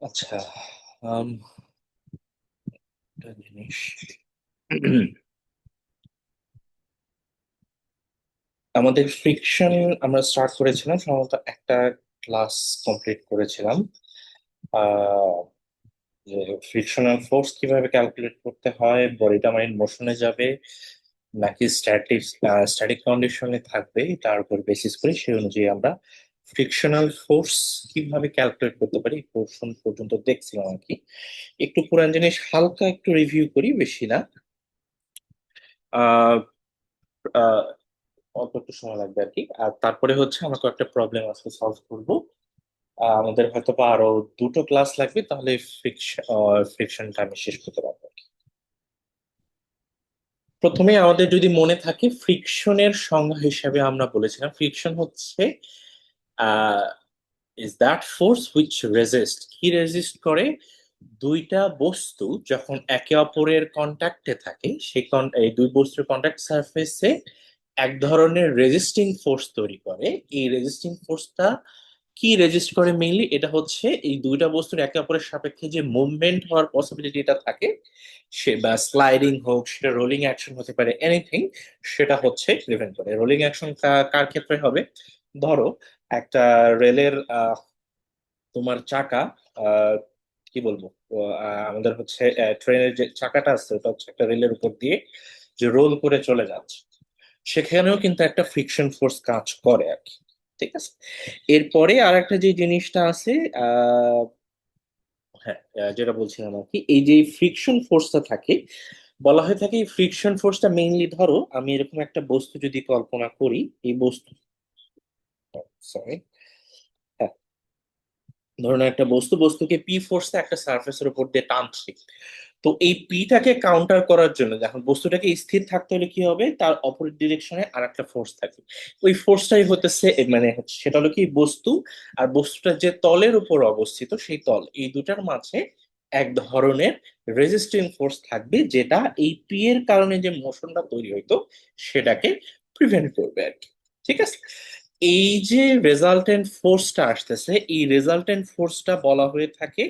আচ্ছা। আম, একটা জিনিস আমাদের ফ্রিকশন আমরা স্টার্ট করেছিলাম সম্ভবত একটা ক্লাস কমপ্লিট করেছিলাম। আহ যে ফ্রিকশনাল ফোর্স কিভাবে ক্যালকুলেট করতে হয়, বডিটা মাইন্ড মোশনে যাবে নাকি স্ট্যাটিক স্ট্যাটিক কন্ডিশনে থাকবে, তার উপর বেসিস করে সেই অনুযায়ী আমরা ফ্রিকশনাল ফোর্স কিভাবে ক্যালকুলেট করতে পারি পোর্শন পর্যন্ত দেখছিলাম আর কি। একটু পুরান জিনিস হালকা একটু রিভিউ করি, বেশি না। আহ আহ, অল্প একটু সময় লাগবে আর কি। আর তারপরে হচ্ছে আমার কয়েকটা প্রবলেম আছে, সলভ করব। আমাদের হয়তো বা আরো দুটো ক্লাস লাগবে, তাহলে ফ্রিকশনটা আমি শেষ করতে পারবো আর কি। প্রথমে আমাদের যদি মনে থাকে ফ্রিকশনের সংজ্ঞা হিসেবে আমরা বলেছিলাম ফ্রিকশন হচ্ছে is that force which resist, কি রেজিস্ট করে, দুইটা বস্তু যখন একে অপরের কন্ট্যাক্টে থাকে এই দুই বস্তুর কন্ট্যাক্ট সারফেসে এক ধরনের রেজিস্টিং ফোর্স তৈরি করে। এই রেজিস্টিং ফোর্সটা কি রেজিস্ট করে মেইনলি, এটা হচ্ছে এই দুইটা বস্তুর একে অপরের সাপেক্ষে যে মুভমেন্ট হওয়ার পসিবিলিটিটা থাকে, সে বা স্লাইডিং হোক, সেটা রোলিং অ্যাকশন হতে পারে, এনিথিং, সেটা হচ্ছে প্রিভেন্ট করে। রোলিং অ্যাকশন কার ক্ষেত্রে হবে? ধরো একটা রেলের তোমার চাকা, আহ, কি বলবো, আমাদের হচ্ছে ট্রেনের যে চাকাটা আছে ওটা হচ্ছে একটা রেলের উপর দিয়ে যে রোল করে চলে যাচ্ছে, সেখানেও কিন্তু একটা ফ্রিকশন ফোর্স কাজ করে আর কি। ঠিক আছে। এরপরে আর একটা যে জিনিসটা আছে, আহ হ্যাঁ, যেটা বলছিলাম আর কি, এই যে ফ্রিকশন ফোর্সটা থাকে, বলা হয়ে থাকে এই ফ্রিকশন ফোর্সটা মেইনলি, ধরো আমি এরকম একটা বস্তু যদি কল্পনা করি, এই বস্তু, সরি, ধরুন একটা বস্তুকে পি ফোর্সে একটা সারফেসের উপর দিয়ে টানছি। তো এই পিটাকে কাউন্টার করার জন্য যখন বস্তুটাকে স্থির থাকতে হলে কি হবে, তার অপোজিট ডিরেকশনে আর একটা ফোর্স থাকে। ওই ফোর্সটাই হতেছে সেটা হলো কি বস্তু আর বস্তুটা যে তলের উপর অবস্থিত, সেই তল, এই দুটার মাঝে এক ধরনের রেজিস্টিং ফোর্স থাকবে, যেটা এই পি এর কারণে যে মোশনটা তৈরি হইতো সেটাকে প্রিভেন্ট করবে আর কি। ঠিক আছে। এই যে রেজাল্টেন্ট ফোর্সটা আসতেছে, এই রেজাল্টেন্ট ফোর্সটা বলা হয়ে থাকে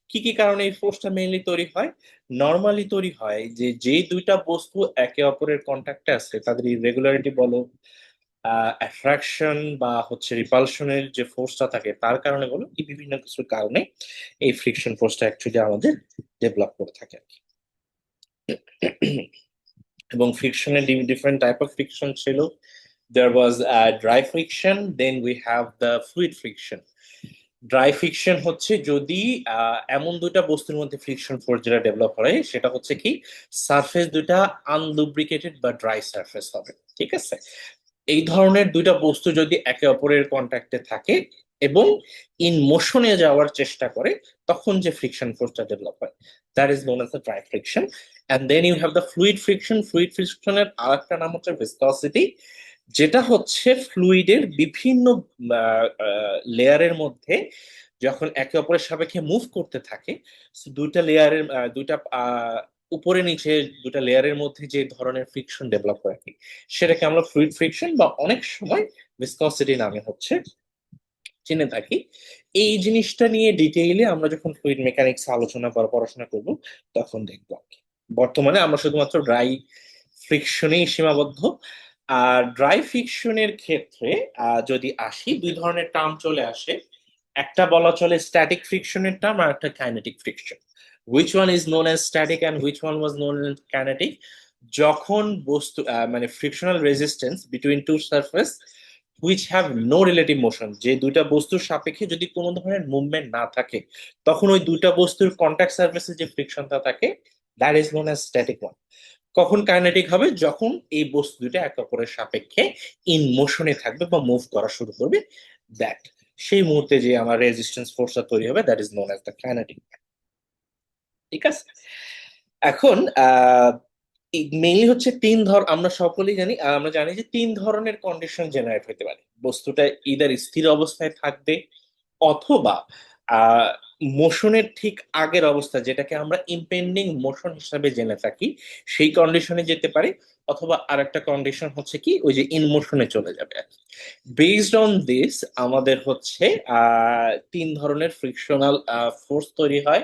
কি কি কারণে এই ফোর্সটা মেইনলি তৈরি হয়। নর্মালি তৈরি হয় যে যেই দুইটা বস্তু একে অপরের কন্ট্যাক্টে আছে তাদের ইরেগুলারিটি বলো, অ্যাট্রাকশন বা হচ্ছে রিপালশনের যে ফোর্সটা থাকে তার কারণে বলো, এই বিভিন্ন কিছুর কারণে এই ফ্রিকশন ফোর্সটা অ্যাকচুয়ালি আমাদের ডেভেলপ করে থাকে আর কি। এবং ফ্রিকশনের ডিফারেন্ট টাইপ অফ ফ্রিকশন ছিল। there was a dry friction, then we have the fluid friction. Dry friction হচ্ছে যদি এমন দুইটা বস্তুর মধ্যে ফ্রিকশন ফোর্স যেটা ডেভেলপ হয় সেটা হচ্ছে কি, সারফেস দুইটা আনলুব্রিকেটেড বা ড্রাই সারফেস হবে। ঠিক আছে। এই ধরনের দুইটা বস্তু যদি একে অপরের কন্ট্যাক্টে থাকে এবং ইন মোশনে যাওয়ার চেষ্টা করে, তখন যে ফ্রিকশন ফোর্সটা ডেভেলপ হয়, that is known as the dry friction. And then you have the fluid friction. Fluid ফ্রিকশনের আর একটা নাম হচ্ছে ভিসকসিটি, যেটা হচ্ছে ফ্লুইডের বিভিন্ন লেয়ারের মধ্যে যখন একে অপরের সাপেক্ষে মুভ করতে থাকে, so দুইটা লেয়ারের দুইটা উপরে নিচে দুটা লেয়ারের মধ্যে যে ধরনের ফ্রিকশন ডেভেলপ হয় আর কি, সেটাকে আমরা ফ্লুইড ফ্রিকশন বা অনেক সময় ভিসকসিটি নামে হচ্ছে চিনে থাকি। এই জিনিসটা নিয়ে ডিটেইলে আমরা যখন ফ্লুইড মেকানিক্স আলোচনা বা পড়াশোনা করব তখন দেখবো আর কি। বর্তমানে আমরা শুধুমাত্র ড্রাই ফ্রিকশনেই সীমাবদ্ধ। আর ড্রাই ফ্রিকশনের ক্ষেত্রে যদি আসি, দুই ধরনের টার্ম চলে আসে। একটা বলা চলে স্ট্যাটিক ফ্রিকশনের টার্ম, আর একটা kinetic friction. Which one is known as static and which one was known as kinetic? যখন বস্তু মানে frictional resistance between two surface which have no relative motion, যে দুইটা বস্তুর সাপেক্ষে যদি কোনো ধরনের মুভমেন্ট না থাকে, তখন ওই দুইটা বস্তুর কন্ট্যাক্ট সারফেসে যে ফ্রিকশনটা থাকে, that is known as static one. কখন কাইনেটিক হবে? যখন এই বস্তু দুটো একে অপরের সাপেক্ষে ইন মোশনে থাকবে বা মুভ করা শুরু করবে, দ্যাট, সেই মুহূর্তে যে আমার রেজিস্ট্যান্স ফোর্সটা তৈরি হবে, that is known as the kinetic. ঠিক আছে। এখন মেইনলি হচ্ছে আমরা সকলেই জানি, আমরা জানি যে তিন ধরনের কন্ডিশন জেনারেট হতে পারে। বস্তুটা ইদার স্থির অবস্থায় থাকবে, অথবা আহ মোশনের ঠিক আগের অবস্থা, যেটাকে আমরা ইম্পেন্ডিং মোশন হিসাবে জেনে থাকি, সেই কন্ডিশনে যেতে পারে, অথবা আরেকটা কন্ডিশন হচ্ছে কি ওই যে ইন মোশনে চলে যাবে আর কি। বেসড অন দিস আমাদের হচ্ছে তিন ধরনের ফ্রিকশনাল ফোর্স তৈরি হয়,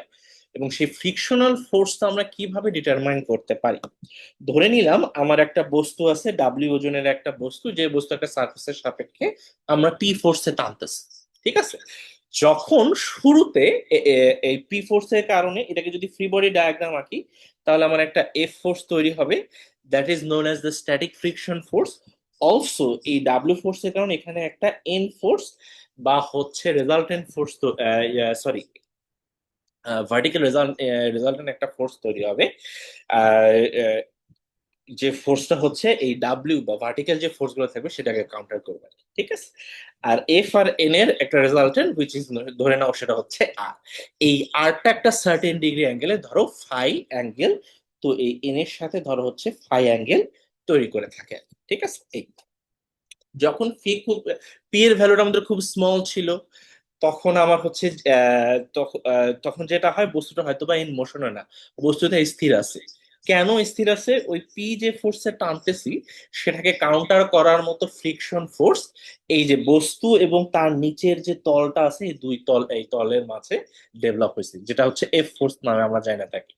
এবং সেই ফ্রিকশনাল ফোর্সটা আমরা কিভাবে ডিটারমাইন করতে পারি। ধরে নিলাম আমার একটা বস্তু আছে, ডাব্লিউ ওজনের একটা বস্তু, যে বস্তু একটা সারফেসের সাপেক্ষে আমরা পি ফোর্সে টানতেছি, ঠিক আছে। যখন শুরুতে এই পি ফোর্সের কারণে এটাকে যদি ফ্রি বডি ডায়াগ্রাম আঁকি, তাহলে আমার একটা এফ ফোর্স তৈরি হবে, that is known as the static friction force. Also এই ডাব্লিউ ফোর্সের কারণে এখানে একটা এন ফোর্স বা হচ্ছে resultant force, sorry vertical resultant একটা ফোর্স তৈরি হবে। আর যে ফোর্সটা হচ্ছে এই ডাব্লিউ বা ভার্টিক্যাল যে ফোর্স গুলো থাকবে সেটাকে কাউন্টার করবে আর কি, ঠিক আছে। আর এফ আর এন এর একটা রেজাল্টেন্ট হুইচ ইজ, ধরে নাও সেটা হচ্ছে আর। এই আরটা একটা সার্টেন ডিগ্রি অ্যাঙ্গেলে, ধরো ফাই অ্যাঙ্গেল, তো এই এন এর সাথে ধরো হচ্ছে ফাই অ্যাঙ্গেল তৈরি করে থাকে আর কি, ঠিক আছে। এই যখন পি এর ভ্যালুটা আমাদের খুব স্মল ছিল, তখন আমার হচ্ছে তখন যেটা হয় বস্তুটা হয়তো বা ইন মোশনে না, বস্তুটা স্থির আছে। কেন স্থির আছে? ওই পি যে ফোর্সে টানতেছি সেটাকে কাউন্টার করার মতো ফ্রিকশন ফোর্স এই যে বস্তু এবং তার নিচের যে তলটা আছে, এই দুই তল, এই তলের মাঝে ডেভেলপ হয়েছে, যেটা হচ্ছে এফ ফোর্স নামে আমরা জানি না থাকি।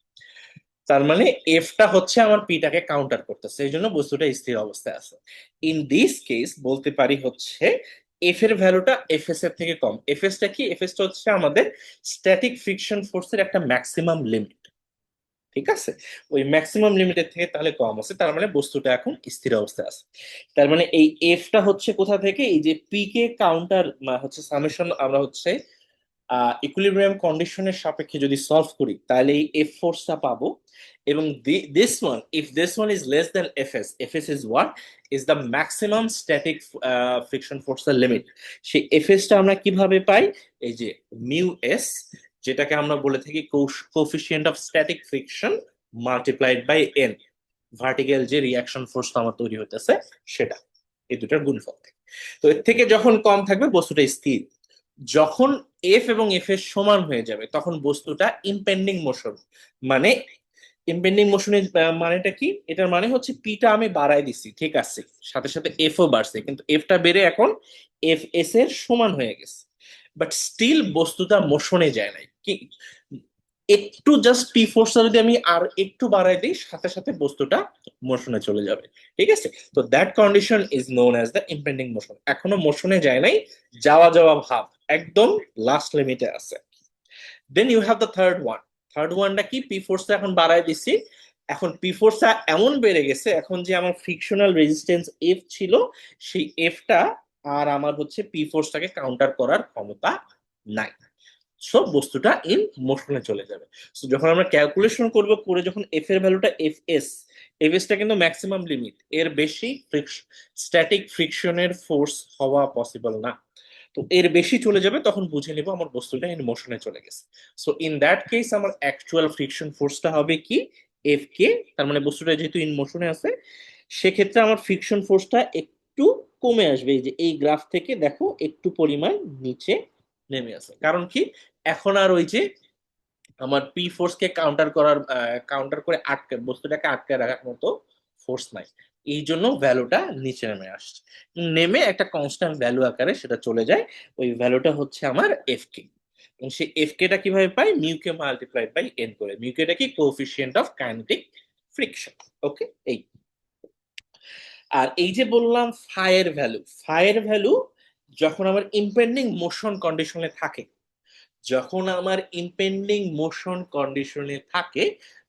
তার মানে এফটা হচ্ছে আমার পিটাকে কাউন্টার করতেছে, এই জন্য বস্তুটা স্থির অবস্থায় আছে। ইন দিস কেস বলতে পারি হচ্ছে এফ এর ভ্যালুটা এফ এস এর থেকে কম। এফ এস টা কি? এফ এস টা হচ্ছে আমাদের স্ট্যাটিক ফ্রিকশন ফোর্সের একটা ম্যাক্সিমাম লিমিট, ঠিক আছে। ওই ম্যাক্সিমাম লিমিটের থেকে তাহলে কম আছে, তার মানে বস্তুটা এখন স্থির অবস্থায় আছে। তার মানে এই এফটা হচ্ছে কোথা থেকে? এই যে পি কে কাউন্টার হচ্ছে সামেশন, আমরা হচ্ছে ইকুইলিব্রিয়াম কন্ডিশনের সাপেক্ষে যদি সলভ করি তাহলে এই এফ ফোর্সটা পাবো। এবং this one, if this one is less than F S is what, is the maximum static friction ফোর্সের লিমিট। সেই এফ এস টা আমরা কিভাবে পাই? এই যে মিউ এস, যেটাকে আমরা বলে থাকি coefficient of static friction multiplied by N, vertical যে রিয়াকশন ফোর্স আমার তৈরি হতেছে সেটা, এই দুটার গুণফল থেকে। তো এর থেকে যখন কম থাকবে বস্তুটা স্থির। যখন এফ এবং এফ এর সমান হয়ে যাবে তখন বস্তুটা ইমপেন্ডিং মোশন, মানে ইমপেন্ডিং মোশনের মানেটা কি? এটার মানে হচ্ছে পিটা আমি বাড়াই দিছি, ঠিক আছে, সাথে সাথে এফ ও বাড়ছে, কিন্তু এফটা বেড়ে এখন এফ এস এর সমান হয়ে গেছে, বাট স্টিল বস্তুটা মোশনে যায় নাই কি, একটু জাস্ট পি ফোর্সটা যদি আমি আর একটু বাড়াই দিই সাথে সাথে বস্তুটা মোশনে চলে যাবে, ঠিক আছে। তো that condition is known as the impending motion. এখনো মোশনে যায় নাই, যাওয়া যাওয়া ভাব, একদম লাস্ট লিমিটে আছে। Then you have the third one. Third ওয়ানটা কি? পি ফোর্সটা এখন বাড়ায় দিছি, এখন পি ফোর্সটা এমন বেড়ে গেছে এখন যে আমার ফ্রিকশনাল রেজিস্ট্যান্স এফ ছিল, সেই এফটা আর আমার হচ্ছে পি ফোর্সটাকে কাউন্টার করার ক্ষমতা নাই। সব বস্তুটা ইন মোশনে চলে যাবে। সো যখন আমরা ক্যালকুলেশন করব, করে যখন এফ এর ভ্যালুটা এফ এস, এফ এসটা কিন্তু ম্যাক্সিমাম লিমিট, এর বেশি স্ট্যাটিক ফ্রিকশনের ফোর্স হওয়া পসিবল না। তো এর বেশি চলে যাবে তখন বুঝে নিব আমার বস্তুটা ইন মোশনে চলে গেছে। সো ইন দ্যাট কেস আমার অ্যাকচুয়াল ফ্রিকশন ফোর্সটা হবে কি? এফ কে। তার মানে বস্তুটা যেহেতু ইন মোশনে আছে, সেক্ষেত্রে আমার ফ্রিকশন ফোর্সটা একটু কমে আসবে। এই যে এই গ্রাফ থেকে দেখো একটু পরিমাণ নিচে নেমে আছে, কারণ কি? এখন আর ওই যে আমার পি ফোর্স কে কাউন্টার করে বস্তুটাকে আটকে রাখার মতো ফোর্স নাই, এই জন্য ভ্যালুটা নিচে নেমে আসছে, নেমে একটা কনস্ট্যান্ট ভ্যালু আকারে সেটা চলে যায়। ওই ভ্যালুটা হচ্ছে আমার এফ কে। এবং সেই এফ কে টা কিভাবে পাই? মিউ কে মাল্টিপ্লাইড বাই এন করে। মিউ কে টা কি? Coefficient of kinetic friction. Okay, এই। আর এই যে বললাম ফায়ের ভ্যালু, ফায়ের ভ্যালু যখন আমার ইম্পেন্ডিং মোশন কন্ডিশনে থাকে, যখন আমার ইম্পেন্ডিং মোশন কন্ডিশনে থাকে,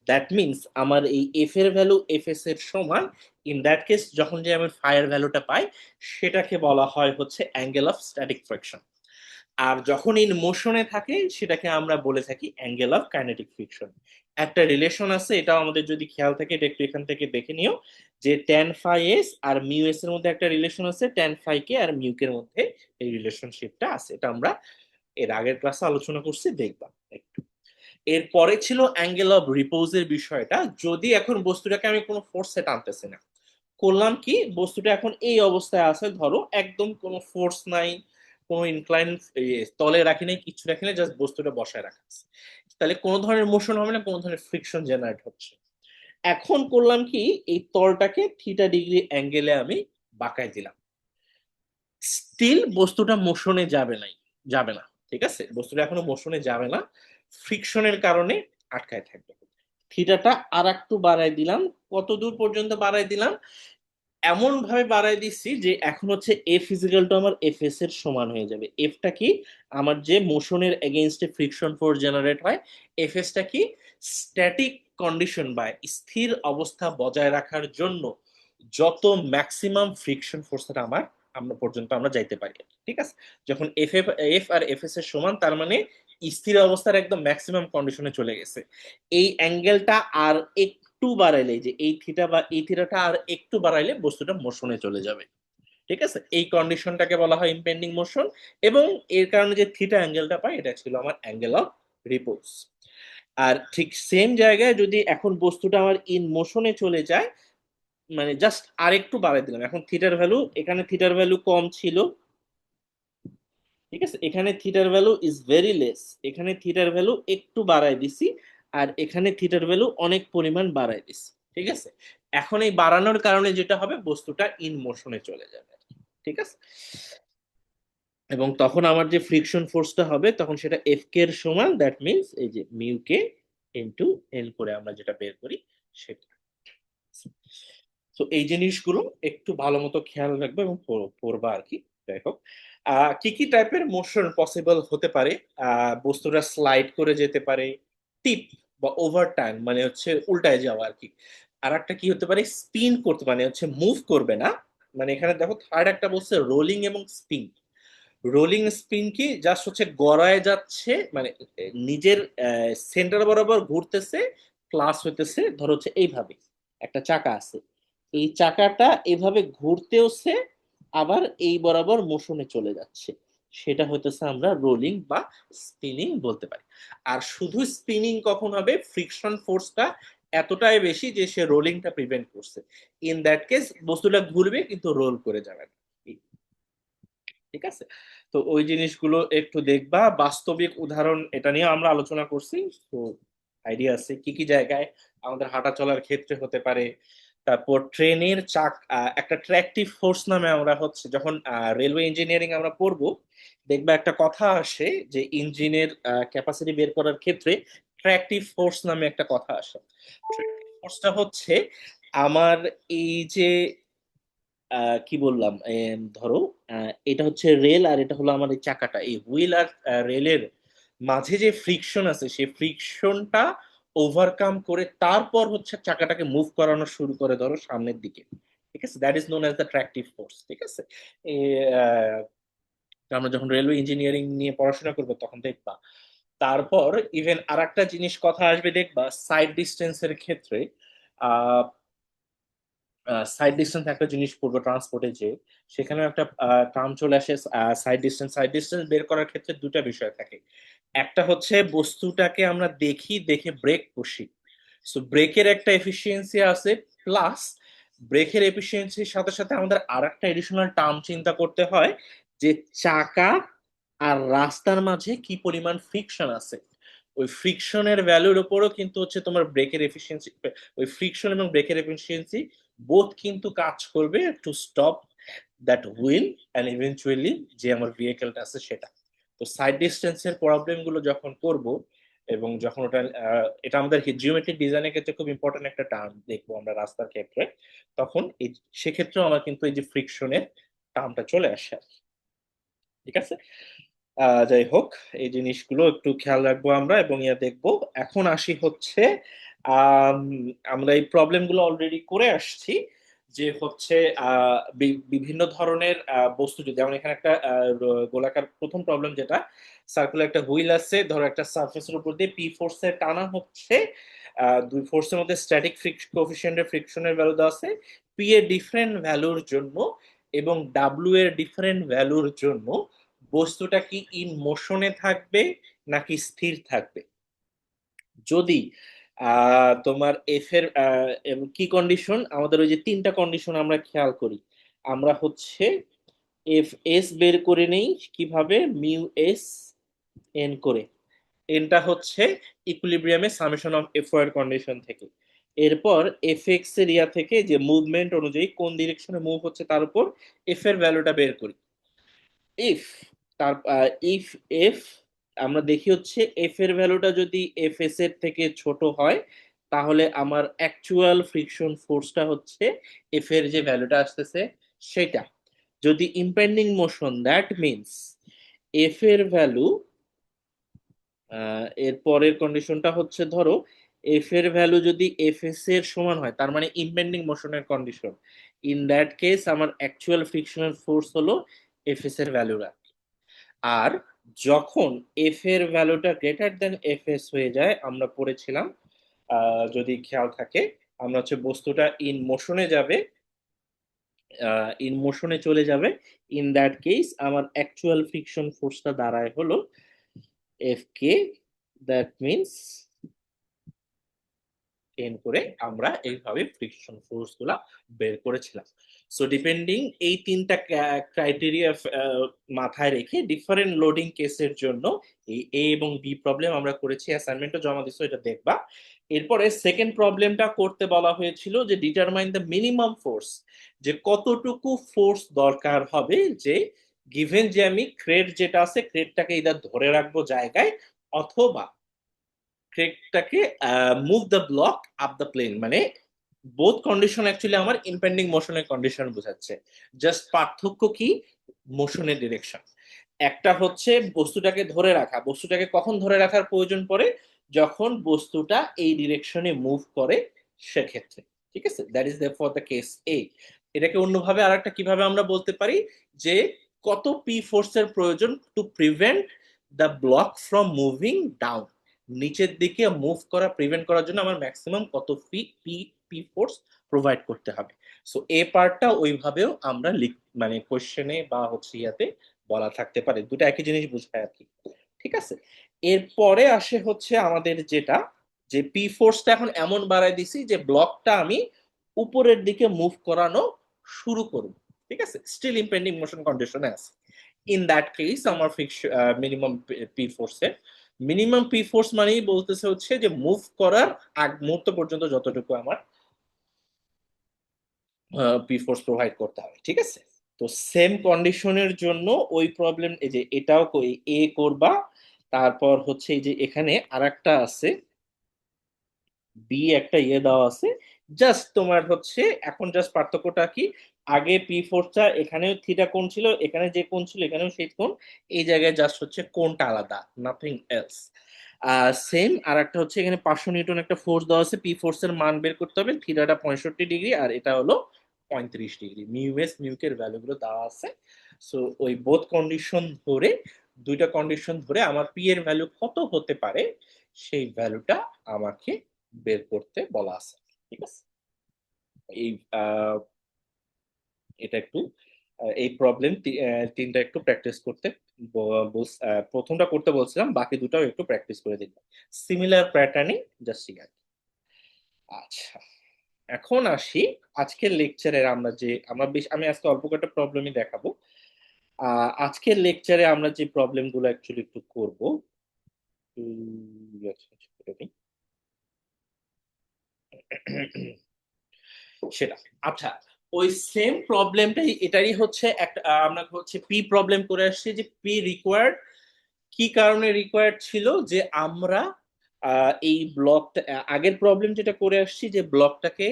দ্যাট মিনস আমার এই এফ এর ভ্যালু এফ এস এর সমান। ইন দ্যাট কেস যখন যে আমি ফায়ার ভ্যালুটা পাই, সেটাকে বলা হয় হচ্ছে অ্যাঙ্গেল অফ স্ট্যাটিক ফ্রিকশন। আর যখন ইন মোশনে থাকে সেটাকে আমরা বলে থাকি অ্যাঙ্গেল অফ কাইনেটিক ফ্রিকশন। একটা রিলেশন আছে, এটা আমাদের যদি খেয়াল থাকে এটা একটু এখান থেকে দেখে নিও, যে ট্যান ফাই এস আর মিউ এস এর মধ্যে একটা রিলেশন আছে, ট্যান ফাই কে আর মিউ কে এর মধ্যে এই রিলেশনশিপটা আছে। এটা আমরা এর আগের ক্লাসে আলোচনা করছি, দেখবা একটু। এরপরে ছিল অ্যাঙ্গেল অফ রিপোজের বিষয়টা। যদি এখন বস্তুটাকে আমি কোনো ফোর্সে টানতেছি না, করলাম কি, বস্তুটা এখন এই অবস্থায় আছে, ধরো একদম কোনো ফোর্স নাই, কোনো ইনক্লাইন তলে রাখি নাই, কিছু রাখি নাই, জাস্ট বস্তুটা বসায় রাখা আছে, তাহলে কোনো ধরনের মোশন হবে না, কোনো ধরনের ফ্রিকশন জেনারেট হচ্ছে। এখন করলাম কি, এই তলটাকে থিটা ডিগ্রি অ্যাঙ্গেলে আমি বাঁকায় দিলাম। স্টিল বস্তুটা মোশনে যাবে না, ঠিক আছে, বস্তুটা এখনো মোশনে যাবে না, ফ্রিকশনের কারণে আটকায় থাকবে। থিটাটা আর একটু বাড়াই দিলাম। কত দূর পর্যন্ত বাড়াই দিলাম? এমন ভাবে বাড়াই দিচ্ছি যে এখন হচ্ছে এফ ইজিক্যাল টু আমার এফ এস এর সমান হয়ে যাবে। এফটা কি? আমার যে মোশনের এগেইনস্টে ফ্রিকশন ফোর্স জেনারেট হয়। এফ এসটা কি? স্ট্যাটিক কন্ডিশন বা স্থির অবস্থা বজায় রাখার জন্য যত ম্যাক্সিমাম ফ্রিকশন ফোর্সটা আমরা পর্যন্ত আমরা যাইতে পারি, ঠিক আছে। যখন এফ আর এফ এস এর সমান, তার মানে স্থির অবস্থার একদম ম্যাক্সিমাম কন্ডিশনে চলে গেছে। এই অ্যাঙ্গেলটা আর একটু বাড়াইলে, যে এই থিটা বা এই থিটাটা আর একটু বাড়াইলে বস্তুটা মোশনে চলে যাবে, ঠিক আছে। এই কন্ডিশনটাকে বলা হয় ইম্পেন্ডিং মোশন। এবং এর কারণে যে থিটা অ্যাঙ্গেলটা পাই, এটা ছিল আমার অ্যাঙ্গেল অফ রিপোজ। আর ঠিক সেম জায়গায় যদি এখন বস্তুটা আমার ইন মোশনে চলে যায়, মানে জাস্ট আরেকটু বাড়াই দিলাম, এখন থিটার ভ্যালু, এখানে থিটার ভ্যালু কম ছিল, ঠিক আছে, এখানে থিটার ভ্যালু ইজ ভেরি লেস, এখানে থিটার ভ্যালু একটু বাড়াই দিছি, আর এখানে থিটার ভ্যালু অনেক পরিমাণ বাড়াই দিছি, ঠিক আছে। এখন এই বাড়ানোর কারণে যেটা হবে, বস্তুটা ইন মোশনে চলে যাবে, ঠিক আছে। এবং তখন আমার যে ফ্রিকশন ফোর্সটা হবে, তখন সেটা এফ কে এর সমান, দ্যাট মিনস এই যে মিউ কে ইনটু এল করে আমরা যেটা বের করি সেটা। তো এই জিনিসগুলো একটু ভালো মতো খেয়াল রাখবে এবং পড়বা আর কি। যাই হোক, কি কি টাইপের মোশন পসিবল হতে পারে? বস্তুটা স্লাইড করে যেতে পারে, টিপ বা ওভার টার্ন মানে হচ্ছে উল্টায় যাওয়া আর কি। আর একটা কি হতে পারে, স্পিন করতে, মানে হচ্ছে মুভ করবে না। মানে এখানে দেখো থার্ড একটা বলছে রোলিং এবং স্পিন। রোলিং স্পিন কি? জাস্ট হচ্ছে গড়ায় যাচ্ছে, মানে নিজের সেন্টার বরাবর ঘুরতেছে, প্লাস হইতেছে ধরো হচ্ছে এইভাবে একটা চাকা আছে, এই চাকাটা এভাবে ঘুরতেওছে, আবার এই বরাবর মোশনে চলে যাচ্ছে, সেটা হইতেছে আমরা রোলিং বা স্পিনিং বলতে পারি। আর শুধু স্পিনিং কখন হবে? ফ্রিকশন ফোর্সটা এতটাই বেশি যে সে রোলিংটা প্রিভেন্ট করছে, ইন দ্যাট কেস বস্তুটা ঘুরবে কিন্তু রোল করে যাবে না, ঠিক আছে। তো ওই জিনিসগুলো একটু দেখবা, বাস্তবিক উদাহরণ এটা নিয়ে আমরা আলোচনা করছি। তো আইডিয়া আছে কি কি জায়গায় আমাদের হাঁটা চলার ক্ষেত্রে হতে পারে। তারপর ট্রেনের চাক, একটা ট্র্যাকটিভ ফোর্স নামে আমরা হচ্ছে যখন রেলওয়ে ইঞ্জিনিয়ারিং আমরা পড়বো, দেখবা একটা কথা আসে যে ইঞ্জিনের ক্যাপাসিটি বের করার ক্ষেত্রে ট্র্যাকটিভ ফোর্স নামে একটা কথা আসে। ফোর্সটা হচ্ছে আমার এই যে কি বললাম, ধরো এটা হচ্ছে রেল, আর এটা হলো আমার এই চাকাটা, এই হুইল আর রেলের মাঝে যে ফ্রিকশন আছে, সেই ফ্রিকশনটা ওভারকাম করে তারপর হচ্ছে চাকাটাকে মুভ করানো শুরু করে ধরো সামনের দিকে, ঠিক আছে। That is known as the tractive force, ঠিক আছে। এ, আহ, আমরা যখন রেলওয়ে ইঞ্জিনিয়ারিং নিয়ে পড়াশোনা করবো তখন দেখবা। তারপর ইভেন আর একটা জিনিস কথা আসবে, দেখবা সাইড ডিস্টেন্সের ক্ষেত্রে সাইড ডিস্টেন্স একটা জিনিস পড়বো ট্রান্সপোর্টে, যে সেখানে একটা টার্ম চলে আসে সাইড ডিস্টেন্স। সাইড ডিস্টেন্স বের করার ক্ষেত্রে দুটা বিষয় থাকে। একটা হচ্ছে বস্তুটাকে আমরা দেখি, দেখে ব্রেক কষি, সো ব্রেকের একটা এফিসিয়েন্সি আছে, প্লাস ব্রেকের এফিসিয়েন্সির সাথে সাথে আমাদের আর একটা এডিশনাল টার্ম চিন্তা করতে হয়, যে চাকা আর রাস্তার মাঝে কি পরিমাণ ফ্রিকশন আছে। ওই ফ্রিকশনের ভ্যালুর উপরও কিন্তু হচ্ছে তোমার ব্রেকের এফিসিয়েন্সি, ওই ফ্রিকশন এবং ব্রেকের এফিসিয়েন্সি বোথ কিন্তু কাজ করবে to stop that wheel and eventually যে আমার ভেহিকেলটা আছে সেটা। তো সাইড ডিস্টেন্সের প্রবলেম গুলো যখন করব, এবং যখন ওটা এটা আমাদের জিওমেট্রিক ডিজাইনের ক্ষেত্রে খুব ইম্পর্টেন্ট একটা টার্ম দেখবো আমরা রাস্তার ক্ষেত্রে, তখন এই সেক্ষেত্রেও আমার কিন্তু এই যে ফ্রিকশনের টার্মটা চলে আসে আর কি, ঠিক আছে। যাই হোক, এই জিনিসগুলো একটু খেয়াল রাখবো আমরা এবং ইয়া দেখবো। এখন আসি হচ্ছে আম, আমরা এই প্রবলেম গুলো অলরেডি করে আসছি, যে হচ্ছে বিভিন্ন ধরনের বস্তু যদি, যেমন এখানে একটা গোলাকার প্রথম প্রবলেম যেটা, সার্কুলার একটা হুইল আছে, ধরো একটা সার্ফেসের উপর দিয়ে পি ফোর্সে টানা হচ্ছে, দুই ফোর্সের মধ্যে স্ট্যাটিক কোফিশিয়েন্টের ফ্রিকশনের ভ্যালু দেওয়া আছে পি এর ডিফারেন্ট ভ্যালুর জন্য, এবং ডাব্লিউ এর ডিফারেন্ট ভ্যালুর জন্য বস্তুটা কি ইন মোশনে থাকবে নাকি স্থির থাকবে। যদি তোমার এফ এর কি কন্ডিশন, আমাদের ওই যে তিনটা কন্ডিশন আমরা খেয়াল করি, আমরা হচ্ছে এফ এস বের করে নেই কিভাবে, মিউ এস এন করে। এনটা হচ্ছে ইকুইলিব্রিয়ামে সামেশন অফ এফ এর কন্ডিশন থেকে। এরপর এফ এক্স এর ইয়া থেকে যে মুভমেন্ট অনুযায়ী কোন ডিরেকশনে মুভ হচ্ছে তার উপর এফ এর ভ্যালুটা বের করি। ইফ তার ইফ এফ আমরা দেখি হচ্ছে এফ এর ভ্যালুটা যদি এফ এস এর থেকে ছোট হয় তাহলে আমার অ্যাকচুয়াল ফ্রিকশন ফোর্সটা হচ্ছে এফ এর যে ভ্যালুটা আসতেছে সেটা। যদি impending motion, that means F এর ভ্যালু, এর পরের কন্ডিশনটা হচ্ছে ধরো এফ এর ভ্যালু যদি এফ এস এর সমান হয় তার মানে ইম্পেন্ডিং মোশনের কন্ডিশন, ইন দ্যাট কেস আমার অ্যাকচুয়াল ফ্রিকশনাল ফোর্স হলো এফ এস এর ভ্যালুটা। আর যখন এফ এর ভ্যালুটা গ্রেটার দেন এফ এস হয়ে যায় আমরা পড়েছিলাম, যদি খেয়াল থাকে আমরা হচ্ছে বস্তুটা ইন মোশনে যাবে, ইন মোশনে চলে যাবে, ইন দ্যাট কেস আমার অ্যাকচুয়াল ফ্রিকশন ফোর্সটা দাঁড়ায় হলো এফ কে, দ্যাট মিনস 10 করে আমরা এইভাবে ফ্রিকশন ফোর্স গুলা বের করেছিলাম। সো ডিপেন্ডিং এই তিনটা ক্রাইটেরিয়া মাথায় রেখে ডিফারেন্ট লোডিং কেসের জন্য এই এ এবং বি প্রবলেম আমরা করেছি, অ্যাসাইনমেন্টও জমা দিছো, এটা দেখবা। এরপরে সেকেন্ড প্রবলেমটা করতে বলা হয়েছিল যে ডিটারমাইন দ্য মিনিমাম ফোর্স, যে কতটুকু ফোর্স দরকার হবে যে গিভেন যে আমি ক্রেড যেটা আছে ক্রেডটাকে ইদার ধরে রাখবো জায়গায় অথবা ক্রেকটাকে move the block up the plane, মানে বোথ কন্ডিশন অ্যাকচুয়ালি আমার ইম্পেন্ডিং মোশনের কন্ডিশন বোঝাচ্ছে, জাস্ট পার্থক্য কি মোশনের ডিরেকশন। একটা হচ্ছে বস্তুটাকে ধরে রাখা, বস্তুটাকে কখন ধরে রাখার প্রয়োজন পড়ে যখন বস্তুটা এই ডিরেকশনে মুভ করে সেক্ষেত্রে, ঠিক আছে, that is for the case A. এটাকে অন্যভাবে আর একটা কিভাবে আমরা বলতে পারি যে কত পি ফোর্সের প্রয়োজন to prevent the block from moving down, নিচের দিকে মুভ করা প্রিভেন্ট করার জন্য আমার ম্যাক্সিমাম কত P P P force provide করতে হবে। সো এ পার্টটা ওইভাবেও আমরা মানে কোশ্চেনে বা হচ্ছে ইয়াতে বলা থাকতে পারে, দুটো একই জিনিস বোঝায় আর কি, ঠিক আছে। এরপরে আসে হচ্ছে আমাদের যেটা, যে পি ফোর্সটা এখন এমন বাড়াই দিছি যে ব্লকটা আমি উপরের দিকে মুভ করানো শুরু করব, ঠিক আছে, স্টিল ইম্পেন্ডিং মোশন কন্ডিশনে আছে। ইন দ্যাট কেস আমার মিনিমাম পি ফোর্সের, মিনিমাম পি ফোর্স মানেই বলতেছে হচ্ছে যে মুভ করার আগ মুহূর্ত পর্যন্ত যতটুকু আমার পি ফোর্স প্রোভাইড করতে হবে, ঠিক আছে। তো সেম কন্ডিশনের জন্য ওই প্রবলেম, এই যে এটাও এ করবা, তারপর হচ্ছে এই যে এখানে আরেকটা আছে বি, একটা ইয়ে দেওয়া আছে, জাস্ট তোমার হচ্ছে এখন জাস্ট পার্থক্যটা কি, আগে পি ফোর্সটা এখানেও থিটা কোণ ছিল, এখানে যে কোণ ছিল এখানেও সেই কোণ, এই জায়গায় জাস্ট হচ্ছে কোণটা আলাদা, নাথিং এলস। সেম আর একটা হচ্ছে এখানে 500 নিউটন একটা ফোর্স দেওয়া আছে, পি ফোর্স এর মান বের করতে হবে, থিটাটা 65 ডিগ্রি আর এটা হলো 35 ডিগ্রি, মিউ এস মিউ কে এর ভ্যালু গুলো দেওয়া আছে। সো ওই বোথ কন্ডিশন ধরে, দুইটা কন্ডিশন ধরে আমার পি এর ভ্যালু কত হতে পারে সেই ভ্যালুটা আমাকে বের করতে বলা আছে, ঠিক আছে। এই এটা একটু এই প্রবলেম তিনটা একটু প্র্যাকটিস করতে প্রথমটা করতে বলছিলাম, বাকি দুটাও একটু প্র্যাকটিস করে দিলাম, সিমিলার প্যাটার্নে জাস্ট ঠিক আছে। আচ্ছা, এখন আসি আজকের লেকচারের আমরা যে আমরা বেশ আমি আজকে অল্প কয়েকটা প্রবলেমই দেখাবো। আজকের লেকচারে আমরা যে প্রবলেম গুলো অ্যাকচুয়ালি একটু করবো, সেটা, আচ্ছা, ওই সেম প্রবলেমটাই এটারই হচ্ছে একটা আমরা হচ্ছে পি প্রবলেম করে আসছি, যে পি রিকোয়ার্ড কি কারণে রিকোয়ার্ড ছিল, যে আমরা এই ব্লকটা আগের প্রবলেম যেটা করে আসছি যে ব্লকটাকে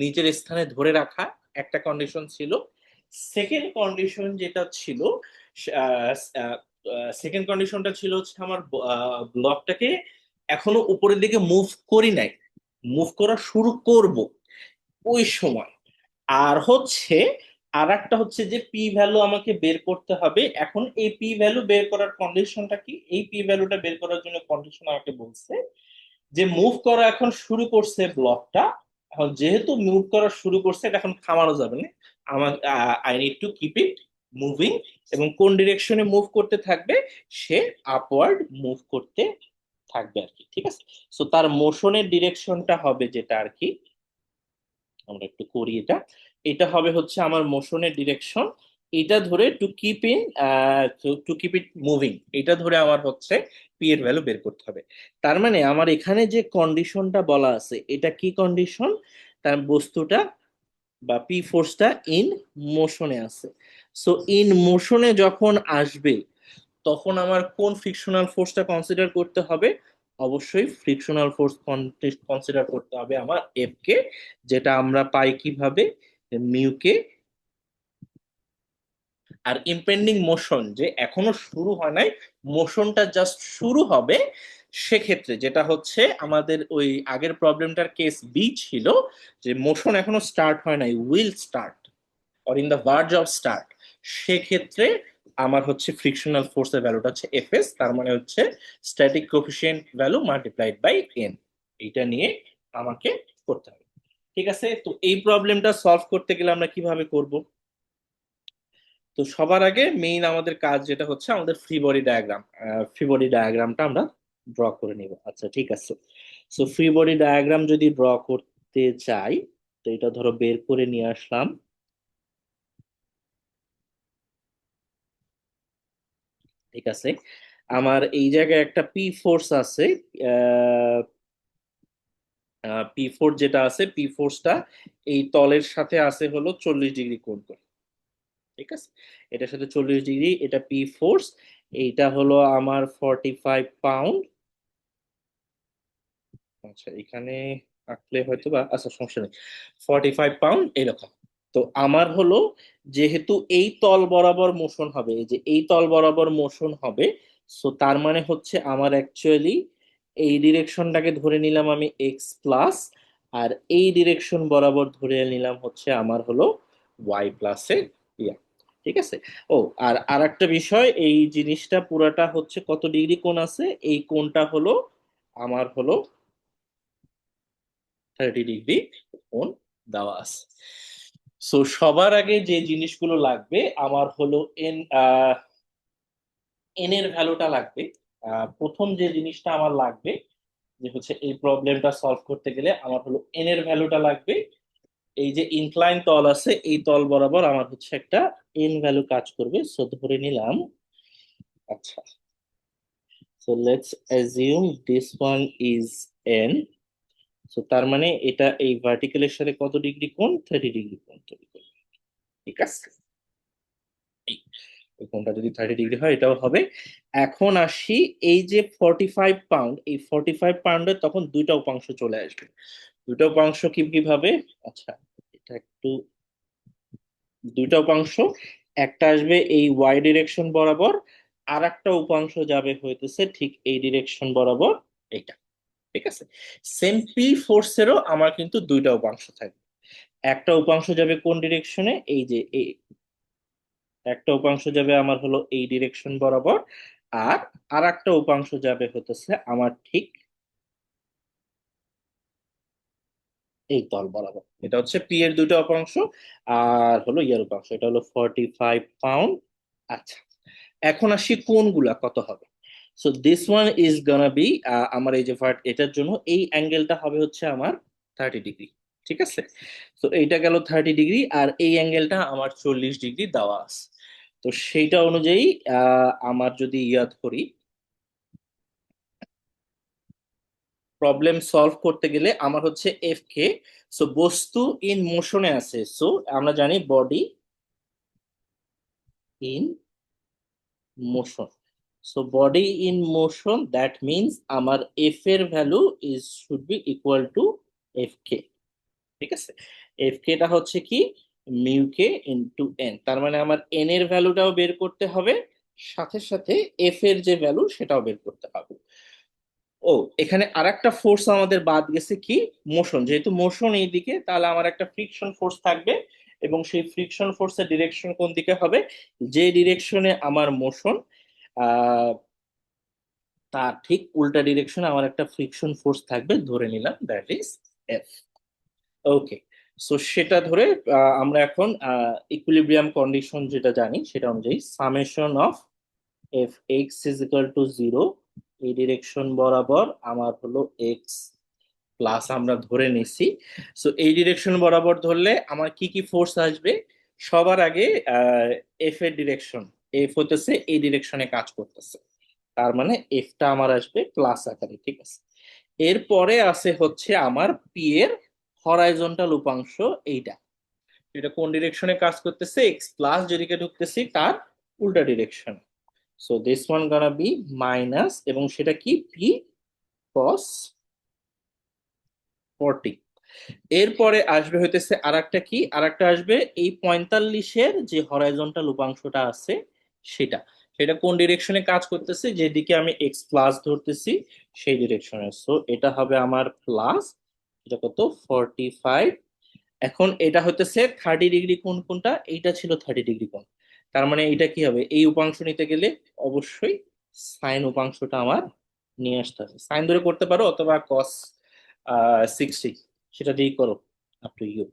নিজের স্থানে ধরে রাখা একটা কন্ডিশন ছিল, সেকেন্ড কন্ডিশন যেটা ছিল, সেকেন্ড কন্ডিশনটা ছিল হচ্ছে আমার ব্লকটাকে এখনো উপরের দিকে মুভ করি নাই, মুভ করা শুরু করব ওই সময়। আর হচ্ছে আর একটা হচ্ছে যে পি ভ্যালু আমাকে বের করতে হবে, এখন এই পি ভ্যালু বের করার কন্ডিশনটা কি, এই পি ভ্যালুটা বের করার জন্য কন্ডিশন আমাকে বলছে যে মুভ করা এখন শুরু করছে ব্লকটা, এখন যেহেতু মুভ করা শুরু করছে এটা এখন থামানো যাবে না, আমার I need to keep it moving, এবং কোন ডিরেকশনে মুভ করতে থাকবে, সে আপওয়ার্ড মুভ করতে থাকবে আর কি, ঠিক আছে। সো তার মোশনের ডিরেকশনটা হবে যেটা আর কি, আমরা একটু করি এটা, এটা হবে হচ্ছে আমার মোশনের ডিরেকশন, এটা ধরে টু কিপ ইট মুভিং, এটা ধরে আমার হচ্ছে পি এর ভ্যালু বের করতে হবে। তার মানে আমার এখানে যে কন্ডিশনটা বলা আছে এটা কি কন্ডিশন, তার বস্তুটা বা পি ফোর্সটা ইন মোশনে আছে। সো ইন মোশনে যখন আসবে তখন আমার কোন ফ্রিকশনাল ফোর্সটা কনসিডার করতে হবে? অবশ্যই ফ্রিকশনাল ফোর্স কনসিডার করতে হবে আমার এফ কে, যেটা আমরা পাই কিভাবে, মিউ কে। আর ইম্পেন্ডিং মোশন যে এখনো শুরু হয় নাই, মোশনটা জাস্ট শুরু হবে, সেক্ষেত্রে যেটা হচ্ছে আমাদের ওই আগের প্রবলেমটার কেস বি ছিল, যে মোশন এখনো স্টার্ট হয় নাই, will start or in the verge of start, সেক্ষেত্রে আমার হচ্ছে ফ্রিকশনাল ফোর্সের ভ্যালুটা হচ্ছে এফএস, তার মানে হচ্ছে static coefficient value multiplied by N. এইটা নিয়ে আমাকে করতে হবে। ঠিক আছে, তো এই প্রবলেমটা সলভ করতে গেলে আমরা কিভাবে করব? তো সবার আগে মেইন আমাদের কাজ যেটা হচ্ছে আমাদের free body diagram, free body ডায়াগ্রামটা আমরা ড্র করে নিব। আচ্ছা ঠিক আছে, সো ফ্রি বডি ডায়াগ্রাম যদি ড্র করতে চাই, তো এটা ধরো বের করে নিয়ে আসলাম। ঠিক আছে, আমার এই জায়গায় একটা পি ফোর্স আছে। পি ফোর্স যেটা আছে, পি ফোর্সটা এই তলের সাথে আছে হলো 40 ডিগ্রি কোণ করে। ঠিক আছে, এটার সাথে 40 ডিগ্রি, এটা পি ফোর্স। এইটা হলো আমার 45 পাউন্ড। আচ্ছা এখানে আঁকলে হয়তো বা, আচ্ছা সমস্যা নেই, 45 পাউন্ড এরকম। তো আমার হলো, যেহেতু এই তল বরাবর মোশন হবে, এই যে এই তল বরাবর মোশন হবে, সো তার মানে হচ্ছে আমার অ্যাকচুয়ালি এই ডিরেকশনটাকে ধরে নিলাম আমি এক্স প্লাস, আর এই ডিরেকশন বরাবর ধরে নিলাম হচ্ছে আমার হলো ওয়াই প্লাসে ইয়া। ঠিক আছে। ও, আর আরেকটা বিষয়, এই জিনিসটা পুরাটা হচ্ছে কত ডিগ্রি কোণ আছে, এই কোণটা হলো আমার হলো 30 ডিগ্রি কোণ দেওয়া আছে। সো সবার আগে যে জিনিসগুলো লাগবে আমার হলো এন, এন এর ভ্যালুটা লাগবে। প্রথম যে জিনিসটা আমার লাগবে, যে হচ্ছে এই প্রবলেমটা সলভ করতে গেলে আমার হলো এন এর ভ্যালুটা লাগবে। এই যে ইনক্লাইন তল আছে, এই তল বরাবর আমার হচ্ছে একটা এন ভ্যালু কাজ করবে, সো ধরে নিলাম। আচ্ছা, so let's assume this one is an. So তার মানে এটা এই ভার্টিক্যালের সাথে কত ডিগ্রি কোণ, 30 ডিগ্রি কোণ তৈরি করবে। ঠিক আছে, এই এই কোণটা যদি 30 ডিগ্রি হয় এটাও হবে। এখন আসি, এই যে 45 পাউন্ড, এই 45 পাউন্ডের তখন দুইটা উপাংশ চলে আসবে। দুইটা উপাংশ কি কিভাবে? আচ্ছা, এটা একটু, দুইটা উপাংশ, একটা আসবে এই ওয়াই ডিরেকশন বরাবর, আর একটা উপাংশ যাবে হইতেছে ঠিক এই ডিরেকশন বরাবর, এটা। ঠিক আছে, সেম পি ফোর্সেরও আমার কিন্তু দুইটা উপাংশ থাকবে। একটা উপাংশ যাবে কোন ডিরেকশনে, এই যে এই একটা উপাংশ যাবে আমার হলো এই ডিরেকশন বরাবর, আর আর একটা উপাংশ যাবে হতেছে আমার ঠিক এই তল বরাবর। এটা হচ্ছে পি এর দুটো উপাংশ, আর হলো ইয়ার উপাংশ, এটা হলো 45 পাউন্ড। আচ্ছা, এখন আসি কোণগুলা কত হবে। So this one is Gaana B, আমার এই যে ভার্ট, এটার জন্য এই অ্যাঙ্গেলটা হবে হচ্ছে আমার 30 ডিগ্রি। ঠিক আছে, তো এইটা গেল 30 ডিগ্রি, আর এই অ্যাঙ্গেলটা আমার 40 ডিগ্রি দেওয়া আছে। তো সেইটা অনুযায়ী আমার যদি ইয়া ধরি, প্রবলেম সলভ করতে গেলে আমার হচ্ছে এফ কে, সো বস্তু ইন মোশনে আছে, সো আমরা জানি body in motion. So body in motion, that means আমার এফ এর value is should be equal to F K. ঠিক আছে, এফ কে টা হচ্ছে কি, মিউ কে ইনটু এন, তার মানে আমার এন এর ভ্যালুটাও বের করতে হবে, সাথে সাথে এফ এর যে ভ্যালু সেটাও বের করতে হবে। ও, এখানে আরেকটা ফোর্স আমাদের বাদ গেছে কি, মোশন। যেহেতু মোশন এই দিকে, তাহলে আমার একটা ফ্রিকশন ফোর্স থাকবে, এবং সেই ফ্রিকশন ফোর্সের ডিরেকশন কোন দিকে হবে, যে ডিরেকশনে আমার মোশন, আহ তার ঠিক উল্টা ডিরেকশনে আমার একটা ফ্রিকশন ফোর্স থাকবে, ধরে নিলাম that is F. Okay, so সেটা ধরে আমরা এখন ইকুইলিব্রিয়াম কন্ডিশন যেটা জানি সেটা অনুযায়ী summation of F x is equal two zero, এই ডিরেকশন বরাবর আমার হলো এক্স প্লাস আমরা ধরে নিছি। সো এই ডিরেকশন বরাবর ধরলে আমার কি কি ফোর্স আসবে, সবার আগে এফ এর ডিরেকশন, এফ হতেছে এই ডিরেকশনে কাজ করতেছে, তার মানে এফটা আমার আসবে প্লাস আকারে, ঠিক আছে। এরপরে আছে হচ্ছে আমার পি এর হরাইজন্টাল উপাংশ, এইটা এটা কোন ডিরেকশনে কাজ করতেছে, এক্স প্লাস যেদিকে ঢুকতেছি তার উল্টা direction. So this one Gaana B minus, এবং সেটা কি, পি কস 40। এরপরে আসবে হইতেছে আরেকটা কি, আরেকটা আসবে এই 45-এর যে হরাইজন্টাল উপাংশটা আছে সেটা, সেটা কোন ডিরেকশনে কাজ করতেছে, যেদিকে আমি এক্স প্লাস ধরতেছি সেই ডিরেকশনে। সো এটা হবে আমার প্লাস, এটা কত, 45। এখন এটা হতেছে 30 ডিগ্রি কোণ, কোনটা এইটা ছিল 30 ডিগ্রি কোণ, তার মানে এটা কি হবে, এই উপাংশ নিতে গেলে অবশ্যই সাইন উপাংশটা আমার নিয়ে আসতে হবে। সাইন ধরে করতে পারো অথবা কস 60, সেটা দিয়েই করো, up to you.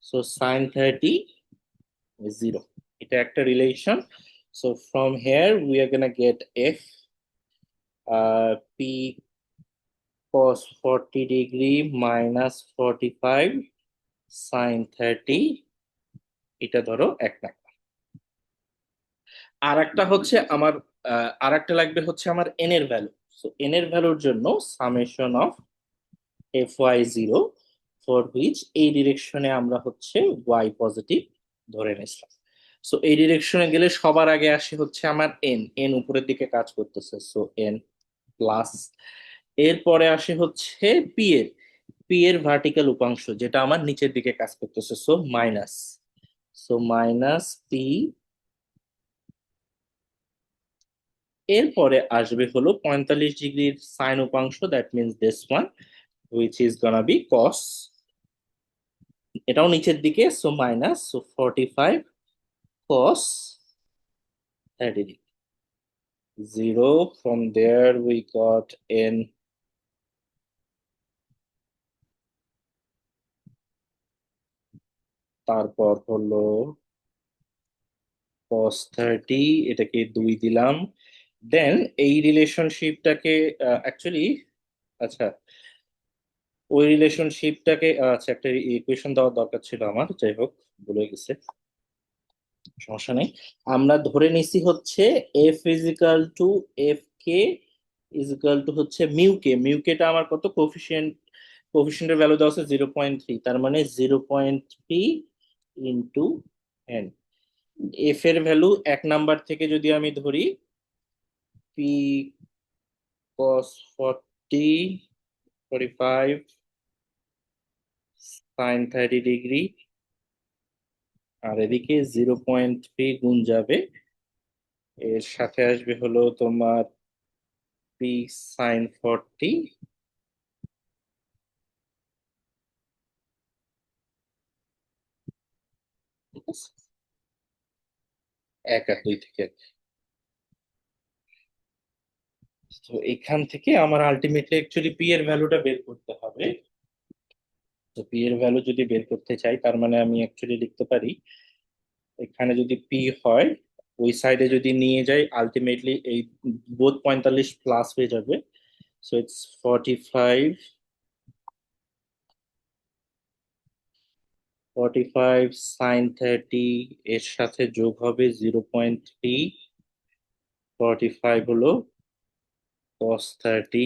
So sine 30 0, এটা একটা রিলেশন। So from here we are gonna get F P cos 40 degree minus 45 sine 30, এটা ধরো 1 নাম্বার। আর একটা হচ্ছে আমার আর একটা লাগবে হচ্ছে আমার এন এর ভ্যালু। সো এন এর ভ্যালুর জন্য summation of F Y zero, for which এই ডিরেকশনে আমরা হচ্ছে ওয়াই পজিটিভ ধরে নিছিলাম। সো এই ডিরেকশনে গেলে সবার আগে আসে হচ্ছে আমার এন, এন উপরের দিকে কাজ করতেছে, সো এন প্লাস। এরপরে আসে হচ্ছে পি এর, পি এর ভার্টিক্যাল উপাংশ যেটা আমার নিচের দিকে কাজ করতেছে, so minus. So minus P, এরপরে আসবে হলো 45 ডিগ্রির সাইন উপাংশ, that means this one which is gonna be cos, এটাও নিচের দিকে, so minus, so 45 cos 30 degree, 0, from there we got n, তারপর হলো cos 30, এটাকে 2 দিলাম। দেন এই রিলেশনশিপটাকে অ্যাকচুয়ালি, আচ্ছা ওই রিলেশনশিপটাকে আচ্ছা একটা ইকুয়েশন দেওয়ার দরকার ছিল আমার, যাই হোক ভুলে গেছে, সমস্যা নেই। আমরা ধরে নিছি হচ্ছে এফ ইজিক্যাল টু এফ কে ইজিক্যাল টু হচ্ছে মিউ কে, মিউ কেটা আমার কত, কোফিশিয়েন্ট, কোফিশিয়েন্টের ভ্যালু দেওয়া আছে 0.3, তার মানে 0.3 ইন্টু এন। এফ এর ভ্যালু 1 নাম্বার থেকে যদি আমি ধরি, পি কস 40, 45 সাইন 30 ডিগ্রি, আর এদিকে 0.3 গুণ যাবে, এর সাথে আসবে হলো তোমার পি সাইন 40, ঠিক আছে, 1 আর 2 থেকে। তো এখান থেকে আমার আলটিমেটলি অ্যাকচুয়ালি পি এর ভ্যালুটা বের করতে হবে। তো পি এর ভ্যালু যদি বের করতে চাই, তার মানে আমি অ্যাকচুয়ালি লিখতে পারি, এখানে যদি পি হয়, ওই সাইডে যদি নিয়ে যাই আলটিমেটলি এই বোধ 45 প্লাস হয়ে যাবে। সো ইটস 45, 45 সাইন 30, এর সাথে যোগ হবে 0.3, 45 হলো cos 30,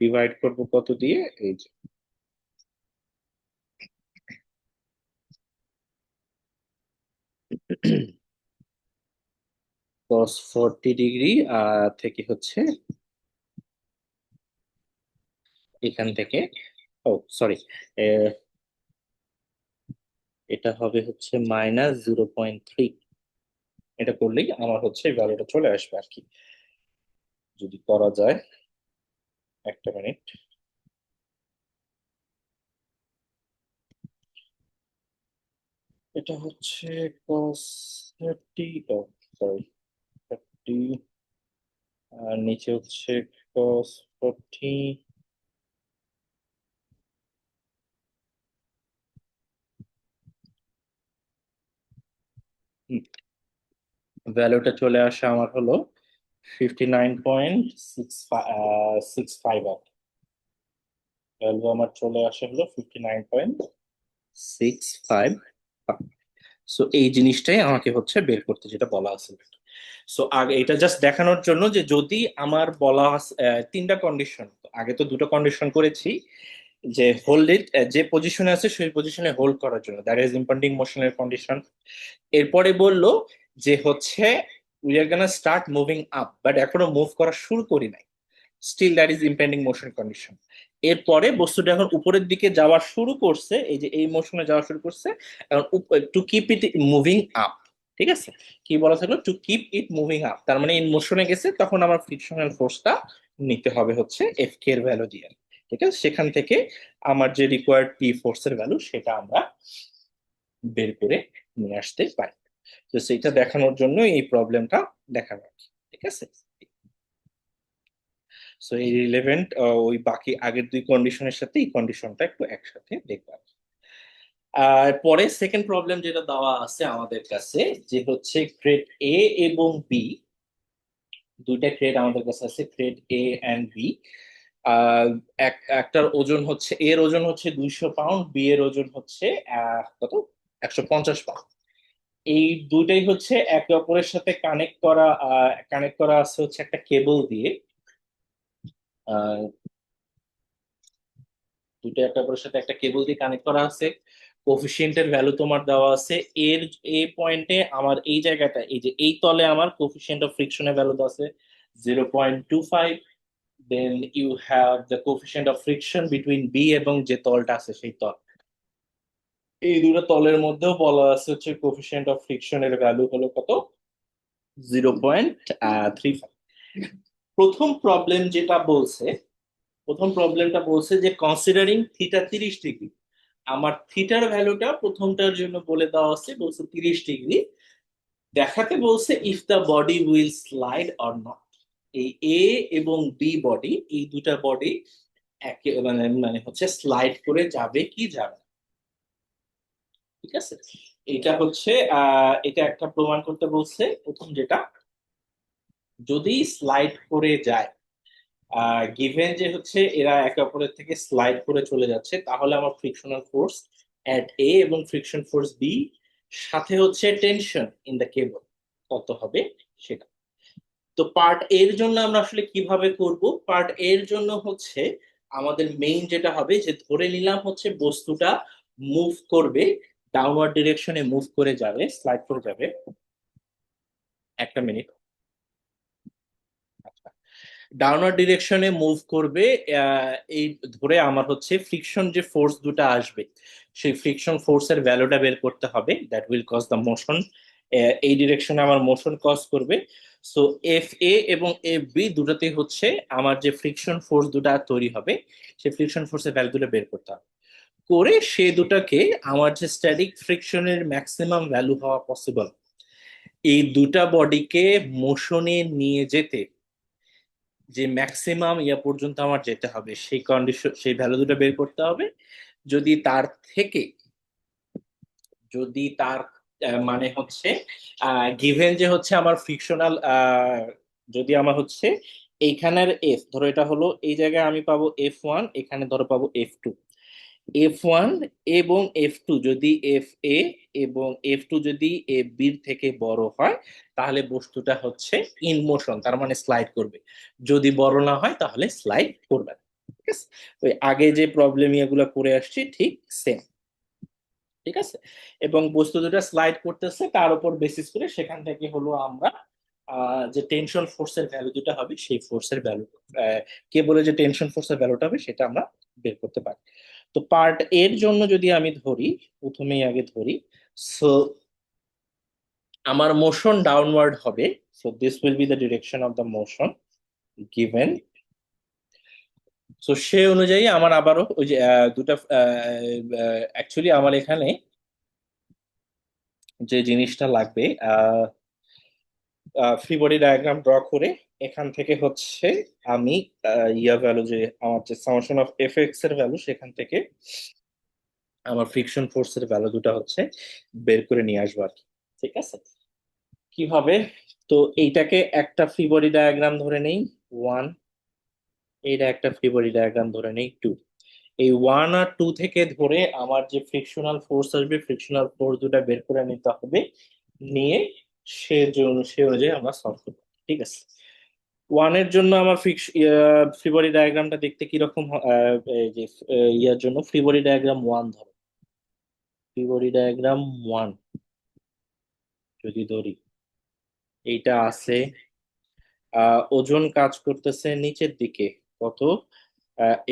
ডিভাইড করবো কত দিয়ে, এই যে cos 40 ডিগ্রি থেকে হচ্ছে এখান থেকে, ও সরি, এটা হবে হচ্ছে -0.3, এটা করলেই আমার হচ্ছে ভ্যালুটা চলে আসবে আর কি, যদি করা যায়। একটা মিনিট, এটা হচ্ছে cos 30, ও সরি 30, আর নিচে হচ্ছে cos 40, ভ্যালুটা চলে আসে আমার হলো 59.65, ভ্যালু আমার চলে আসে হলো 59.65। সো এই জিনিসটাই আমাকে হচ্ছে বের করতে যেটা বলা আছে। সো আগে এটা জাস্ট দেখানোর জন্য যে যদি আমার বলা তিনটা কন্ডিশন, আগে তো দুটো কন্ডিশন করেছি, যে হোল্ড ইট, যে পজিশনে আছে সেই পজিশনে হোল্ড করার জন্য, দ্যাট ইজ ইম্পেন্ডিং মোশনের কন্ডিশন। এরপরে বললো যে হচ্ছে we are gonna start moving up, but এখনো মুভ করা শুরু করি নাই, still that is impending motion condition. এরপরে বস্তুটা এখন উপরের দিকে যাওয়া শুরু করছে, এই যে এই মোশনে যাওয়া শুরু করছে, এখন to keep it moving up. ঠিক আছে, কি বলা থাকলো, to keep it moving up, তার মানে ইন মোশনে গেছে, তখন আমার ফ্রিকশনাল ফোর্সটা নিতে হবে হচ্ছে এফ কে এর ভ্যালু দিয়ে। ঠিক আছে, সেখান থেকে আমার যে রিকোয়ার্ড পি ফোর্সের ভ্যালু সেটা আমরা বের করে নিয়ে আসতে পারি। তো সেটা দেখানোর জন্য এই প্রবলেমটা দেখানো। ঠিক আছে, সো এই রিলেভেন্ট ওই বাকি আগের দুই কন্ডিশনের সাথে এই কন্ডিশনটা একটু একসাথে দেখবা। আর পরে সেকেন্ড প্রবলেম যেটা দেওয়া আছে আমাদের কাছে, যে হচ্ছে গ্রেড এ এবং বি, দুইটা গ্রেড আমাদের কাছে আছে, গ্রেড এ এন্ড বি। আহ একটার ওজন হচ্ছে, এর ওজন হচ্ছে 200 পাউন্ড, বি এর ওজন হচ্ছে কত, 150 পাউন্ড। এই দুইটাই হচ্ছে একে অপরের সাথে কানেক্ট করা আছে হচ্ছে একটা কেবল দিয়ে। আহ দুইটা একে অপরের সাথে একটা কেবল দিয়ে কানেক্ট করা আছে। কোফিশিয়েন্টের ভ্যালু তোমার দেওয়া আছে এর, এই পয়েন্টে আমার এই জায়গাটা, এই যে এই তলে আমার কোফিশিয়েন্ট অফ ফ্রিকশনের ভ্যালু দেওয়া আছে 0.25। Then you have the coefficient of friction between B এবং যে তলটা আছে সেই তল, এই দুটো তলের মধ্যেও বলা আছে হচ্ছে কোফিশিয়েন্ট অফ ফ্রিকশনের ভ্যালু হলো কত, 0.35। প্রথম প্রবলেম যেটা বলছে, প্রথম প্রবলেমটা বলছে যে কনসিডারিং থিটা 30 ডিগ্রি, আমার থিটার ভ্যালুটা প্রথমটার জন্য বলে দেওয়া আছে, বলছে 30 ডিগ্রি। দেখাতে বলছে if the body will slide or not, এই এ এবং বি বডি, এই দুটা বডি একে মানে মানে হচ্ছে স্লাইড করে যাবে কি যাবে না। ঠিক আছে, এটা হচ্ছে এটা একটা প্রমাণ করতে বলছে। প্রথম যেটা, যদি স্লাইড করে যায়, গিভেন যে হচ্ছে এরা একে অপরের থেকে স্লাইড করে চলে যাচ্ছে, তাহলে আমার ফ্রিকশনাল ফোর্স এট এ এবং ফ্রিকশন ফোর্স বি সাথে হচ্ছে টেনশন ইন দ্য কেবল কত হবে সেটা। তো পার্ট এর জন্য আমরা আসলে কিভাবে করব, পার্ট এর জন্য হচ্ছে আমাদের মেইন যেটা হবে, যে ধরে নিলাম হচ্ছে বস্তুটা মুভ করবে, ডাউনওয়ার্ড ডিরেকশনে মুভ করে যাবে, স্লাইড করে যাবে। একটা মিনিট, ডাউনওয়ার্ড ডিরেকশনে মুভ করবে। এই ধরে আমার হচ্ছে ফ্রিকশন যে ফোর্স দুটো আসবে, সেই ফ্রিকশন ফোর্সের ভ্যালুটা বের করতে হবে, that will cause the motion. এই ডিরেকশনে আমার মোশন কজ করবে। সো এফ এ এবং এফ বি দুটাতে হচ্ছে আমার যে ফ্রিকশন ফোর্স দুটা তৈরি হবে, সেই ফ্রিকশন ফোর্সের ভ্যালু দুটো বের করতে হবে। করে সে দুটাকে আমার যে স্ট্যাটিক ফ্রিকশনের ম্যাক্সিমাম ভ্যালু হওয়া পসিবল, এই দুটা বডিকে মোশনে নিয়ে যেতে যে ম্যাক্সিমাম ইয়া পর্যন্ত আমার যেতে হবে, সেই কন্ডিশন, সেই ভ্যালু দুটো বের করতে হবে। যদি তার থেকে, যদি তার মানে হচ্ছে গিভেন যে হচ্ছে আমার ফ্রিকশনাল, যদি আমার হচ্ছে এইখানের এফ, ধরো এটা হলো এই জায়গায় আমি পাবো F1, এখানে ধরো পাবো F2। F1 এবং F2 যদি এফ এ এবং F2 যদি এফ বির থেকে বড় হয়, তাহলে বস্তুটা হচ্ছে ইন মোশন, তার মানে স্লাইড করবে। যদি বড় না হয় তাহলে স্লাইড করবে না। ঠিক আছে, ওই আগে যে প্রবলেম এগুলো করে আসছি ঠিক সেম। ঠিক আছে, এবং বস্তু দুটা স্লাইড করতেছে, তার উপর বেসিস করে সেখান থেকে হলো আমরা যে টেনশন ফোর্সের ভ্যালু যেটা হবে, সেই ফোর্সের ভ্যালু, কে বলে যে টেনশন ফোর্সের ভ্যালুটা হবে সেটা আমরা বের করতে পারি। তো পার্ট এর জন্য যদি আমি ধরি, প্রথমেই আগে ধরি, সো আমার মোশন ডাউনওয়ার্ড হবে। So this will be the direction of the motion given. So সে অনুযায়ী আমার আবারও ওই যে দুটা, অ্যাকচুয়ালি আমার এখানে যে জিনিসটা লাগবে, ফ্রি বডি ডায়াগ্রাম ড্র করে এখান থেকে হচ্ছে আমি ইয়া ভ্যালু, যে আমার যে সামেশন অফ এফ এক্স এর ভ্যালু, সেখান থেকে আমার ফ্রিকশন ফোর্সের ভ্যালু দুটো হচ্ছে বের করে নিয়ে আসবো আর কি। ঠিক আছে, কিভাবে, তো এইটাকে একটা ফ্রি বডি ডায়াগ্রাম ধরে নেই 1, এইটা একটা ফ্রি বডি ডায়াগ্রাম ধরে নেই 2। এই 1 আর 2 থেকে ধরে আমার যে ফ্রিকশনাল ফোর্স আসবে, ফ্রিকশনাল ফোর্স দুটা বের করে নিতে হবে, নিয়ে সে অনুযায়ী আমরা সলভ করবো। ঠিক আছে, 1 এর জন্য আমার ফ্রি বডি ডায়াগ্রামটা দেখতে কিরকম এই যে ইয়ার জন্য ফ্রি বডি ডায়াগ্রাম 1 ধরো, ফ্রি বডি ডায়াগ্রাম 1 যদি ধরি, এইটা আছে, ওজন কাজ করতেছে নিচের দিকে কত,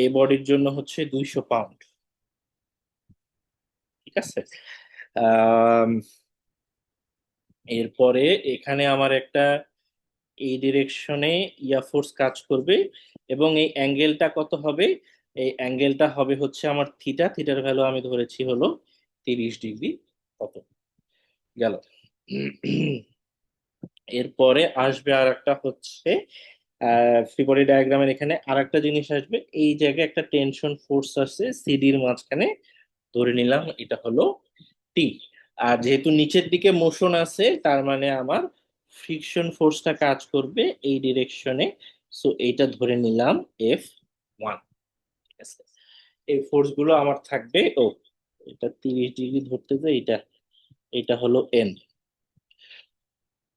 এই বডির জন্য হচ্ছে 200 পাউন্ড। ঠিক আছে, আম, এরপরে এখানে আমার একটা এই ডিরেকশনে ইয়া ফোর্স কাজ করবে, এবং এই অ্যাঙ্গেলটা কত হবে, এই অ্যাঙ্গেলটা হবে হচ্ছে আমার থিটা, থিটার ভ্যালু আমি ধরেছি হলো 30 ডিগ্রি। কত গেল। এরপরে আসবে আর একটা হচ্ছে ফ্রি বডি ডায়াগ্রামের এখানে আর একটা জিনিস আসবে, এই জায়গায় একটা টেনশন ফোর্স আছে সিডির মাঝখানে, ধরে নিলাম এটা হলো টি। আর যেহেতু নিচের দিকে মোশন আছে, তার মানে আমার ফ্রিকশন ফোর্সটা কাজ করবে এই ডিরেকশনে, সো এইটা ধরে নিলাম F1। ঠিক আছে, এই ফোর্স গুলো আমার থাকবে, এটা 30 ডিগ্রি ধরতে যায়, এটা এটা হলো এন।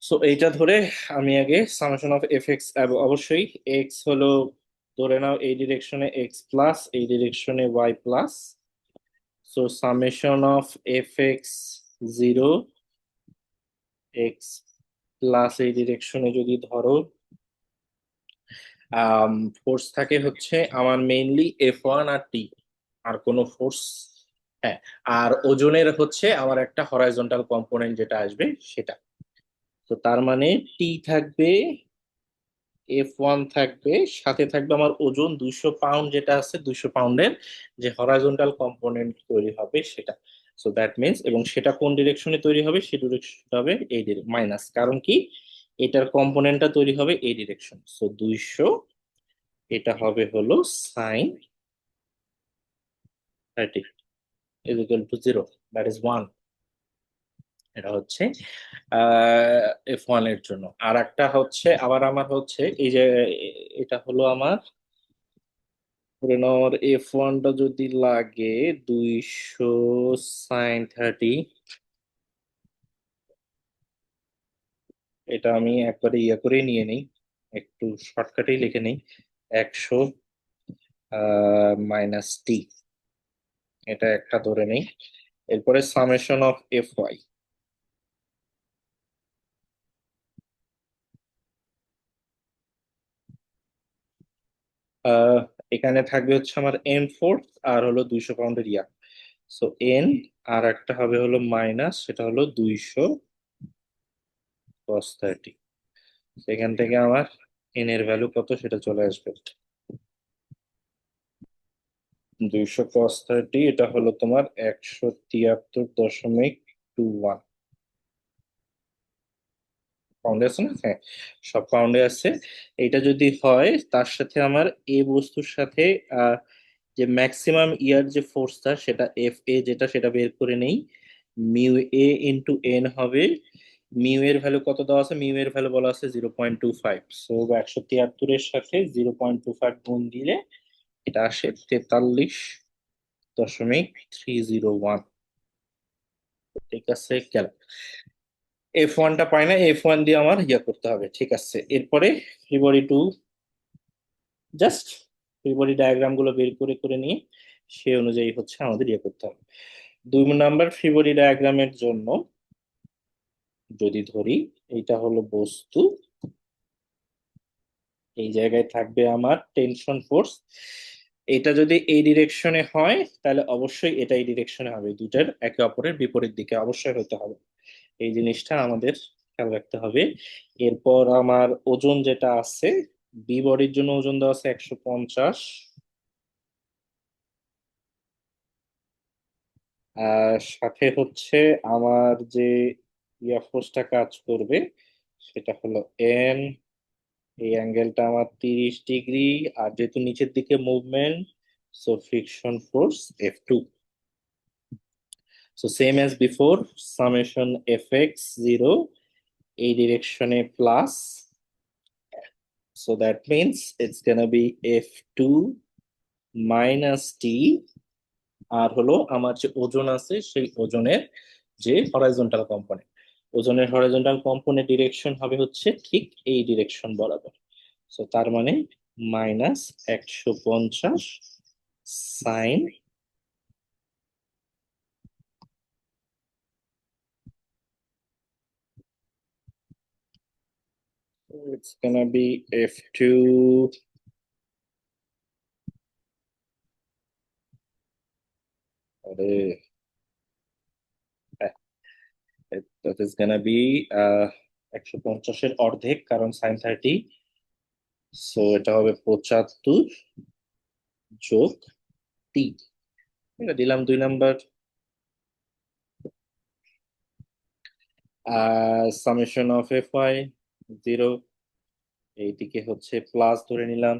সো এইটা ধরে আমি আগে সামেশন অফ এফ এক্স, অবশ্যই এক্স হলো, ধরে নাও এই ডিরেকশনে এক্স প্লাস এই ডিরেকশনে Y plus, so summation of F X 0, X plus এই ডিরেকশনে যদি ধরো ফোর্স থাকে হচ্ছে আমার মেইনলি F1 আর T, আর কোনো ফোর্স, হ্যাঁ, আর ওজনের হচ্ছে আমার একটা হরাইজন্টাল কম্পোনেন্ট যেটা আসবে সেটা। তো তার মানে টি থাকবে, F1 থাকবে, সাথে থাকবে আমার ওজন 200 পাউন্ড, যেটা আছে 200 পাউন্ডের যে হরাইজন্টাল কম্পোনেন্ট তৈরি হবে সেটা। সো দ্যাট মিনস, এবং সেটা কোন ডিরেকশনে তৈরি হবে, সেই ডিরেকশনটা হবে এই মাইনাস, কারণ কি এটার কম্পোনেন্টটা তৈরি হবে এই ডিরেকশন, সো 200, এটা হবে হলো sin 30 is equal to 0, that is 1। এটা হচ্ছে F1 এর জন্য। আর একটা হচ্ছে আবার আমার হচ্ছে এই যে এটা হলো আমার, ধরে নাও আমার F1টা যদি লাগে 200 sin 30, এটা আমি একবারে ইয়ে করে নিয়ে নেই, একটু শর্টকাটেই লিখে নেই, 100 -t, এটা একটা ধরে নেই। এরপরে সামেশন অফ Fy, আহ এখানে থাকবে হচ্ছে আমার এন ফোর্স আর হলো 200 পাউন্ডের ইয়া, সো এন, আর একটা হবে হলো মাইনাস, সেটা হলো 200 cos 30। সেখান থেকে আমার এন এর ভ্যালু কত সেটা চলে আসবে, 200 cos 30, এটা হলো তোমার 173.21 পাউন্ডে আছে না, হ্যাঁ সব পাউন্ডে আছে। এটা যদি হয় তার সাথে আমার এ বস্তুর সাথে যে ম্যাক্সিমাম ইয়ার যে ফোর্সটা সেটা এফ এ যেটা, সেটা বের করে নেই, মিউ এ ইন্টু এন হবে, মিউ এর ভ্যালু কত দেওয়া আছে, মিউ এর ভ্যালু বলা আছে 0.25, সো 173-এর সাথে 0.25 গুণ দিলে এটা আসে 43.301। ঠিক আছে, গেল। F1টা পাই না, F1 দিয়ে আমার ইয়া করতে হবে। ঠিক আছে, এরপরে free body 2, just free body diagram গুলো বের করে করে নিয়ে সে অনুযায়ী হচ্ছে আমাদের ইয়ে করতে হবে। 2 নাম্বার ফ্রি বডি ডায়াগ্রামের জন্য যদি ধরি, এইটা হলো বস্তু, এই জায়গায় থাকবে আমার টেনশন ফোর্স, এটা যদি এই ডিরেকশনে হয় তাহলে অবশ্যই এটা এই ডিরেকশনে হবে, দুটার একে অপরের বিপরীত দিকে অবশ্যই হতে হবে, এই জিনিসটা আমাদের খেয়াল রাখতে হবে। এরপর আমার ওজন যেটা আছে, বি বডির জন্য ওজন দেওয়া আছে 150, আর সাথে হচ্ছে আমার যে ইয়া ফোর্সটা কাজ করবে সেটা হলো এন, এই অ্যাঙ্গেলটা আমার 30 ডিগ্রি, আর যেহেতু নিচের দিকে movement, so friction force F2। So same as before, summation Fx 0, এই ডিরেকশনে plus, so that means it's gonna be F2 -t, আর হলো আমার যে ওজন আছে সেই ওজনের যে হরাইজন্টাল কম্পোনেন্ট, ওজনের হরাইজন্টাল কম্পোনেন্ট ডিরেকশন হবে হচ্ছে ঠিক এই ডিরেকশন বরাবর। সো তার মানে -150 sign, it's gonna be F2, আরে that is gonna be 150-এর অর্ধেক, কারণ sin 30, সো এটা হবে 75 যোগ 3। এটা দিলাম 2 নাম্বার। সামেশন অফ FY 0, এইদিকে হচ্ছে প্লাস ধরে নিলাম।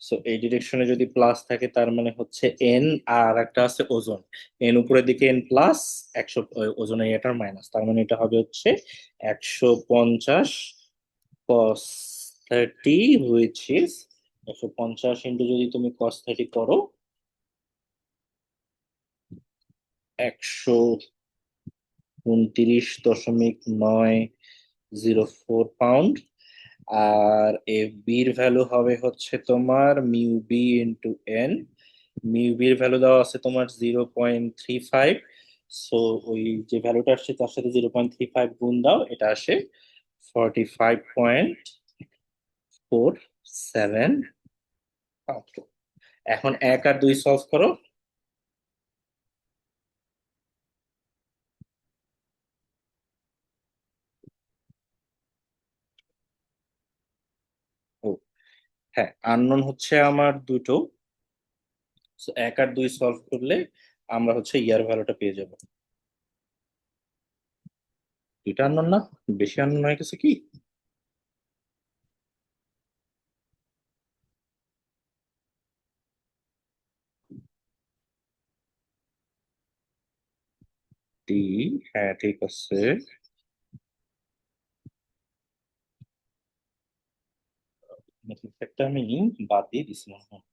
সো এই ডিরেকশনে যদি প্লাস থাকে তার মানে হচ্ছে এন, আর একটা আছে ওজন, এন উপরের দিকে এন প্লাস 100, ওজনে এটার মাইনাস, তার মানে এটা হবে হচ্ছে 150 cos 30, হুইচ ইজ 150 ইন্টু যদি তুমি cos 30 করো 129.904 পাউন্ড। আর এফ বির ভ্যালু হবে হচ্ছে তোমার mu B into N, mu বির ভ্যালু দেওয়া আছে তোমার 0.35। সো ওই যে ভ্যালুটা আসছে তার সাথে 0.35 গুণ দাও, এটা আসে 45.47। এখন 1 আর 2 সলভ করো। ও হ্যাঁ, আননোন হচ্ছে আমার দুটো। So, 1 আর 2 সলভ করলে আমরা হচ্ছে ইয়ার ভ্যালুটা পেয়ে যাব। দুইটা আননোন না, বেশি আননোন হয়ে গেছে কি? টি, হ্যাঁ ঠিক আছে। একটা আমি বাদ দিয়ে দিছি মনে হয়।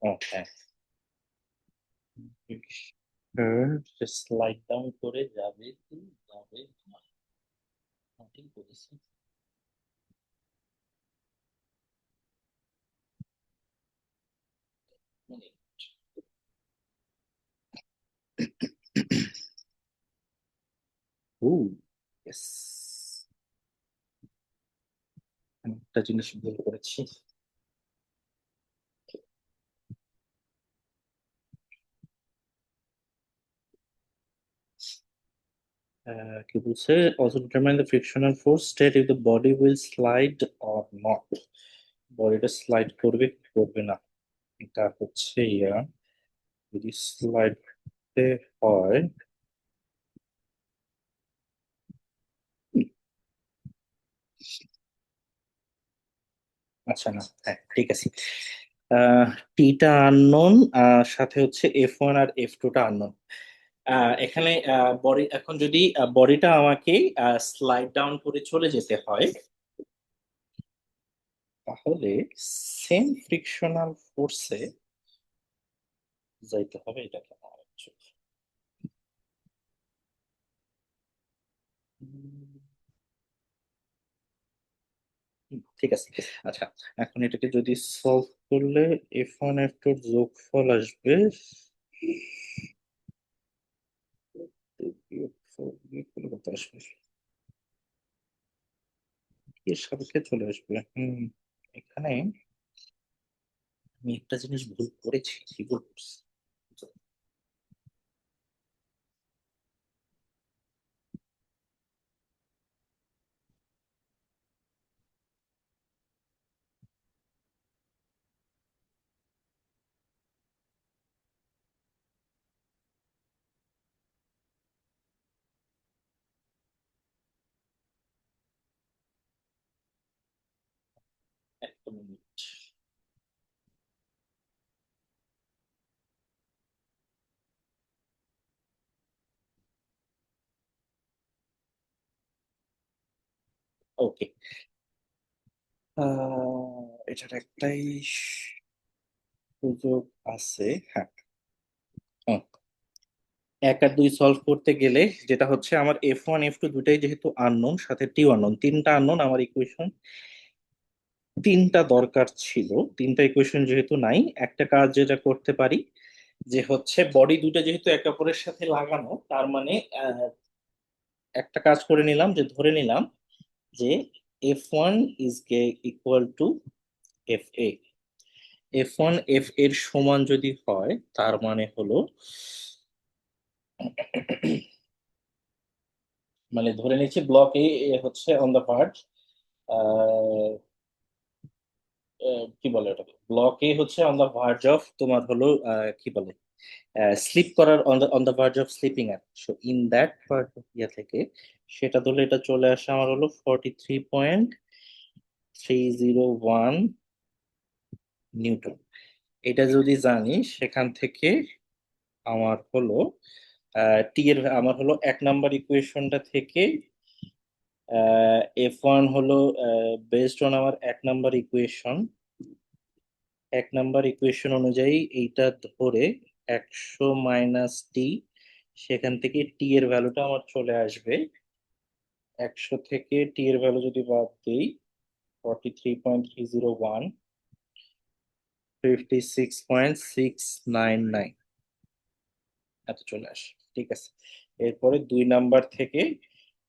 ও হ্যাঁ, স্লাইড ডাউন করে যাবে কি যাবে না, ঠিক বলেছি। ও ইয়েস, একটা জিনিস ভুল করেছি। কি বলছে, also determine the frictional force state if the body will slide or not, বডিটা স্লাইড করবে কি করবে না। এটা হচ্ছে যদি স্লাইড হয়, আচ্ছা না, হ্যাঁ ঠিক আছে। টিটা আননোন, সাথে হচ্ছে F1 আর F2টা আননোন। এখানে বডি, এখন যদি বডিটা আমাকে স্লাইড ডাউন করে চলে যেতে হয়, তাহলে সেম ফ্রিকশনাল ফোর্সে যাইতে হবে, এটা কেমন হচ্ছে? ঠিক আছে। আচ্ছা, এখন এটাকে যদি সলভ করলে F1 F2 এর যোগফল আসবে, বিয়োগফল কত আসবে, এর সাপেক্ষে চলে আসবে। এখানে আমি একটা জিনিস ভুল করেছি, কি ভুল করছি? একটা মিনিট। ওকে, এটার একটাই সুযোগ আছে, হ্যাঁ। হুম, 1 আর 2 সলভ করতে গেলে যেটা হচ্ছে আমার F1 F2 দুটাই যেহেতু আননোন, সাথে টিও আননোন, তিনটা আননোন, আমার ইকুয়েশন তিনটা দরকার ছিল। তিনটা ইকুয়েশন যেহেতু নাই, একটা কাজ যেটা করতে পারি যে হচ্ছে বডি দুটো যেহেতু একে অপরের সাথে লাগানো, তার মানে একটা কাজ করে নিলাম, যে ধরে নিলাম যে F1 is equal two F F1 F এর সমান যদি হয়, তার মানে হলো মানে ধরে নিচ্ছি ব্লক এ হচ্ছে অন দা ভার্জ, কি বলে ওটাকে, ব্লক এ হচ্ছে অন দা ভার্জ অফ তোমার হলো কি বলে, স্লিপ করার, on the verge of slipping এর, সো ইন দ্যাট পার্ট ইয়া থেকে সেটা ধরলে এটা চলে আসে আমার হলো 43.301 নিউটন। এটা যদি জানি, সেখান থেকে আমার হলো টি এর, আমার হলো 1 নাম্বার ইকুয়েশনটা থেকে F1 হলো বেসড অন আমার 1 নাম্বার ইকুয়েশন অনুযায়ী এইটা ধরে 100 - টি, সেখান থেকে টি এর ভ্যালুটা আমার চলে আসবে 100 থেকে টি এর ভ্যালু যদি বাদ দিই 43.301, 56.699 এত চলে আসে। ঠিক আছে, এরপরে 2 নাম্বার থেকে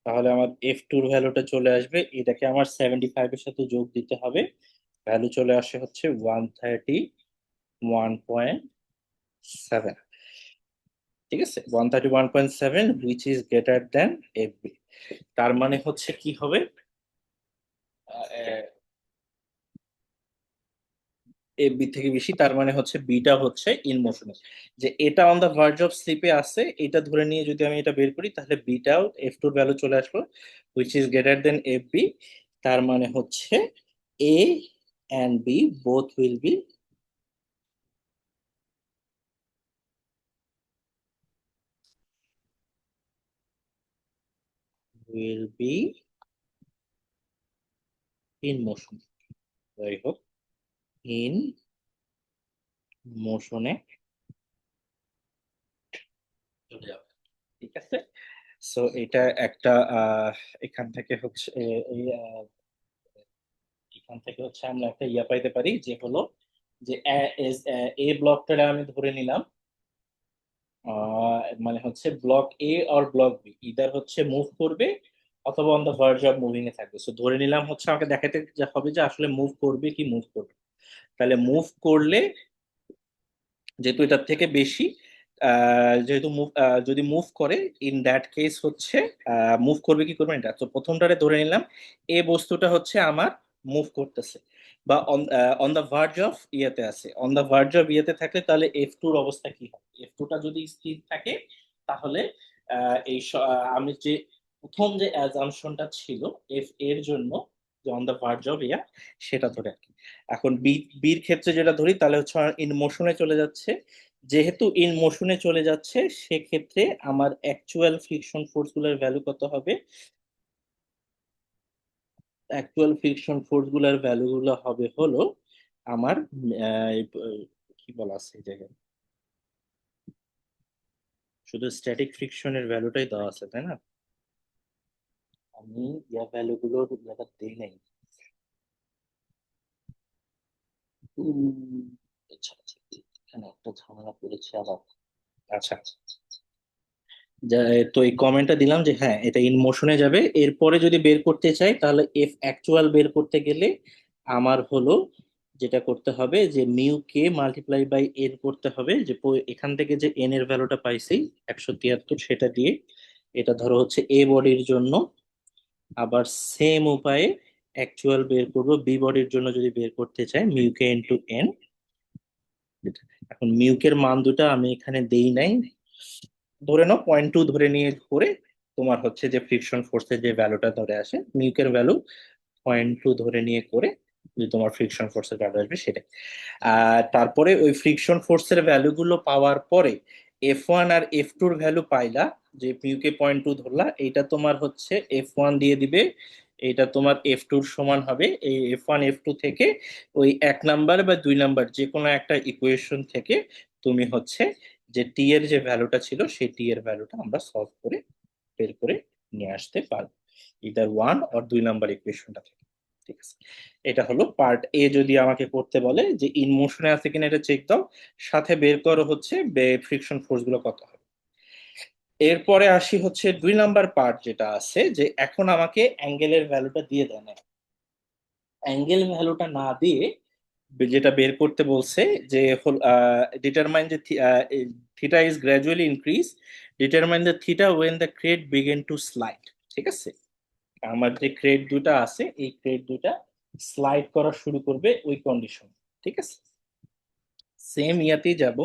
তাহলে আমার F2 এর ভ্যালুটা চলে আসবে, এটাকে আমার 75 এর সাথে যোগ দিতে হবে, ভ্যালু চলে আসে হচ্ছে 131.7। ঠিক আছে, 131.7 which is greater than FB। তার মানে হচ্ছে কি হবে, FB থেকে বেশি, তার মানে হচ্ছে বিটা হচ্ছে ইন মোশনে। যে এটা অন দা ভার্জ অফ স্লিপে আছে, এটা ধরে নিয়ে যদি আমি এটা বের করি, তাহলে বিটাও F2 ভ্যালু চলে আসলো which is greater than FB। তার মানে হচ্ছে A and B both will be in motion, যাই হোক, ইন মোশনে চলে যাবে। ঠিক আছে, সো এটা একটা এখান থেকে হচ্ছে এই এখান থেকে হচ্ছে আমরা একটা ইয়া পাইতে পারি, যে হলো যে এ ব্লকটা আমি ধরে নিলাম, মানে হচ্ছে ব্লক এ আর ব্লক বি ইদার হচ্ছে মুভ করবে অথবা on the verge of moving এ থাকবে। সো ধরে নিলাম হচ্ছে আমাকে দেখাতে হবে যে আসলে মুভ করবে কি মুভ করবে। তাহলে মুভ করলে, যেহেতু এটার থেকে বেশি, যেহেতু মুভ, যদি মুভ করে, ইন দ্যাট কেস হচ্ছে মুভ করবে কি করবে না, এটা তো প্রথমটারে ধরে নিলাম এ বস্তুটা হচ্ছে আমার মুভ করতেছে বা অন দা ভার্জ অফ ইয়েতে আছে, অন দা ভার্জ অফ ইয়েতে থাকলে তাহলে F2 এর অবস্থা কি হবে, F2টা যদি স্থির থাকে, তাহলে আমি যে প্রথম যে অ্যাজাম্পশনটা ছিল এফ এর জন্য, যে অন দা ভার্জ অফ ইয়া, সেটা ধরে আর কি। এখন বির ক্ষেত্রে যেটা ধরি, তাহলে হচ্ছে ইন মোশনে চলে যাচ্ছে, যেহেতু ইন মোশনে চলে যাচ্ছে, সেক্ষেত্রে আমার অ্যাকচুয়াল ফ্রিকশন ফোর্স গুলোর ভ্যালু কত হবে, অ্যাকচুয়াল ফ্রিকশন ফোর্স গুলোর ভ্যালু গুলো হবে হলো আমার কি বলা আছে এই জায়গায়, শুধু স্ট্যাটিক ফ্রিকশনের ভ্যালুটাই দেওয়া আছে, তাই না? আমি ইয়া ভ্যালু গুলোর ব্যাপার দেই নাই। উম, আচ্ছা আচ্ছা, এখানে একটা ঝামেলা করেছে আবার। আচ্ছা, তো এই কমেন্টটা দিলাম যে হ্যাঁ এটা ইন মোশনে যাবে। এরপরে যদি বের করতে চাই, তাহলে এফ অ্যাকচুয়াল বের করতে গেলে আমার হলো যেটা করতে হবে, যে মিউ কে মাল্টিপ্লাই বাই এন করতে হবে, যে এখান থেকে যে এন এর ভ্যালুটা পাইছি 173, সেটা দিয়ে এটা ধরো হচ্ছে এ বডির জন্য, আবার সেম উপায়ে অ্যাকচুয়াল বের করব বি বডির জন্য যদি বের করতে চাই, মিউ কে ইনটু এন। এখন মিউকের মান দুটা আমি এখানে দেই নাই, ধরে নাও 0.2 ধরে নিয়ে করে তোমার হচ্ছে যে ফ্রিকশন ফোর্সের যে ভ্যালুটা ধরে আসে, মিউকের ভ্যালু 0.2 ধরে নিয়ে করে যে তোমার ফ্রিকশন ফোর্সের ভ্যালু আসবে সেটা। আর তারপরে ওই ফ্রিকশন ফোর্সের ভ্যালু গুলো পাওয়ার পরে F1 আর F2 এর ভ্যালু পাইলা, যে মিউকে 0.2 ধরলা, এইটা তোমার হচ্ছে F1 দিয়ে দিবে এটা তোমার F2 এর সমান হবে। এই F1 F2 থেকে ওই 1 নাম্বার বা 2 নাম্বার যে কোনো একটা ইকুয়েশন থেকে তুমি হচ্ছে যে টি এর যে ভ্যালুটা ছিল সেই টি এর ভ্যালুটা আমরা সলভ করে বের করে নিয়ে আসতে পারবো, ইদার 1 অর 2 নাম্বার ইকুয়েশনটা থেকে। ঠিক আছে, এটা হলো পার্ট এ। যদি আমাকে করতে বলে যে ইন মোশনে আছে কিনা এটা চেক দাও, সাথে বের করো হচ্ছে ফ্রিকশন ফোর্স গুলো কত হবে। এরপরে আসি হচ্ছে 2 নাম্বার পার্ট, যেটা আছে যে এখন আমাকে অ্যাঙ্গেলের ভ্যালুটা দিয়ে দেয় না। অ্যাঙ্গেল ভ্যালুটা না দিয়ে যেটা বের করতে বলছে যে ডিটারমাইন যে theta is gradually increase, determine the theta when the crate begin to slide. ঠিক আছে, আমার যে ক্রেড দুটা আছে এই ক্রেড দুটা স্লাইড করা শুরু করবে ওই কন্ডিশন। ঠিক আছে, সেম ইয়াতেই যাব।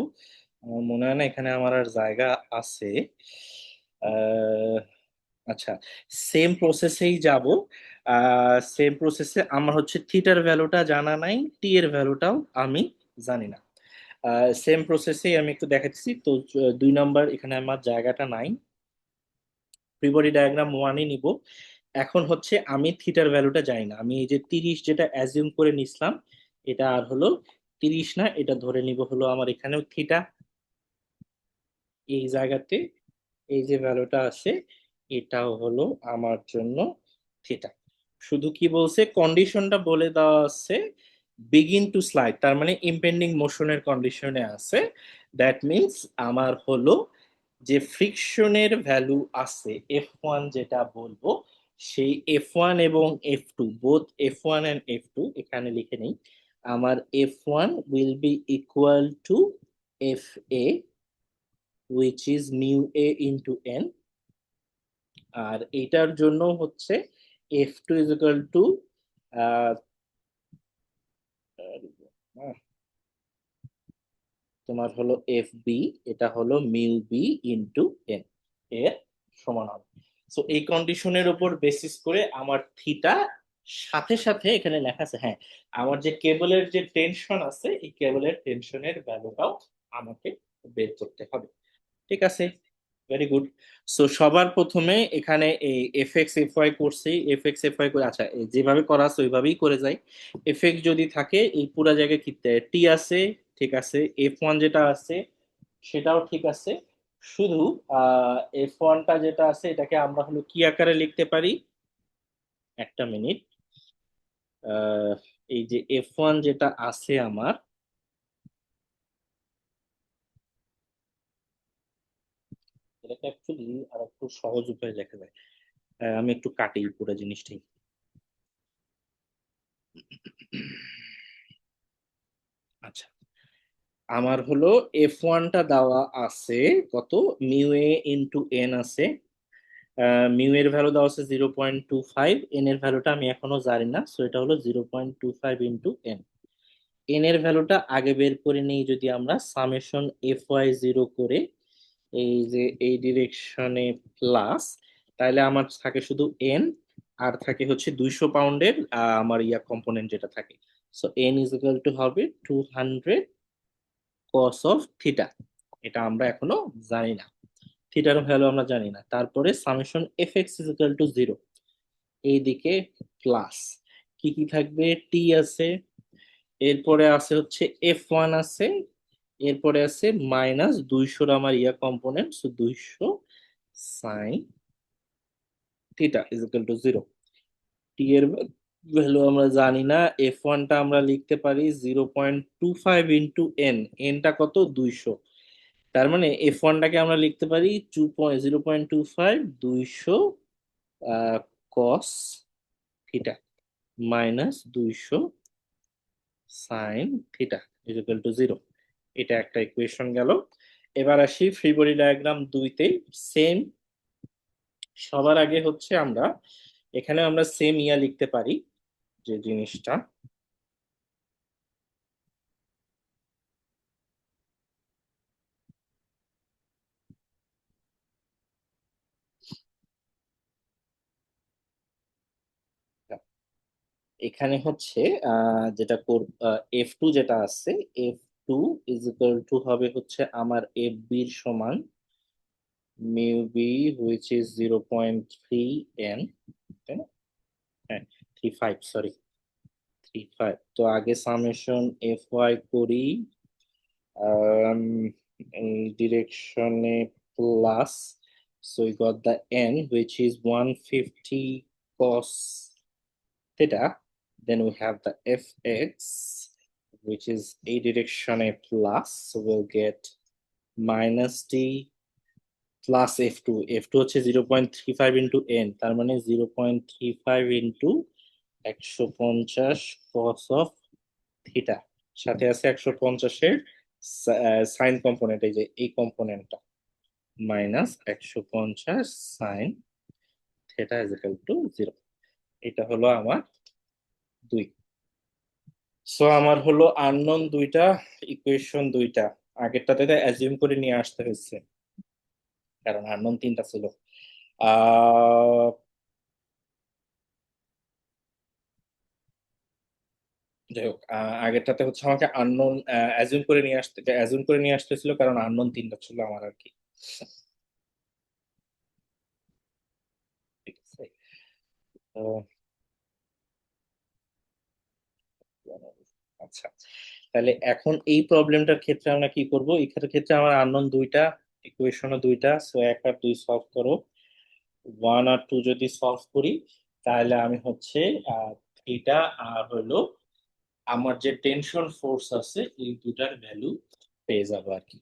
আমার মনে হয় না এখানে আমার আর জায়গা আছে। আহ, আচ্ছা, সেম প্রসেসেই যাব। সেম প্রসেসে আমার হচ্ছে থিটার ভ্যালুটা জানা নাই, টি এর ভ্যালুটাও আমি জানি না। সেম প্রসেসেই আমি একটু দেখাচ্ছি তো। 2 নাম্বার এখানে আমার জায়গাটা নাই, ফ্রি বডি ডায়াগ্রাম ওয়ানই নিব। এখন হচ্ছে আমি থিটার ভ্যালুটা জানি না। আমি এই যে 30 যেটা অ্যাজিউম করে নিছিলাম, এটা আর হলো 30 না, এটা ধরে নিব হলো আমার এখানেও থিটা। এই জায়গাতে এই যে ভ্যালুটা আছে এটাও হলো আমার জন্য থিটা। শুধু কি বলছে, কন্ডিশনটা বলে দেওয়া আছে বিগিন টু স্লাইড, তার মানে ইম্পেন্ডিং মোশনের কন্ডিশনে আছে। দ্যাট মিন্স আমার হলো যে ফ্রিকশনের ভ্যালু আছে F1 যেটা বলবো, সেই F1 এবং F2, both F1 and F2 এখানে লিখে নেই। আমার F1 will be equal two FA, which is mu a into n, আর এটার জন্য হচ্ছে F2 is equal to আহ, তোমার হলো FB, এটা হলো মিউ বি ইন্টু এন এর সমান হবে। সো এই কন্ডিশনের উপর বেসিস করে আমার থিটা, সাথে সাথে এখানে লেখা আছে হ্যাঁ আমার যে কেবলের যে টেনশন আছে এই কেবলের টেনশনের ভ্যালুটাও আমাকে বের করতে হবে। ঠিক আছে, ভেরি গুড। সো সবার প্রথমে এখানে এই এফ এক্স এফ ওয়াই করছি, এফ এক্স এফ ওয়াই করে আচ্ছা যেভাবে করা আছে ওইভাবেই করে যাই। এফ এক্স যদি থাকে এই পুরা জায়গায় কি টি আছে, ঠিক আছে। F1 যেটা আছে সেটাও ঠিক আছে। শুধু F1টা যেটা আছে এটাকে আমরা হলো কি আকারে লিখতে পারি, একটা মিনিট। আহ, এই যে F1 যেটা আছে আমার, এটাকে অ্যাকচুয়ালি আর একটু সহজ উপায়ে লেখা যায়। আমি একটু কাটি পুরো জিনিসটাই। আচ্ছা, আমার হলো F1টা দেওয়া আছে কত, মিউ এ ইন্টু এন আছে। মিউ এর ভ্যালু দেওয়া আছে 0.25, এন এর ভ্যালুটা আমি এখনো জানি না, সো এটা হলো 0.25 ইন্টু এন। এন এর ভ্যালুটা আগে বের করে নিই, যদি আমরা সামেশন FY0 করে এই যে এই ডিরেকশনে প্লাস, তাহলে আমার থাকে শুধু এন, আর থাকে হচ্ছে 200 পাউন্ডের আমার ইয়া কম্পোনেন্ট যেটা থাকে। So N is equal two হবে 200 কস অফ থিটা। এটা আমরা এখনো জানি না, থিটার ভ্যালু আমরা জানি না। তারপরে summation F x is equal to 0, এইদিকে প্লাস কি কি থাকবে, টি আছে, এরপরে আছে হচ্ছে F1 আছে, এরপরে আছে মাইনাস 200 আমার Y component, so 200 sine theta is equal to 0। T এর ভ্যালু আমরা জানি না, F1টা আমরা লিখতে পারি 0.25 ইন্টু এন, এনটা কত 200। তার মানে F1টাকে আমরা লিখতে পারি 0.25 200 cos theta minus 200 sine theta equal to 0। এটা একটা ইকুয়েশন গেল। এবার আসি ফ্রি বডি ডায়াগ্রাম 2তে। সেম, সবার আগে হচ্ছে আমরা এখানে আমরা সেম ইয়া লিখতে পারি, যে জিনিসটা এখানে হচ্ছে যেটা F2 যেটা আছে, F2 ইজ ইকুয়াল টু হবে হচ্ছে আমার FB এর সমান mu B which is 0.3 N, তাই না? হ্যাঁ, 3.5, সরি, 3.5। তো আগে সামেশন এফ ওয়াই করি, um, in direction plus, so we got the n which is 150 cos theta, then we have the fx which is a direction a plus, so we'll get minus t plus F two. F two হচ্ছে 0.35 into N, তার মানে 0.35 into 150 cos of theta, সাথে আছে 150-এর sign component, এই যে এই কম্পোনেন্টটা, minus 150 sine theta is equal to 0। এটা হলো আমার 2। সো আমার হলো আননোন দুইটা, ইকুয়েশন দুইটা। আগেরটাতে অ্যাজিউম করে নিয়ে আসতে হয়েছে কারণ আননোন তিনটা ছিল। আহ যাই হোক, আগেরটাতে হচ্ছে আমাকে আননোন অ্যাজিউম করে নিয়ে আসতেছিল কারণ আননোন তিনটা ছিল আমার আর কি। ঠিক আছে। তো, আচ্ছা, তাহলে এখন এই প্রবলেমটার ক্ষেত্রে আমরা কি করব? এখানে ক্ষেত্রে আমার আননোন দুইটা, ইকুয়েশনও দুইটা, সো 1 আর 2 সলভ করো। 1 আর 2 যদি সলভ করি তাহলে আমি হচ্ছে থিটা আর হলো আমার যে টেনশন ফোর্স আছে এই দুটার ভ্যালু পেয়ে যাবো আর কি।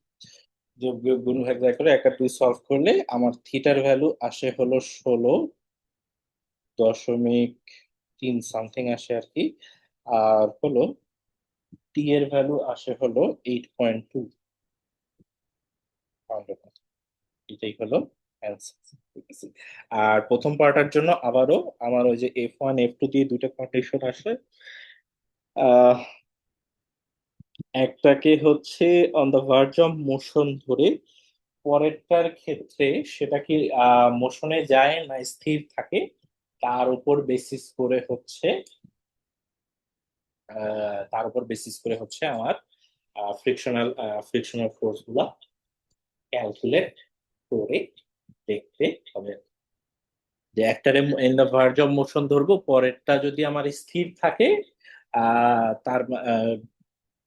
যোগ বিয়োগ গুণ ভাগ যা করে 1 আর 2 সলভ করলে আমার থিটার ভ্যালু আসে হলো 16.3 সামথিং আসে আর কি। আর হলো টি এর ভ্যালু আসে হলো 8.2। এটাই হলো অ্যান্সার। ঠিক আছে। আর প্রথম পার্টার জন্য আবারও আমার ওই যে F1 F2 দিয়ে দুইটা কন্ডিশন আসে। আহ একটাকে হচ্ছে on the verge of motion ধরে, পরেরটার ক্ষেত্রে সেটা কি মোশনে যায় না স্থির থাকে তার উপর বেসিস করে হচ্ছে আমার ফ্রিকশনাল ফোর্স গুলা ক্যালকুলেট করে দেখতে হবে। যে একটারে in the verge of motion ধরবো, পরেরটা যদি আমার স্থির থাকে, তার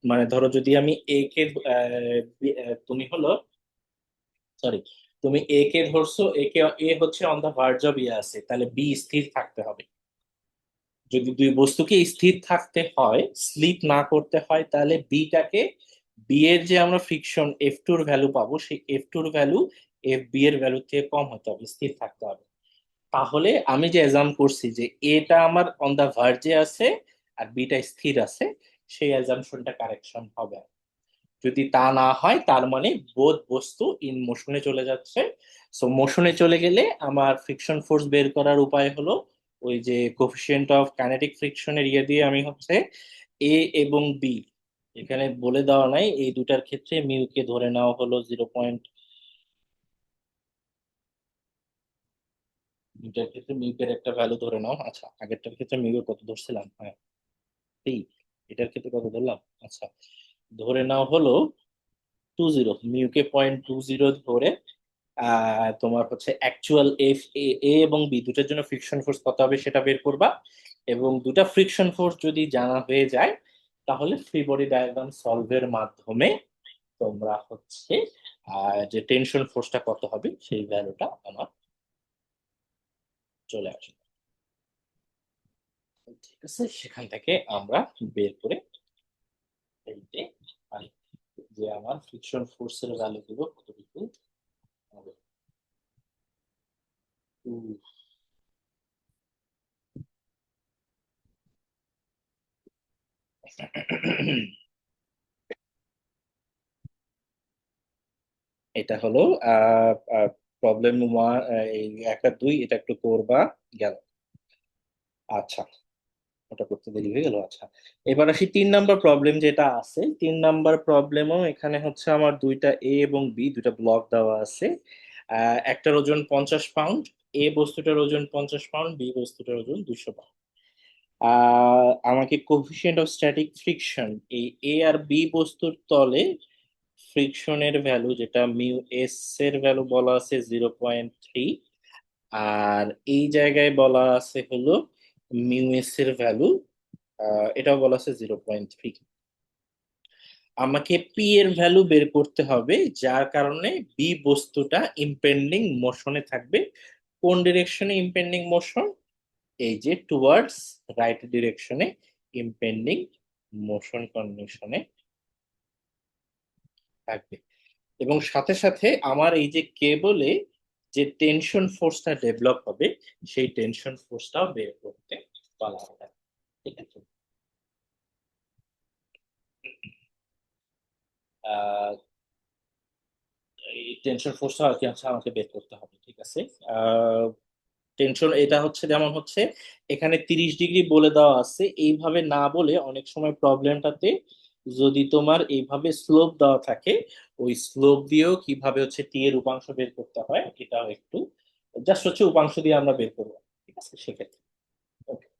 মানে ধরো যদি আমি এ কে তুমি হলো, সরি, তুমি এ কে ধরছো, এ হচ্ছে অন দা ভার্জ অফ ইয়ে আছে, তাহলে বি স্থির থাকতে হবে। যদি দুই বস্তুকে স্থির থাকতে হয়, স্লিপ না করতে হয়, তাহলে বি এর যে আমরা ফ্রিকশন এফ টুর ভ্যালু পাবো, সেই এফ টুর ভ্যালু এফ বি এর ভ্যালু থেকে কম হতে হবে, স্থির থাকতে হবে। তাহলে আমি যে অ্যাজাম করছি যে এটা আমার অন দা ভার্জে আছে আর বিটা স্থির আছে, সেই অ্যাজামশনটা কারেকশন হবে। যদি তা না হয় তার মানে বোধ বস্তু ইন মোশনে চলে যাচ্ছে। সো মোশনে চলে গেলে আমার ফ্রিকশন ফোর্স বের করার উপায় হলো ওই যে কোফিশিয়েন্ট অফ কাইনেটিক ফ্রিকশনের ইয়ে দিয়ে আমি হচ্ছে এ এবং বি, এখানে বলে দেওয়া নাই, এই দুটার ক্ষেত্রে মিউ কে ধরে নেওয়া হলো 2টার ক্ষেত্রে মিউ এর একটা ভ্যালু ধরে নাও। আচ্ছা, আগেরটার ক্ষেত্রে মিউ এর কত ধরছিলাম? হ্যাঁ, 3। এটার ক্ষেত্রে কত ধরলাম? আচ্ছা, ধরে নাও হলো 20, মিউ কে 0.20 ধরে তোমার হচ্ছে অ্যাকচুয়াল এফ এ এ এবং বি দুটার জন্য ফ্রিকশন ফোর্স কত হবে সেটা বের করবা। এবং দুটা ফ্রিকশন ফোর্স যদি জানা হয়ে যায় তাহলে ফ্রি বডি ডায়াগ্রাম সলভের মাধ্যমে তোমরা হচ্ছে যে টেনশন ফোর্সটা কত হবে সেই ভ্যালুটা আমার চলে আসবে। ঠিক আছে, সেখান থেকে আমরা বের করে ফেলতে পারি যে আমার ফ্রিকশন ফোর্সের ভ্যালু গুলো কতটুকু হবে। উম, এটা হলো প্রবলেম ওয়ান, এই 1 আর 2 এটা একটু করবা, গেল। আচ্ছা, ওটা করতে দেরি হয়ে গেল। আচ্ছা, এবার আসি 3 নাম্বার প্রবলেম যেটা আছে। 3 নাম্বার প্রবলেমও এখানে হচ্ছে আমার দুইটা এ এবং বি দুইটা ব্লক দেওয়া আছে। একটার ওজন 50 পাউন্ড, এ বস্তুটার ওজন 50 পাউন্ড, বি বস্তুটার ওজন 200 পাউন্ড। আমাকে কোফিশিয়েন্ট অফ স্ট্যাটিক ফ্রিকশন এই এ আর বি বস্তুর তলে ফ্রিকশনের ভ্যালু যেটা মিউ এস এর ভ্যালু বলা আছে 0.3, আর এই জায়গায় বলা আছে হলো মিউ এস এর ভ্যালু এটাও বলা আছে 0.3। আমাকে পি এর ভ্যালু বের করতে হবে, যার কারণে বি বস্তুটা ইম্পেন্ডিং মোশনে থাকবে। কোন ডিরেকশনে ইম্পেন্ডিং মোশন? এই যে টুয়ার্ডস রাইট ডিরেকশনে ইম্পেন্ডিং মোশন কন্ডিশনে থাকবে। এবং সাথে সাথে আমার এই যে কেবলে যে টেনশন ফোর্সটা ডেভেলপ হবে, সেই টেনশন ফোর্সটাও বের করতে বলা হবে। ঠিক আছে। আহ এই টেনশন ফোর্সটা আর কি হচ্ছে আমাকে বের করতে হবে। ঠিক আছে। টেনশন এটা হচ্ছে যেমন হচ্ছে এখানে 30 ডিগ্রি বলে দেওয়া আছে, এইভাবে না বলে অনেক সময় প্রবলেমটাতে যদি তোমার এইভাবে স্লোপ দেওয়া থাকে, ওই স্লোপ দিয়েও কিভাবে হচ্ছে টি এর উপাংশ বের করতে হয় এটাও একটু জাস্ট হচ্ছে উপাংশ দিয়ে আমরা বের করবো। ঠিক আছে সেক্ষেত্রে। Okay.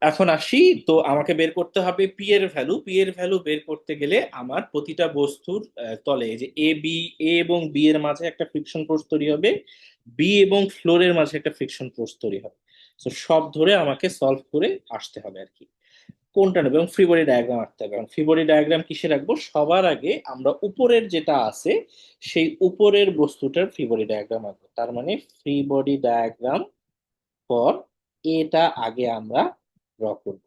এখন আসি, তো আমাকে বের করতে হবে পি এর ভ্যালু। পি এর ভ্যালু বের করতে গেলে আমার প্রতিটা বস্তুর তলে এই যে এ এবং বি এর মাঝে একটা ফ্রিকশন ফোর্স তৈরি হবে, বি এবং ফ্লোরের মাঝে একটা ফ্রিকশন ফোর্স তৈরি হবে। তো সব ধরে আমাকে সলভ করে আসতে হবে আর কি কোনটা নেবে, এবং ফ্রি বডি ডায়াগ্রাম আঁকতে হবে। এবং ফ্রি বডি ডায়াগ্রাম কিসে রাখবো? সবার আগে আমরা উপরের যেটা আছে সেই উপরের বস্তুটার ফ্রি বডি ডায়াগ্রাম আঁকবো। তার মানে ফ্রি বডি ডায়াগ্রাম ফর এটা আগে আমরা ড্র করব।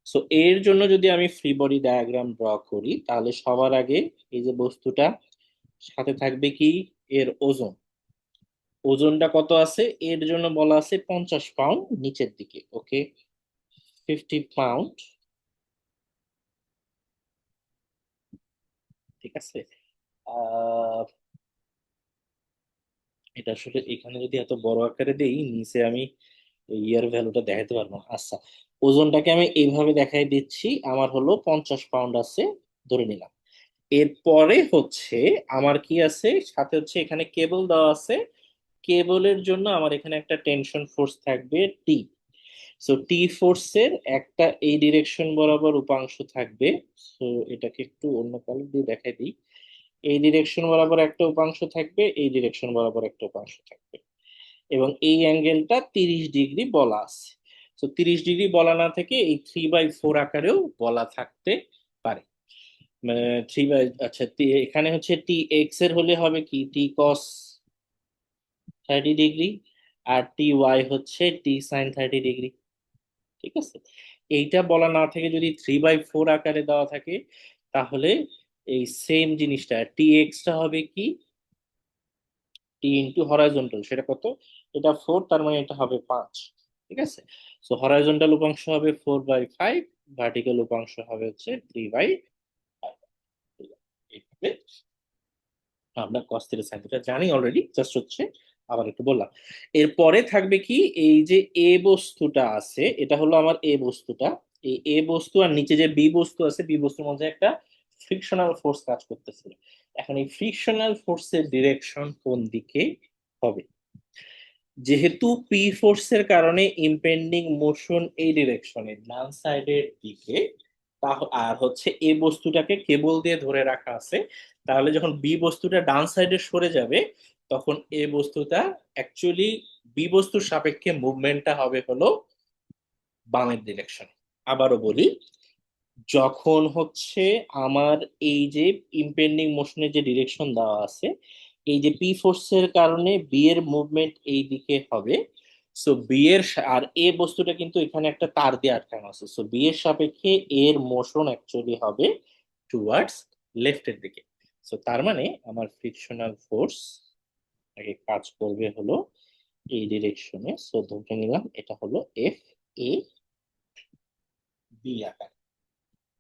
সো এর জন্য যদি আমি ফ্রি বডি ডায়াগ্রাম ড্র করি, তাহলে সবার আগে এই যে বস্তুটা সাথে থাকবে কি এর ওজন। ওজনটা কত আছে? এর জন্য বলা আছে 50 পাউন্ড নিচের দিকে। ওকে, 50 পাউন্ড। ঠিক আছে। আহ এটা আসলে এখানে যদি এত বড় আকারে দেই, নিচে আমি ইয়ার ভ্যালুটা দেখাতে পারবো না। আচ্ছা, ওজনটাকে আমি এইভাবে দেখাই দিচ্ছি। আমার হলো 50 পাউন্ড আছে, ধরে নিলাম। এরপরে হচ্ছে আমার কি আছে সাথে হচ্ছে এখানে কেবল দেওয়া আছে। কেবলের জন্য আমার এখানে একটা টেনশন ফোর্স থাকবে টি। সো টি ফোর্সের একটা এই ডিরেকশন বরাবর উপাংশ থাকবে। সো এটাকে একটু অন্য কালার দিয়ে দেখাই দিই। এই ডিরেকশন বরাবর একটা উপাংশ থাকবে, এই ডিরেকশন বরাবর একটা উপাংশ থাকবে, এবং এই অ্যাঙ্গেলটা 30 ডিগ্রি বলা আছে। তো 30 ডিগ্রি বলা না থেকে এই 3/4 আকারেও বলা থাকতে পারে। মানে থ্রি বাই আচ্ছা এখানে হচ্ছে টি এক্স এর হলে হবে কি টি কস 30 ডিগ্রি, আর টি ওয়াই হচ্ছে টি সাইন 30 ডিগ্রি। ঠিক আছে। এইটা বলা না থেকে যদি 3/4 আকারে দেওয়া থাকে, তাহলে এই সেম জিনিসটা টি এক্সটা হবে কি টি ইন্টু হরাইজন্টাল, সেটা কত? এটা 4, তার মানে এটা হবে 5। ঠিক আছে। সো হরাইজন্টাল উপাংশ হবে 4/5, ভার্টিক্যাল উপাংশ হবে হচ্ছে 3/5। এইভাবে আমরা কস থিটা সাইন থিটা জানি অলরেডি, জাস্ট হচ্ছে আবার একটু বললাম। এরপরে থাকবে কি এই যে এ বস্তুটা আছে, এটা হলো আমার এ বস্তুটা। এই এ বস্তু আর নিচে যে বি বস্তু আছে, বি বস্তুর মধ্যে একটা ফ্রিকশনাল ফোর্স কাজ করতেছিল। এখন এই ফ্রিকশনাল ফোর্সের ডিরেকশন কোন দিকে হবে? যেহেতু পি ফোর্সের কারণে ইম্পেন্ডিং মোশন এই ডিরেকশনে ডান সাইডের দিকে, আর হচ্ছে এ বস্তুটাকে কেবল দিয়ে ধরে রাখা আছে, তাহলে যখন বি বস্তুটা ডান সাইডে সরে যাবে, তখন এ বস্তুটা অ্যাকচুয়ালি বি বস্তুর সাপেক্ষে মুভমেন্টটা হবে হলো বামের ডিরেকশন। আবারও বলি, যখন হচ্ছে আমার এই যে ইম্পেন্ডিং মোশনের যে ডিরেকশন দেওয়া আছে, এই যে পি ফোর্সের কারণে বি এর মুভমেন্ট এই দিকে হবে। সো বি এর আর এ বস্তুটা কিন্তু এখানে একটা তার দিয়ে আটকানো আছে, সো বি এর সাপেক্ষে এর মোশন অ্যাকচুয়ালি হবে টুয়ার্ডস লেফটের দিকে। সো তার মানে আমার ফ্রিকশনাল ফোর্স আগে কাজ করবে হলো এই ডিরেকশনে। সো ধরে নিলাম এটা হলো এফ এ বি আকার।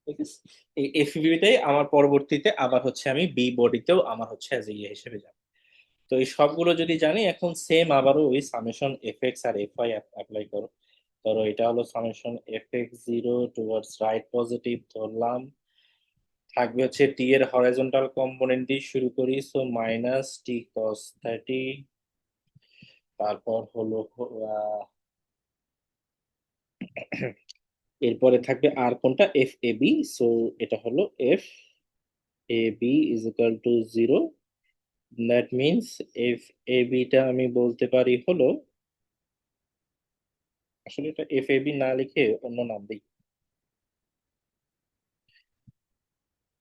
ঠিক আছে। এই এফবিটাই আমার পরবর্তীতে আবার হচ্ছে আমি বি বডিতেও আমার হচ্ছে অ্যাজ ইয়ে হিসেবে যাব। তো এই সবগুলো যদি জানি, এখন সেম আবারও ওই সামেশন এফ এক্স আর এফ ওয়াই অ্যাপ্লাই করো। ধরো এটা হলো summation F x zero towards right positive ধরলাম, থাকবে হচ্ছে টি এর হরাইজন্টাল কম্পোনেন্ট দিয়ে শুরু করি, সো মাইনাস টি কস 30। তারপর হলো এরপরে থাকবে আর কোনটা এফ এ বি। সো এটা হলো F A B is equal to 0। That means F A বিটা আমি বলতে পারি হলো আসলে এটা FAB না লিখে অন্য নাম দিই,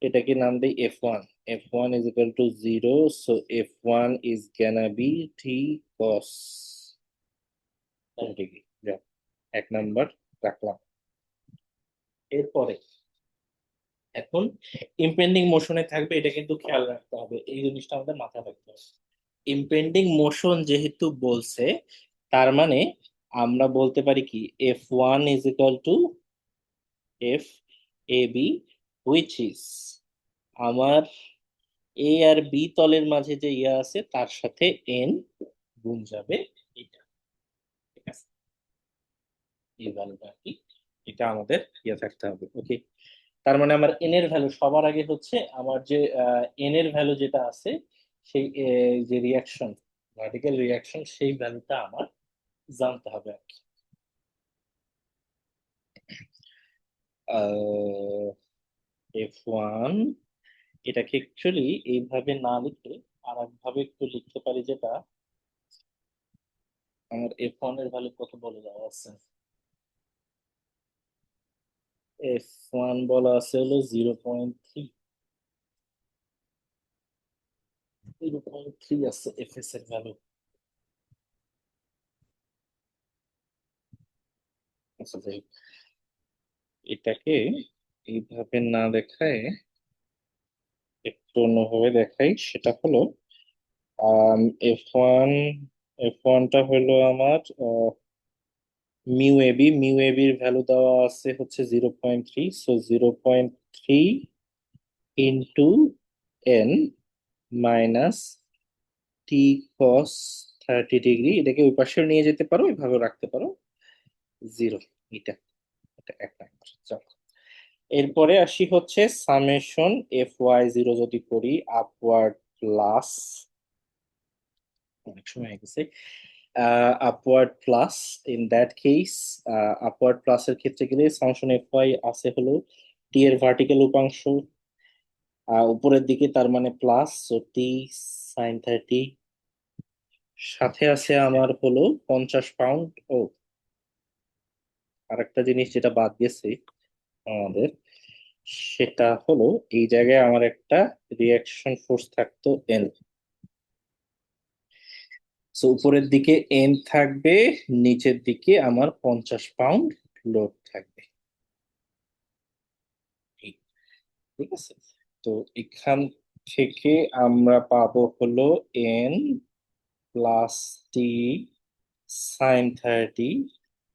এটাকে নাম দিই F1। F1 is equal to 0, so F1 is gonna be T cos 90 degree. যাক, 1 নাম্বার রাখলাম। এরপরে এখন ইমপেন্ডিং মোশনে থাকবে, এটা কিন্তু খেয়াল রাখতে হবে, এই জিনিসটা আমাদের মাথায় রাখতে হবে। ইমপেন্ডিং মোশন যেহেতু বলছে, তার মানে আমরা বলতে পারি কি F1 is equal to FAB, which is আমার এ আর বি তলের মাঝে যে ইয়া আছে তার সাথে এন গুণ যাবে এটা। ঠিক আছে, এই ভ্যালুটা কি, এটা আমাদের ইয়ে থাকতে হবে। ওকে, তার মানে আমার এন এর ভ্যালু সবার আগে হচ্ছে আমার যে এন এর ভ্যালু যেটা আছে, সেই যে রিয়াকশন, ভার্টিক্যাল রিয়াকশন, সেই ভ্যালুটা আমার জানতে হবে আর কি। F1 এটাকে অ্যাকচুয়ালি এইভাবে না লিখে আর একভাবে একটু লিখতে পারি, যেটা আমার F1 এর ভ্যালু কত বলে দেওয়া আছে। F1 বলা আছে হলো 0.3, 0.3 আছে FS এর ভ্যালু। আচ্ছা যাই হোক, এটাকে এইভাবে না দেখায় একটু অন্যভাবে দেখাই, সেটা হলো এফ ওয়ান, F1টা হলো আমার মিউ এবির ভ্যালু দেওয়া আছে হচ্ছে 0.3, so 0.3 into N minus T cos 30 degree. এটাকে ওই পাশে নিয়ে যেতে পারো, এভাবে রাখতে পারো 0। এটা এটা 1 নাম্বার। চলো, এরপরে আসি হচ্ছে সামেশন FY0 যদি করি আপওয়ার্ড প্লাস, অনেক সময় হয়ে গেছে, upward plus, in that case upward প্লাসের ক্ষেত্রে গেলে সামেশন FY আছে হলো টি এর ভার্টিক্যাল উপাংশ উপরের দিকে, তার মানে প্লাস, সো টি সাইন 30, সাথে আছে আমার হলো 50 পাউন্ড। ও আরেকটা জিনিস যেটা বাদ গেছে আমাদের, সেটা হলো এই জায়গায় আমার একটা রিয়াকশন ফোর্স থাকতো এন। সো উপরের দিকে এন থাকবে, নিচের দিকে আমার 50 পাউন্ড লোড থাকবে। ঠিক ঠিক আছে, তো এখান থেকে আমরা পাবো হলো N plus T sine 30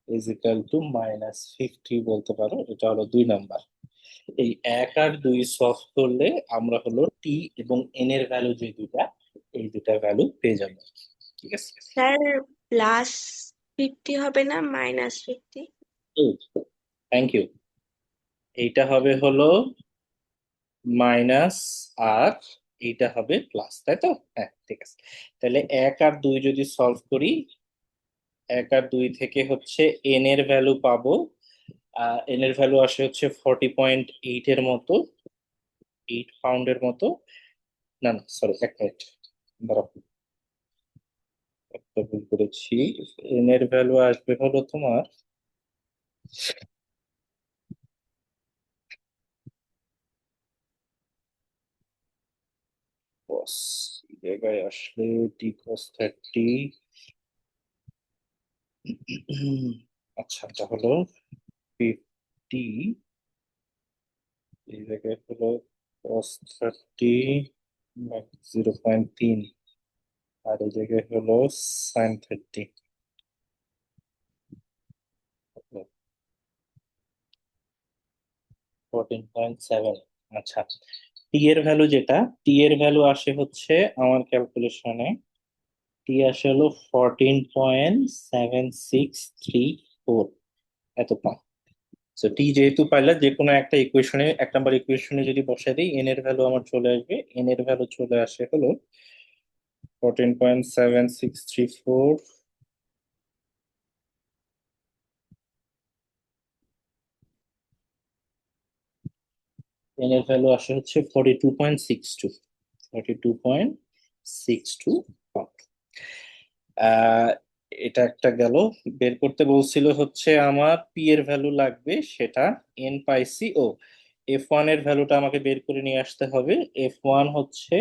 is equal to -50 বলতে পারো। এটা হলো 2 নাম্বার। এই 1 আর 2 সলভ করলে আমরা হলো টি এবং এন এর ভ্যালু যে দুটা, এই দুটা ভ্যালু পেয়ে যাবো। ঠিক আছে, স্যার, +50 হবে না -50? Thank you. এইটা হবে হলো মাইনাস, আর এইটা হবে প্লাস, তাই তো? হ্যাঁ ঠিক আছে, তাহলে 1 আর 2 যদি সলভ করি, 1 আর 2 থেকে হচ্ছে এন এর ভ্যালু পাবো। এন এর ভ্যালু আসে হচ্ছে 40.8 এর মতো, 8 পাউন্ডের মতো। না না সরি, 1 মিনিট দাঁড়াও, একটা ভুল করেছি। এন এর ভ্যালু আসবে হলো তোমার cos, এই জায়গায় আসলে টি cos 30। আচ্ছা, এটা হলো 50, এই জায়গায় হলো cos 30 0.3, আর এই জায়গায় হলো sin 30 14.7। আচ্ছা, টি এর ভ্যালু যেটা, টি এর ভ্যালু আসে হচ্ছে আমার ক্যালকুলেশনে, টি আসে হলো 14.7634, এত পাই। তো টি যেহেতু পাইলা, যে কোনো একটা ইকুয়েশনে, 1 নাম্বার ইকুয়েশনে যদি বসাই দিই, এন এর ভ্যালু আমার চলে আসবে। এন এর ভ্যালু চলে আসে হলো 14.7634 এন এর ভ্যালু আসে হচ্ছে 42.62, 42.62। এটা একটা গেল। বের করতে বলছিল হচ্ছে আমার পি এর ভ্যালু লাগবে, সেটা এন পাইসি। ও এফ ওয়ান এর ভ্যালুটা আমাকে বের করে নিয়ে আসতে হবে। এফ ওয়ান হচ্ছে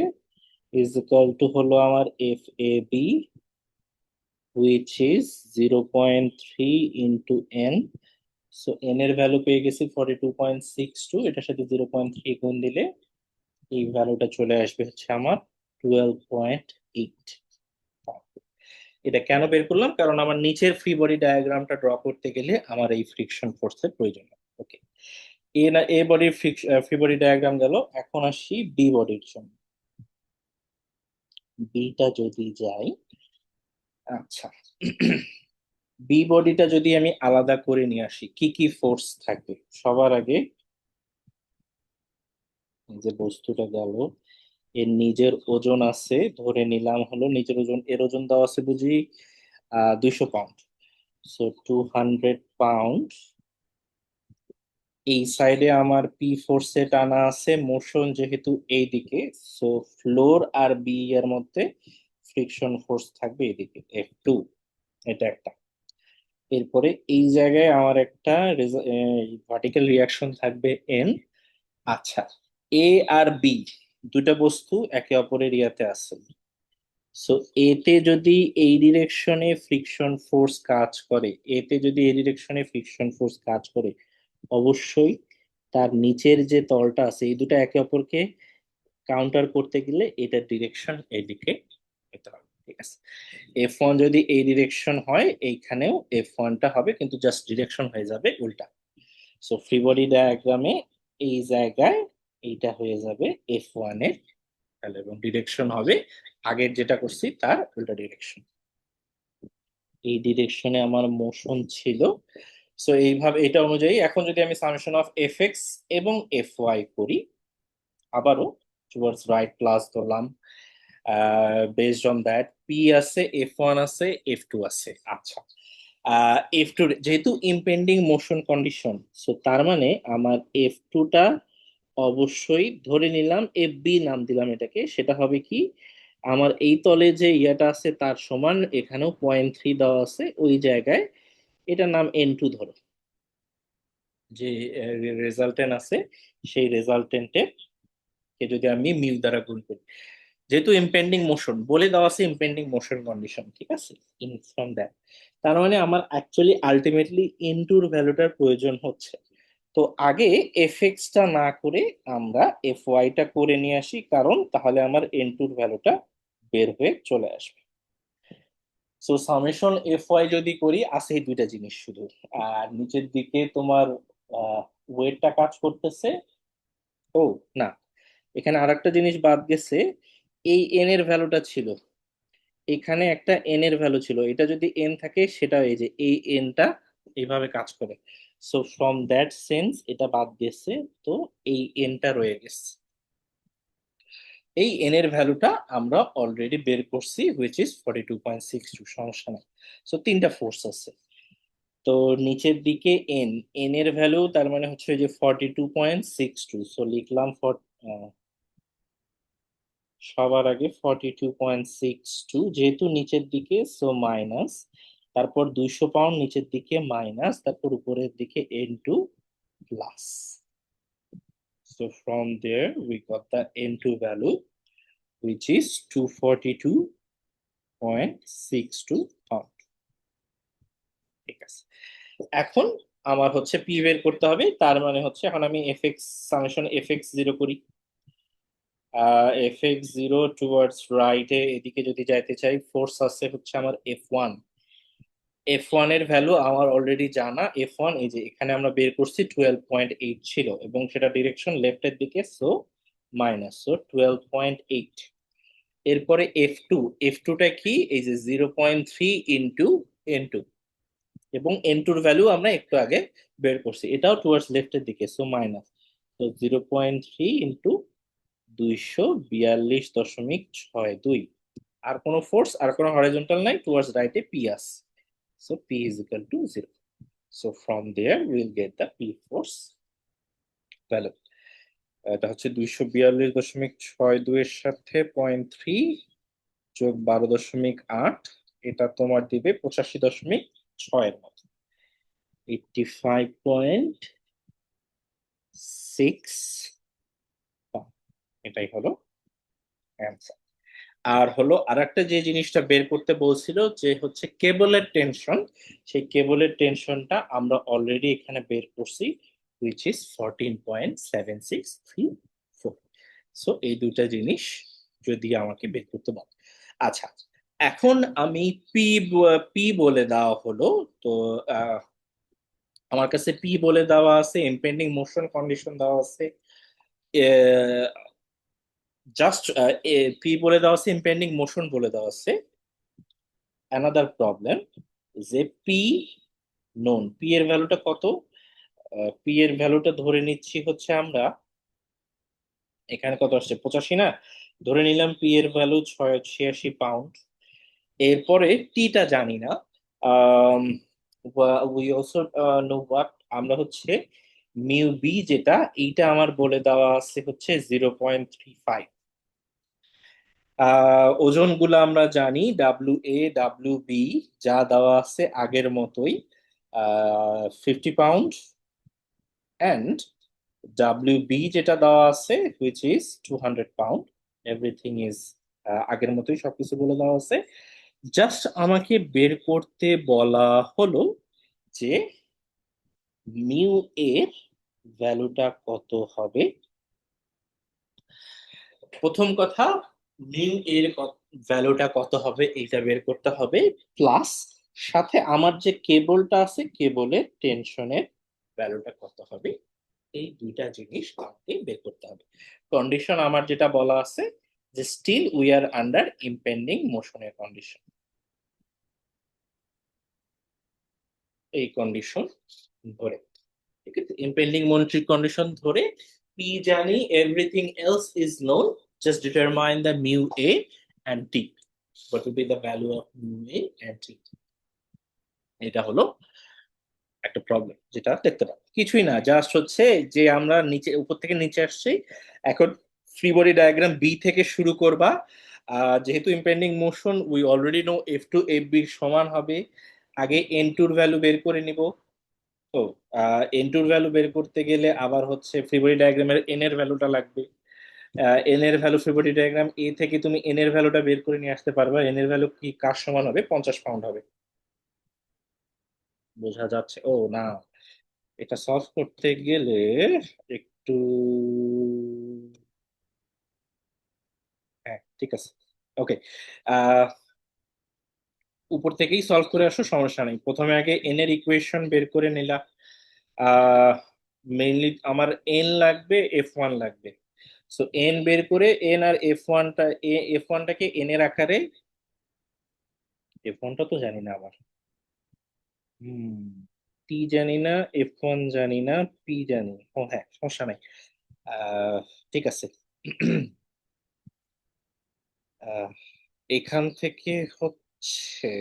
ইজ ইকুয়াল টু হলো আমার F A B, which is 0.3 into N. So N এর ভ্যালু পেয়ে গেছি 42.62, এটার সাথে 0.3 গুণ দিলে এই ভ্যালুটা চলে আসবে হচ্ছে আমার 12.8। এটা কেন বের করলাম, কারণ আমার নিচের ফ্রি বডি ডায়াগ্রামটা ড্র করতে গেলে আমার এই ফ্রিকশন ফোর্সের প্রয়োজন হবে। ওকে, এ না এ বডির ফ্রি বডি ডায়াগ্রাম গেল। এখন আসি বি বডির জন্য। বিটা যদি যাই, আচ্ছা, বি বডিটা যদি আমি আলাদা করে নিয়ে আসি, কি কি ফোর্স থাকবে? সবার আগে এই যে বস্তুটা গেল, এর নিজের ওজন আছে, ধরে নিলাম হলো নিজের ওজন, এর ওজন দেওয়া আছে বুঝি 200 পাউন্ড। So 200 pound. এই সাইডে আমার পি ফোর্সে টানা আছে মোশন যেহেতু এইদিকে, সো ফ্লোর আর বি এর মধ্যে ফ্রিকশন ফোর্স থাকবে এদিকে F2। এটা একটা। এরপরে এই জায়গায় আমার একটা ভার্টিক্যাল রিয়াকশন থাকবে এন। আচ্ছা, এ আর বি দুটা বস্তু একে অপরের ইয়াতে আছে। সো এতে যদি এই ডিরেকশনে ফ্রিকশন ফোর্স কাজ করে, এতে যদি এই ডিরেকশনে ফ্রিকশন ফোর্স কাজ করে, অবশ্যই তার নিচের যে তলটা আছে, এই দুটো একে অপরকে কাউন্টার করতে গেলে এটার ডিরেকশন এদিকে হতে হবে। ঠিক আছে, এফ ওয়ান যদি এই ডিরেকশন হয়, এইখানেও এফ ওয়ানটা হবে, কিন্তু জাস্ট ডিরেকশন হয়ে যাবে উল্টা। সো ফ্রি বডি ডায়াগ্রামে এই জায়গায় এইটা হয়ে যাবে এফ ওয়ান এর ভ্যালু, এবং ডিরেকশন হবে আগের যেটা করছি তার উল্টা ডিরেকশন। এই ডিরেকশনে আমার মোশন ছিল। সো এইভাবে এটা অনুযায়ী এখন যদি আমি সামেশন অফ এফ এক্স এবং এফ ওয়াই করি, আবারও টুয়ার্ডস রাইট প্লাস ধরলাম, বেসড অন দ্যাট পি আছে, এফ ওয়ান আছে, এফ টু আছে। আচ্ছা, এফ টু যেহেতু ইমপেন্ডিং মোশন কন্ডিশন, সো তার মানে আমার এফ টুটা অবশ্যই ধরে নিলাম এফ বি নাম দিলাম এটাকে, সেটা হবে কি, আমার এই তলে যে ইয়াটা আছে তার সমান, এখানেও 0.3 দেওয়া আছে ওই জায়গায়, এটার নাম এন টু ধরো। যে রেজাল্টেন্ট আছে, সেই রেজাল্টেন্টে কে যদি আমি মিউ দ্বারা গুণ করি, যেহেতু ইমপেন্ডিং মোশন বলে দেওয়া আছে, ইমপেন্ডিং মোশন কন্ডিশন, ঠিক আছে, ইন ফ্রম দ্যাট, তার মানে আমার অ্যাকচুয়ালি আলটিমেটলি এন টুর ভ্যালুটার প্রয়োজন হচ্ছে। তো আগে এফ এক্সটা না করে আমরা এফ ওয়াইটা করে নিয়ে আসি, কারণ তাহলে আমার এন টুর ভ্যালুটা বের হয়ে চলে আসবে। সো সামেশন এফ ওয়াই যদি করি, আছে এই দুইটা জিনিস শুধু। আর নিচের দিকে তোমার ওয়েটটা কাজ করতেছে। ও না, এখানে আর একটা জিনিস বাদ গেছে। এই এন এর ভ্যালুটা ছিল, এখানে একটা এন এর ভ্যালু ছিল, এটা যদি এন থাকে সেটা এই যে এই এনটা এইভাবে কাজ করে। সো ফ্রম দ্যাট সেন্স এটা বাদ গেছে, তো এই এনটা রয়ে গেছে। এই এন এর ভ্যালুটা আমরা অলরেডি বের করছি, হুইচ ইজ 42.62, সমস্যা নাই। সো তিনটা ফোর্স আছে। তো নিচের দিকে এন, এন এর ভ্যালু তার মানে হচ্ছে যে 42.62। সো লিখলাম সবার আগে 42.62, যেহেতু নিচের দিকে সো মাইনাস, তারপর 200 পাউন্ড নিচের দিকে মাইনাস, তারপর উপরের দিকে N two plus. So from there we got the N2 value, which is 242.62 pound. ঠিক আছে, এখন আমার হচ্ছে পি বের করতে হবে, তার মানে হচ্ছে এখন আমি F x summation F x zero করি। এফ এক্স জিরো টুয়ার্ডস রাইটে এদিকে যদি যাইতে চাই, ফোর্স আছে হচ্ছে আমার এফ ওয়ান। এফ ওয়ান এর ভ্যালু আমার অলরেডি জানা, এফ ওয়ান এই যে এখানে আমরা বের করছি 12.8 ছিল, এবং সেটা ডিরেকশন লেফটের দিকে, সো মাইনাস, সো 12.8। এরপরে এফ টু, এফ টুটা কি, এই যে 0.3 ইন্টু এন টু, এবং এন টুর ভ্যালু আমরা একটু আগে বের করছি, এটাও টুয়ার্ডস লেফটের দিকে, সো মাইনাস। তো 0.3 ইন্টু 242.62। আর কোনো ফোর্স আর কোনো হরাইজন্টাল নাই, টুয়ার্ডস রাইটে পি আছে, so P is equal to 0। So from there will get the P force value. এটা হচ্ছে 242.62 এর সাথে 0.3 যোগ 12.8, এটা তোমার দিবে 85.6 মতো, 85.6। এটাই হলো অ্যান্সার। আর হলো আরেকটা যে জিনিসটা বের করতে বলছিল যে হচ্ছে কেবলের টেনশন, সেই কেবলের টেনশনটা আমরা অলরেডি এখানে বের করছি, হুইচ ইজ 14.7634। সো এই দুইটা জিনিস যদি আমাকে বের করতে বলে। আচ্ছা, এখন আমি পি পি বলে দেওয়া হলো। তো আহ, আমার কাছে পি বলে দেওয়া আছে, ইম্পেন্ডিং মোশন কন্ডিশন দেওয়া আছে, জাস্ট পি বলে দেওয়া আছে, ইম্পেন্ডিং মোশন বলে দেওয়া আছে। অ্যানাদার প্রবলেম যে পি নোন, পি এর ভ্যালুটা কত? পি এর ভ্যালুটা ধরে নিচ্ছি হচ্ছে আমরা, এখানে কত আসছে 85 না, ধরে নিলাম পি এর ভ্যালু 86 পাউন্ড। এরপরে টিটা জানি না। উই অলসো নো হোয়াট, আমরা হচ্ছে মিউ বি যেটা, এইটা আমার বলে দেওয়া আছে হচ্ছে 0.35। ওজন গুলো আমরা জানি, WA WB যা দেওয়া আছে আগের মতোই, 50 পাউন্ড, অ্যান্ড WB যেটা দেওয়া আছে which is 200 pound. Everything is আগের মতোই, সবকিছু বলে দেওয়া আছে। জাস্ট আমাকে বের করতে বলা হলো যে মিউ এর ভ্যালুটা কত হবে। প্রথম কথা, মিউ এর ভ্যালুটা কত হবে এইটা বের করতে হবে, প্লাস সাথে আমার যে কেবলটা আছে কেবলের টেনশনের ভ্যালুটা কত হবে, এই দুইটা জিনিস আমাকে বের করতে হবে। কন্ডিশন আমার যেটা বলা আছে যে still we are under impending মোশনের কন্ডিশন, এই কন্ডিশন ধরে, ঠিক আছে, ইম্পেন্ডিং মনিটরি কন্ডিশন ধরে পি জানি, everything else is known, just determine the mu A and T, what will be the value of mu a and t। এটা হলো একটা প্রবলেম যেটা দেখতে পাবো, কিছুই না, জাস্ট হচ্ছে যে আমরা নিচে উপর থেকে নিচে আসছি। এখন ফ্রি বডি ডায়াগ্রাম বি থেকে শুরু করবা। যেহেতু impending motion we already no F2 F B সমান হবে, আগে এন টুর ভ্যালু বের করে নিব। তো এন টুর ভ্যালু বের করতে গেলে আবার হচ্ছে ফ্রি বডি ডায়াগ্রামের এন এর ভ্যালুটা লাগবে। এন এর ভ্যালু ফ্রি বডি ডায়াগ্রাম এ থেকে তুমি এন এর ভ্যালুটা বের করে নিয়ে আসতে পারবা, এন এর ভ্যালু কি কার সমান হবে? 50 পাউন্ড হবে। বোঝা যাচ্ছে? ও না, এটা সলভ করতে গেলে একটু, হ্যাঁ ঠিক আছে, ওকে। আহ উপর থেকেই সলভ করে আসো, সমস্যা নেই। প্রথমে আগে এন এর ইকুয়েশন বের করে নিলাম। আহ মেইনলি আমার এন লাগবে, F1 লাগবে। সো এন বের করে এন আর F1টা, F1টাকে এন এর আকারে, F1টা তো জানি না আবার, হুম, টি জানি না, F1 জানি না, পি জানি। ও হ্যাঁ, সমস্যা নাই। আহ ঠিক আছে। আহ, এখান থেকে হচ্ছে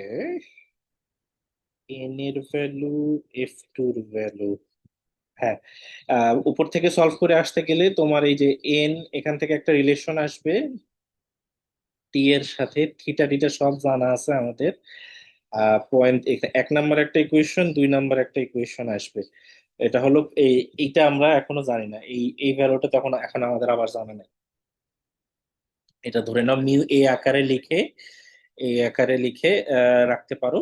এন এর ভ্যালু, F2 এর ভ্যালু, হ্যাঁ, উপর থেকে সলভ করে আসতে গেলে তোমার এই যে এন, এখান থেকে একটা রিলেশন আসবে টি এর সাথে, থিটা টিটা সব জানা আছে আমাদের। পয়েন্ট, এক নাম্বার একটা ইকুয়েশন, দুই নাম্বার একটা ইকুয়েশন আসবে। এটা হলো এই, এইটা আমরা এখনো জানি না, এই এই ভ্যালুটা তখন এখন আমাদের আবার জানা নেই। এটা ধরে নাও মিউ এ আকারে লিখে, এই আকারে লিখে রাখতে পারো।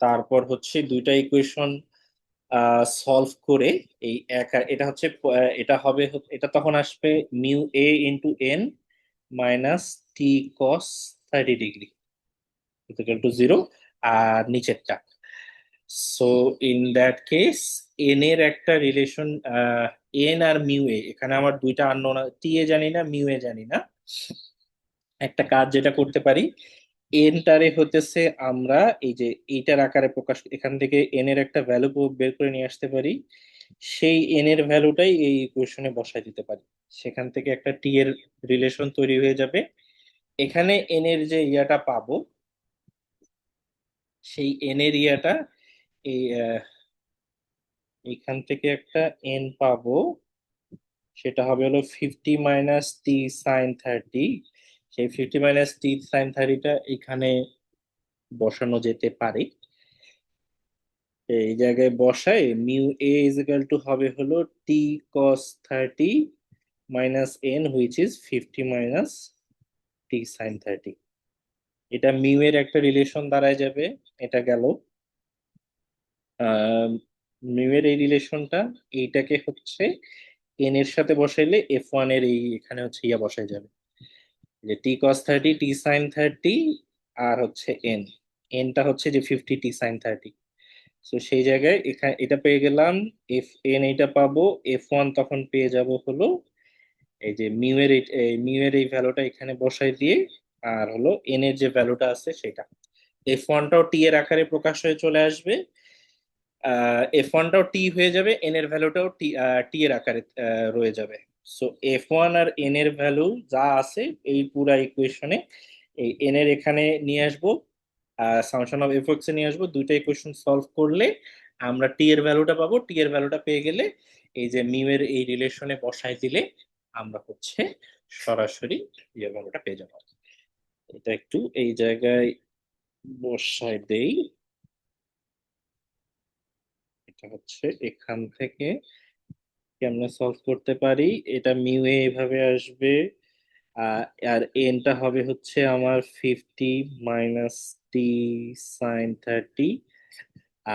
তারপর হচ্ছে দুইটা ইকুয়েশন সলভ করে এই এটা হচ্ছে এটা হবে এটা তখন আসবে mu A into N minus T cos 30 degree equal to 0, আর নিচেরটা। So in that case N এর একটা রিলেশন, এন আর মিউ এ, এখানে আমার দুইটা আননোন, টি এ জানি না, মিউ এ জানি না। একটা কাজ যেটা করতে পারি, এন টারে হতেছে আমরা এই যে এইটার আকারে প্রকাশ, এখান থেকে এন এর একটা ভ্যালু বের করে নিয়ে আসতে পারি, সেই এন এর ভ্যালুটাই এই ইকুয়েশনে বসাই দিতে পারি, সেখান থেকে একটা টি এর রিলেশন তৈরি হয়ে যাবে। এখানে এন এর যে ইয়াটা পাবো, সেই এন এর ইয়াটা এই এইখান থেকে একটা এন পাবো, সেটা হবে হলো 50 - t sin 30। সেই 50 - t sin 30টা এখানে বসানো যেতে পারে। এই জায়গায় বসায় mu A is equal to হবে হলো T cos 30 minus N which is 50 minus T sine 30। এটা মিউ এর একটা রিলেশন দাঁড়ায় যাবে। এটা গেল মিউ এর এই রিলেশনটা, এইটাকে হচ্ছে এন এর সাথে বসাইলে এফ ওয়ান এর এই এখানে হচ্ছে ইয়া বসাই যাবে, যে টি কস 30 টি সাইন 30 আর হচ্ছে এন, এনটা হচ্ছে যে 50 টি সাইন 30। তো সেই জায়গায় এখানে এটা পেয়ে গেলাম, এফ এন এইটা পাবো, এফ ওয়ান তখন পেয়ে যাব হলো এই যে মিউ এর এই ভ্যালুটা এখানে বসাই দিয়ে, আর হলো এন এর যে ভ্যালুটা আছে সেটা, এফ ওয়ানটাও টি এর আকারে প্রকাশ হয়ে চলে আসবে, এফ ওয়ানটাও টি হয়ে যাবে, এন এর ভ্যালুটাও টি টি এর আকারে রয়ে যাবে। সো এফ ওয়ান আর এন এর ভ্যালু যা আছে এই পুরা ইকুয়েশনে এই এন এর এখানে নিয়ে আসবো, সামেশন অফ এফ এক্স এ নিয়ে আসবো, দুইটা ইকুয়েশন সলভ করলে আমরা টি এর ভ্যালুটা পাবো। টি এর ভ্যালুটা পেয়ে গেলে এই যে মিউ এর এই রিলেশনে বসাই দিলে আমরা হচ্ছে সরাসরি ইয়ের ভ্যালুটা পেয়ে যাবো। এটা একটু এই জায়গায় বসাই দেই। এটা হচ্ছে এখান থেকে কেমনে সলভ করতে পারি, এটা মিউ এ এভাবে আসবে, আহ, আর এনটা হবে হচ্ছে আমার 50 মাইনাস টি সাইন 30,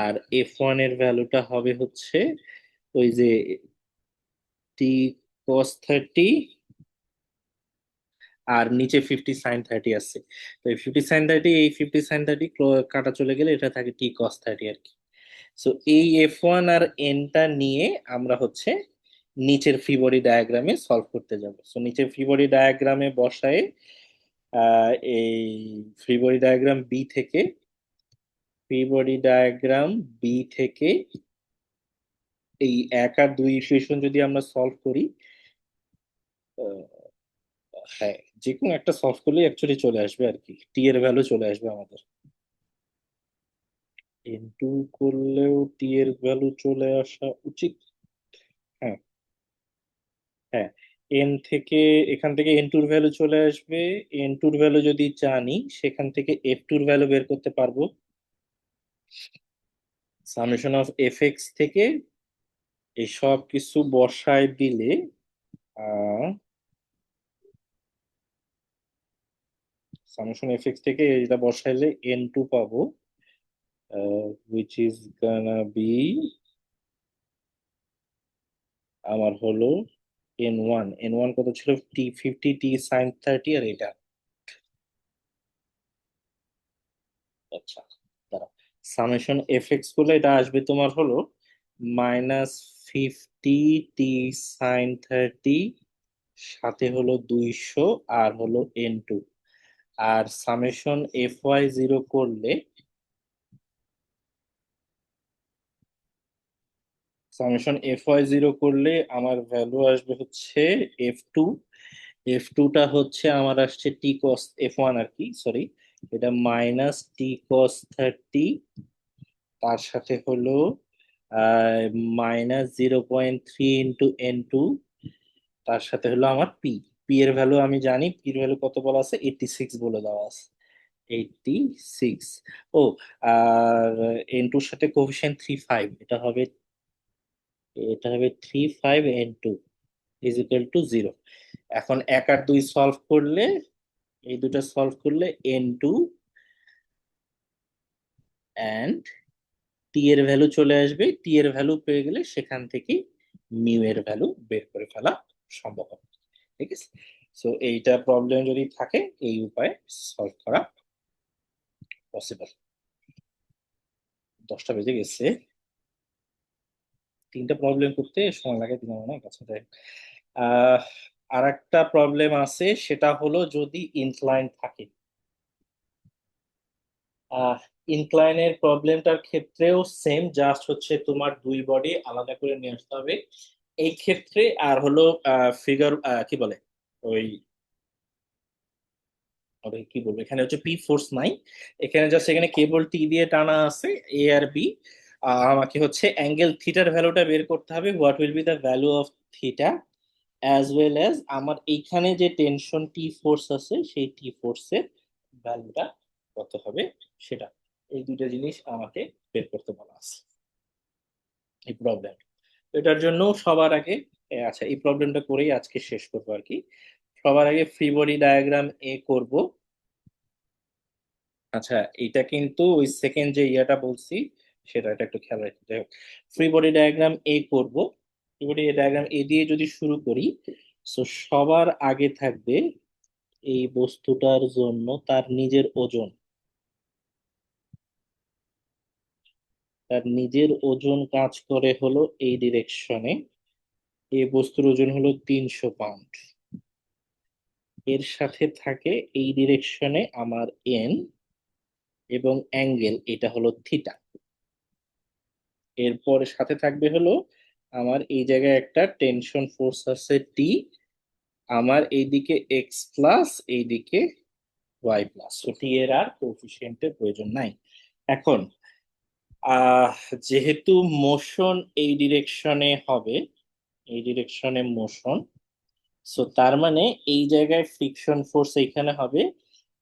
আর এফ ওয়ান এর ভ্যালুটা হবে হচ্ছে ওই যে টি কস 30, আর নিচে 50 সাইন 30 আছে। তো এই 50 সাইন 30 এই 50 সাইন 30 কাটা চলে গেলে এটা থাকে টি কস 30 আর কি। সো এই এফ ওয়ান আর এনটা নিয়ে আমরা হচ্ছে নিচের ফ্রি বডি ডায়াগ্রামে সলভ করতে যাব। সো নিচের ফ্রি বডি ডায়াগ্রামে বসায় এই ফ্রি বডি ডায়াগ্রাম বি থেকে, ফ্রি বডি ডায়াগ্রাম বি থেকে এই এক আর দুই ইকুয়েশন যদি আমরা সলভ করি, আহ, হ্যাঁ, যে কোনো একটা সলভ করলে অ্যাকচুয়ালি চলে আসবে আর কি, টি এর ভ্যালু চলে আসবে আমাদের। এন টু করলেও টি এর ভ্যালু চলে আসা উচিত। হ্যাঁ, হ্যাঁ, এন থেকে এখান থেকে এন টুর ভ্যালু চলে আসবে। এন টুর ভ্যালু যদি জানি সেখান থেকে এফ টুর ভ্যালু বের করতে পারবো। সামেশন অফ এফ এক্স থেকে এই সব কিছু বসায় দিলে আহ সামেশন এফ এক্স থেকে এটা বসাইলে এন টু পাবো, উইচ ইজ গানা বি আমার হলো এন ওয়ান। এন ওয়ান কত ছিল, টি 50 টি সাইন 30, আর এটা আচ্ছা দাঁড়া, সামেশন এফ এক্স করলে এটা আসবে তোমার হলো মাইনাস 50 টি সাইন 30, সাথে হলো 200, আর হলো এন টু। আর সামেশন এফ ওয়াই জিরো করলে, সামেশন এফ ওয়াই জিরো করলে আমার ভ্যালু আসবে হচ্ছে এফ টু। এফ টুটা হচ্ছে আমার আসছে টি কস এফ ওয়ান আর কি, সরি, এটা মাইনাস টি কস 30, তার সাথে হলো মাইনাস 0.3 ইন্টু এন টু, তার সাথে হলো আমার পি। পি এর ভ্যালু আমি জানি, পি এর ভ্যালু কত বলা আছে, 86 বলে দেওয়া আছে, 86। ও, আর এন টুর সাথে কোফিশিয়েন্ট 3.5, এটা হবে 3.5 N two is equal to 0। এখন এক আর দুই সলভ করলে, এই দুটো সলভ করলে এন টু অ্যান্ড টি এর ভ্যালু চলে আসবে। টি এর ভ্যালু পেয়ে গেলে সেখান থেকে মিউ এর ভ্যালু বের করে ফেলা সম্ভব হবে। ঠিক আছে, সো এইটা প্রবলেম যদি থাকে এই উপায়ে সলভ করা পসিবল। 10টা বেজে গেছে, তিনটা প্রবলেম করতে সময় লাগে তিন মনে কাছে যায়। আহ আর একটা প্রবলেম আছে, সেটা হলো যদি ইনক্লাইন থাকে। আহ ইনক্লাইনের প্রবলেমটার ক্ষেত্রেও সেম, জাস্ট হচ্ছে তোমার দুই বডি আলাদা করে নিয়ে আসতে হবে এই ক্ষেত্রে। আর হলো ফিগার কি বলে ওই কি বলবো, এখানে হচ্ছে পি ফোর্স নাই, এখানে জাস্ট এখানে কেবল টি দিয়ে টানা আছে এ আর বি। আমাকে হচ্ছে অ্যাঙ্গেল থিটার ভ্যালুটা বের করতে হবে, what will be the value of theta, as well as আমার এইখানে যে টেনশন টি ফোর্স আছে সেই টি ফোর্সের ভ্যালুটা কত হবে সেটা, এই দুইটা জিনিস আমাকে বের করতে বলা আছে এই প্রবলেম। এটার জন্য সবার আগে আচ্ছা এই প্রবলেমটা করেই আজকে শেষ করবো আর কি। সবার আগে ফ্রি বডি ডায়াগ্রাম করব। আচ্ছা, এটা কিন্তু ওই সেকেন্ড যে ইয়াটা বলছি সেটা, এটা একটু খেয়াল রাখতে হবে। ফ্রি বডি ডায়াগ্রাম করব। ফ্রি বডি ডায়াগ্রাম দিয়ে যদি শুরু করি, তো সবার আগে থাকবে এই বস্তুটার জন্য তার নিজের ওজন। তার নিজের ওজন কাজ করে হলো এই ডিরেকশনে। এই বস্তুর ওজন হলো 300 পাউন্ড। এর সাথে থাকে এই ডিরেকশনে আমার এন, এবং অ্যাঙ্গেল এটা হলো থিটা। এরপর সাথে থাকবে হলো আমার এই জায়গায় একটা টেনশন ফোর্স আছে টি। আমার এইদিকে এক্স প্লাস এইদিকে ওয়াই প্লাস, তো টি এর আর কোএফিসিয়েন্টের প্রয়োজন নাই। এখন আহ যেহেতু মোশন এই ডিরেকশনে হবে, এই ডিরেকশনে মোশন, সো তার মানে এই জায়গায় ফ্রিকশন ফোর্স এইখানে হবে।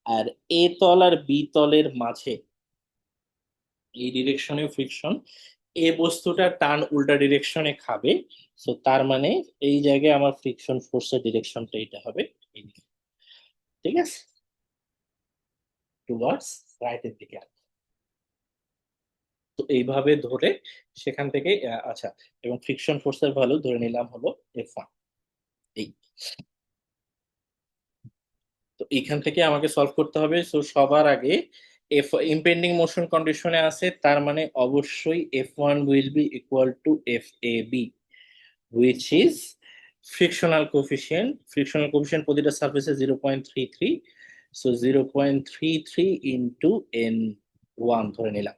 আর এ তল আর বি তলের মাঝে এই ডিরেকশনে ফ্রিকশন, এ বস্তুটা টান উল্টা ডিরেকশনে খাবে। সো তার মানে এই জায়গায় আমার ফ্রিকশন ফোর্সের ডিরেকশনটা এটা হবে এইদিকে। ঠিক আছে, টুয়ার্ডস রাইটের দিকে। তো এইভাবে ধরে সেখান থেকে আচ্ছা, এবং ফ্রিকশন ফোর্সের ভ্যালু ধরে নিলাম হলো F1। এই, তো এইখান থেকে আমাকে সলভ করতে হবে। সো সবার আগে এফ ইম্পেন্ডিং মোশন কন্ডিশনে আছে, তার মানে অবশ্যই F1 will be equal two FAB, which is frictional coefficient. Frictional coefficient প্রতিটা সারফেসে 0.33, সো 0.33 ইন্টু N1 ধরে নিলাম,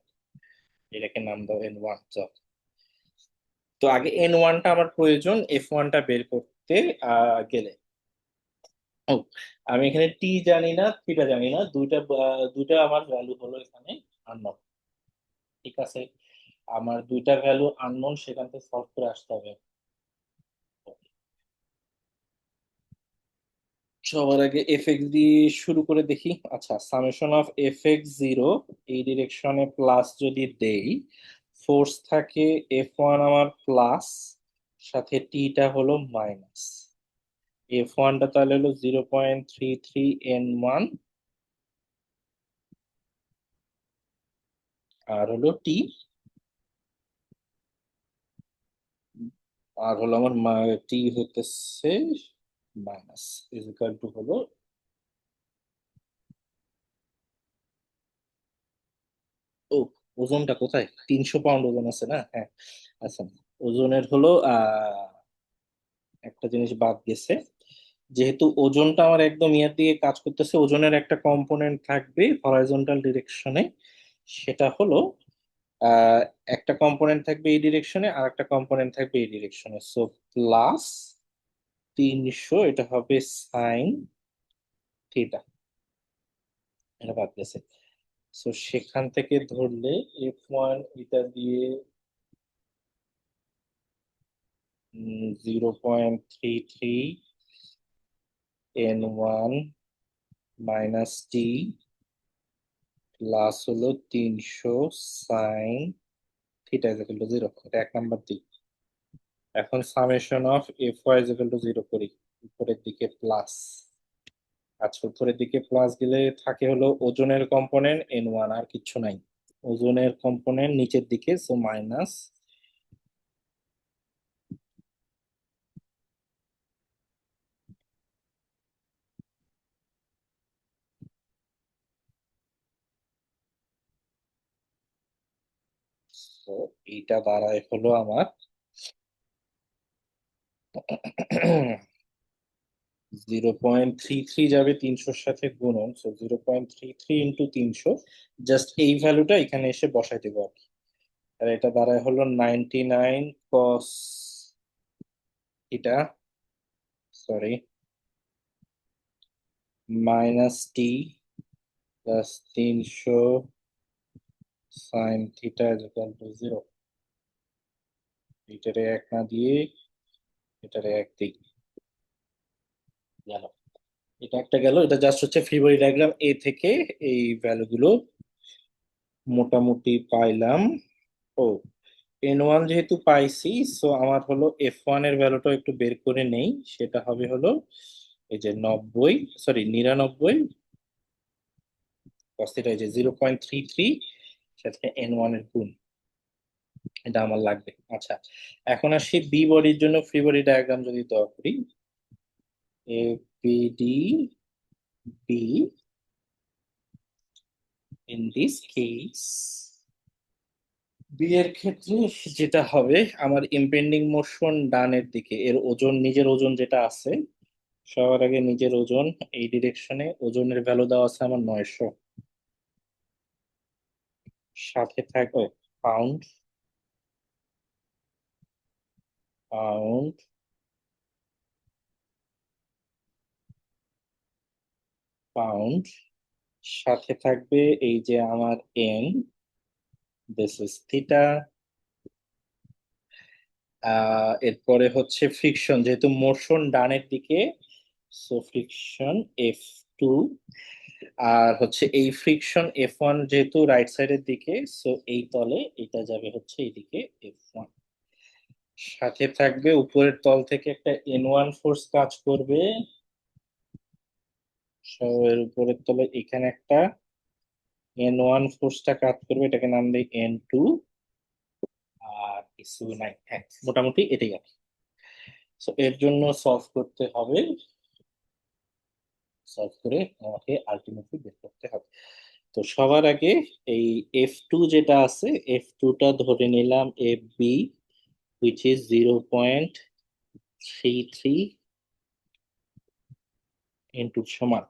এটাকে নাম দাও N1। তো আগে N1টা আমার প্রয়োজন F1টা বের করতে গেলে। ও, আমি এখানে টি জানি না, থিটা জানি না, দুইটা আমার ভ্যালু হলো এখানে আননোন। ঠিক আছে, আমার দুইটা ভ্যালু আননোন, সেখান থেকে সলভ করে আসতে হবে। সবার আগে এফ এক্স দিয়ে শুরু করে দেখি। আচ্ছা, সামেশন অফ F(x)(0) এই ডিরেকশনে প্লাস যদি দেই, ফোর্স থাকে F1 আমার প্লাস, সাথে টিটা হলো মাইনাস। F1টা তাহলে হলো 0.33 N1, আর হলো টি, আর হলো আমার টি হতেছে মাইনাস, ইজিক্যাল টু হলো ও, ওজনটা কোথায়? 300 পাউন্ড ওজন আছে না? হ্যাঁ, আচ্ছা। ওজনের হলো একটা জিনিস বাদ গেছে। যেহেতু ওজনটা আমার একদম ইয়ার দিকে কাজ করতেছে, ওজনের একটা কম্পোনেন্ট থাকবে হরাইজন্টাল ডিরেকশনে। সেটা হলো আহ একটা কম্পোনেন্ট থাকবে এই ডিরেকশনে, আর একটা কম্পোনেন্ট থাকবে এই ডিরেকশনে। সো প্লাস 300, এটা হবে সাইন থিটা, এটা বাদ গেছে। সো সেখান থেকে ধরলে F1 এটা দিয়ে 0.33 N1 মাইনাস টি প্লাস হলো 300 থিটা ইজ ইকুয়াল টু 0, এটা 1 নাম্বার দিক। এখন summation of Fy is equal to 0 করি, উপরের দিকে প্লাস। আচ্ছা, উপরের দিকে প্লাস গেলে থাকে হলো ওজনের কম্পোনেন্ট N1, আর কিচ্ছু নাই। ওজনের কম্পোনেন্ট নিচের দিকে, সো মাইনাস। তো এইটা দাঁড়ায় হলো আমার 0.33 যাবে 300-র সাথে গুণন, সো 0.33 ইন্টু 300, জাস্ট এই ভ্যালুটা এখানে এসে বসাই দেবো আর কি। আর এটা দাঁড়ায় হলো 99 কস এটা, sorry, minus T plus 300 sign theta is equal to 0। এটারে এক না দিয়ে এটারে এক দিই, গেল। এটা একটা গেল, এটা জাস্ট হচ্ছে ফ্রি বডি ডায়াগ্রাম থেকে এই ভ্যালু গুলো মোটামুটি পাইলাম। ও, N1 যেহেতু পাইছি, সো আমার হলো F1 এর ভ্যালুটা একটু বের করে নেই। সেটা হবে হলো এই যে 90, সরি 99 cos θ, এই যে 0.33 সাথে N1 এর গুণ, এটা আমার লাগবে। আচ্ছা, এখন আসি বি বডির জন্য ফ্রি বডি ডায়াগ্রাম যদি দেওয়া করি, A B D B, in this case B এর ক্ষেত্রে যেটা হবে, আমার ইমপেন্ডিং মোশন ডানের দিকে, এর ওজন, নিজের ওজন যেটা আছে, সবার আগে নিজের ওজন, এই ডিরেকশনে ওজনের ভ্যালু দেওয়া আছে আমার 900, সাথে থাকবে পাউন্ড, পাউন্ড, পাউন্ড, সাথে থাকবে এই যে আমার এন, দিস ইজ থিটা। এরপরে হচ্ছে ফ্রিকশন, যেহেতু মোশন ডানের দিকে, সো ফ্রিকশন F2। আর হচ্ছে এই ফ্রিকশন F1 যেহেতু রাইট সাইডের দিকে, সো এই তলে এটা যাবে হচ্ছে এইদিকে F1। সাথে থাকবে উপরের তল থেকে একটা N1 ফোর্স কাজ করবে, সো এর উপরের তলে এখানে একটা N1 ফোর্সটা কাজ করবে, এটাকে নাম দেই N2। আর কিছু নাই, হ্যাঁ মোটামুটি এটাই আর কি। সো এর জন্য সলভ করতে হবে, সলভ করে আমাকে আলটিমেটলি বের করতে হবে। তো সবার আগে এই F2 যেটা আছে, F2টা ধরে নিলাম FB, which is 0.33 ইন্টু সমান,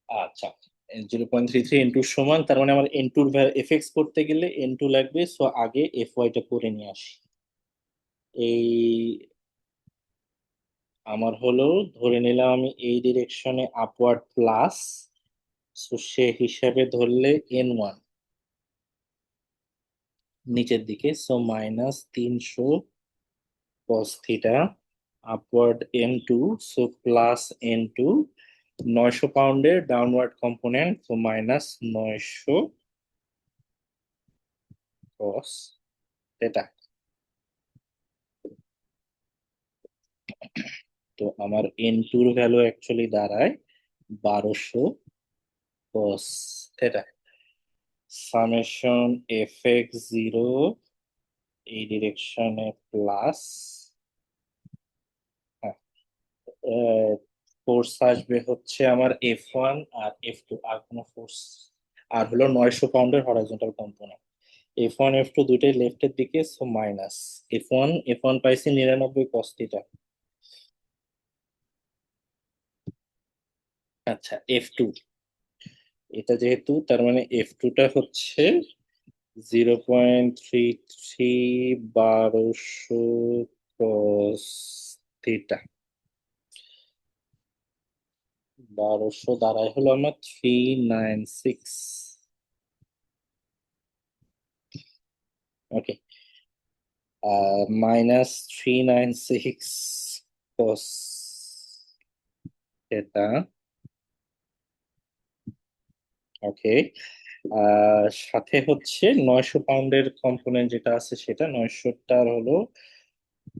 আচ্ছা 0.33 ইন্টু সমান, তার মানে আমার N2 এর এফএক্স করতে গেলে N2 লাগবে, সো আগে FY টা করে নিয়ে আসি। এই আমার হলো, ধরে নিলাম আমি এই ডিরেকশনে আপওয়ার্ড প্লাস, সো সে হিসাবে ধরলে N1 নিচের দিকে, so -300 cos theta, upward N2, so plus N2, 900 পাউন্ডের downward component, so -900 cos theta. তো আমার N2 এর ভ্যালু অ্যাকচুয়ালি দাঁড়ায় 1200 cos থিটা। সামেশন Fx0 এই ডিরেকশনে প্লাস, ফোর্স আসবে হচ্ছে আমার F1 আর F2, আর কোনো ফোর্স, আর হলো 900 পাউন্ডের হরাইজন্টাল কম্পোনেন্ট। F1 F2 দুইটাই লেফটের দিকে, সো মাইনাস F1 পাইছি 99 cos থিটা। আচ্ছা F2, এটা যেহেতু, তার মানে F2টা হচ্ছে 0.33, 1200 cos থিটা, 1200 দাঁড়ায় হলো আমার 396। ওকে, -396 cos থিটা। ওকে, সাথে হচ্ছে 900 পাউন্ডের কম্পোনেন্ট যেটা আছে, সেটা 900টার হলো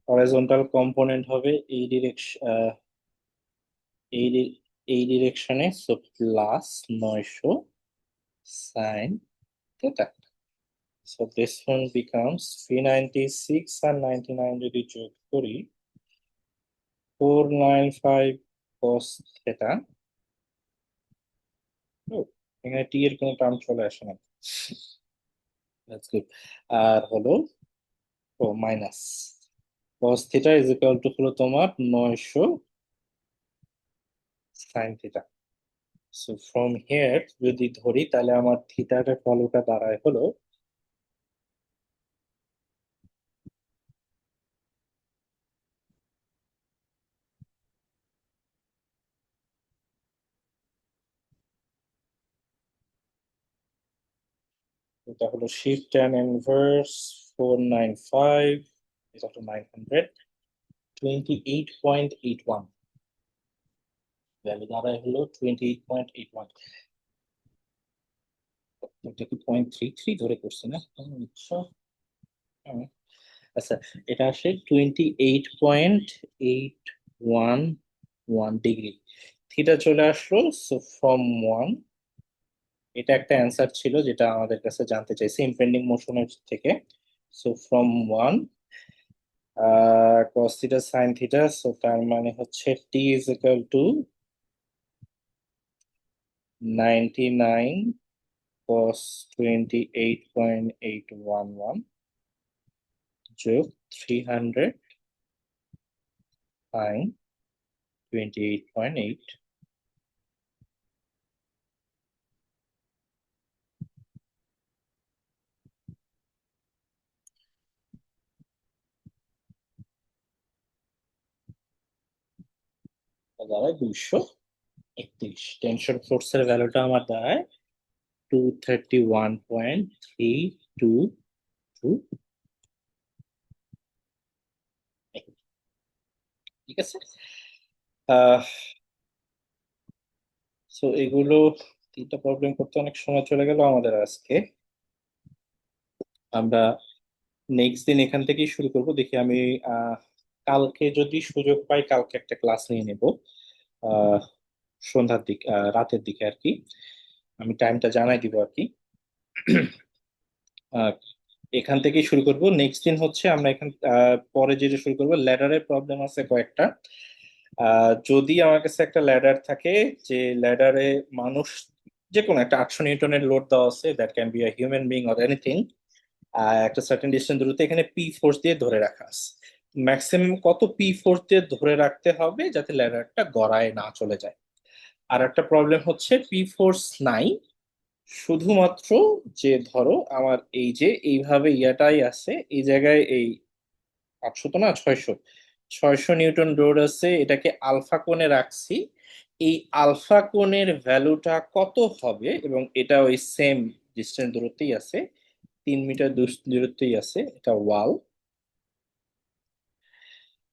হরাইজন্টাল কম্পোনেন্ট হবে এই ডিরেকশন, এই এই ডিরেকশনে, so plus 900 sine theta. So this one becomes 396 আর 99 যদি যোগ করি, 495 cos থিটা। এখানে টি এর কোনো টার্ম চলে আসে না, দ্যাটস গুড। আর হলো, ও minus cos theta is equal to হলো তোমার 900 sine theta. So from here যদি ধরি, তাহলে আমার থিটার ভ্যালুটা দাঁড়ায় হলো, এটা হলো শিফট ট্যান ইনভার্স 495, এটা হলো 928.81। ভ্যালু দাঁড়ায় হলো 28.81। এটা কি 0.33 ধরে করছে না? আচ্ছা। হুম, আচ্ছা, এটা আসে 28.811 থিটা চলে আসলো। সো ফ্রম ওয়ান, এটা একটা অ্যান্সার ছিল যেটা আমাদের কাছে জানতে চাইছে ইমপেন্ডিং মোশনের থেকে। So from one cos theta sin theta, so তার মানে হচ্ছে t is equal two 99 cos 28.811 যোগ 300 sin 28.8। দাঁড়ায় 231। টেনশন ফোর্সের ভ্যালুটা আমার দাঁড়ায় 231.322। ঠিক আছে। আহ সো এগুলো তিনটা প্রবলেম করতে অনেক সময় চলে গেল আমাদের আজকে। আমরা নেক্সট দিন এখান থেকেই শুরু করব। দেখি আমি আহ কালকে যদি সুযোগ পাই কালকে একটা ক্লাস নিয়ে নেব, আহ সন্ধ্যার দিকে, রাতের দিকে আর কি। আমি টাইমটা জানাই দিব আর কি। আহ, এখান থেকেই শুরু করব। নেক্সট দিন হচ্ছে আমরা এখান পরে যেটা শুরু করব, ল্যাডারের প্রবলেম আছে কয়েকটা। যদি আমার কাছে একটা ল্যাডার থাকে, যে ল্যাডারে মানুষ, যে কোনো একটা 800 নিউটনের লোড দেওয়া আছে, that can be a human being or anything, একটা সার্টেন ডিস্টেন্স দূরত্বে, এখানে পি ফোর্স দিয়ে ধরে রাখা আছে। ম্যাক্সিমাম কত পি ফোর্স দিয়ে ধরে রাখতে হবে যাতে ল্যাডারটা গড়ায় না চলে যায়। আর একটা প্রবলেম হচ্ছে পি ফোর্স নাই, শুধুমাত্র যে ধরো আমার এই যে এইভাবে ইয়াটাই আছে, এই জায়গায় এই 800 তো না, 600 নিউটন লোড আছে, এটাকে আলফা কোণে রাখছি। এই আলফা কোণের ভ্যালুটা কত হবে, এবং এটা ওই সেম ডিস্টেন্স দূরত্বেই আছে, 3 মিটার দূরত্বেই আছে, এটা ওয়াল।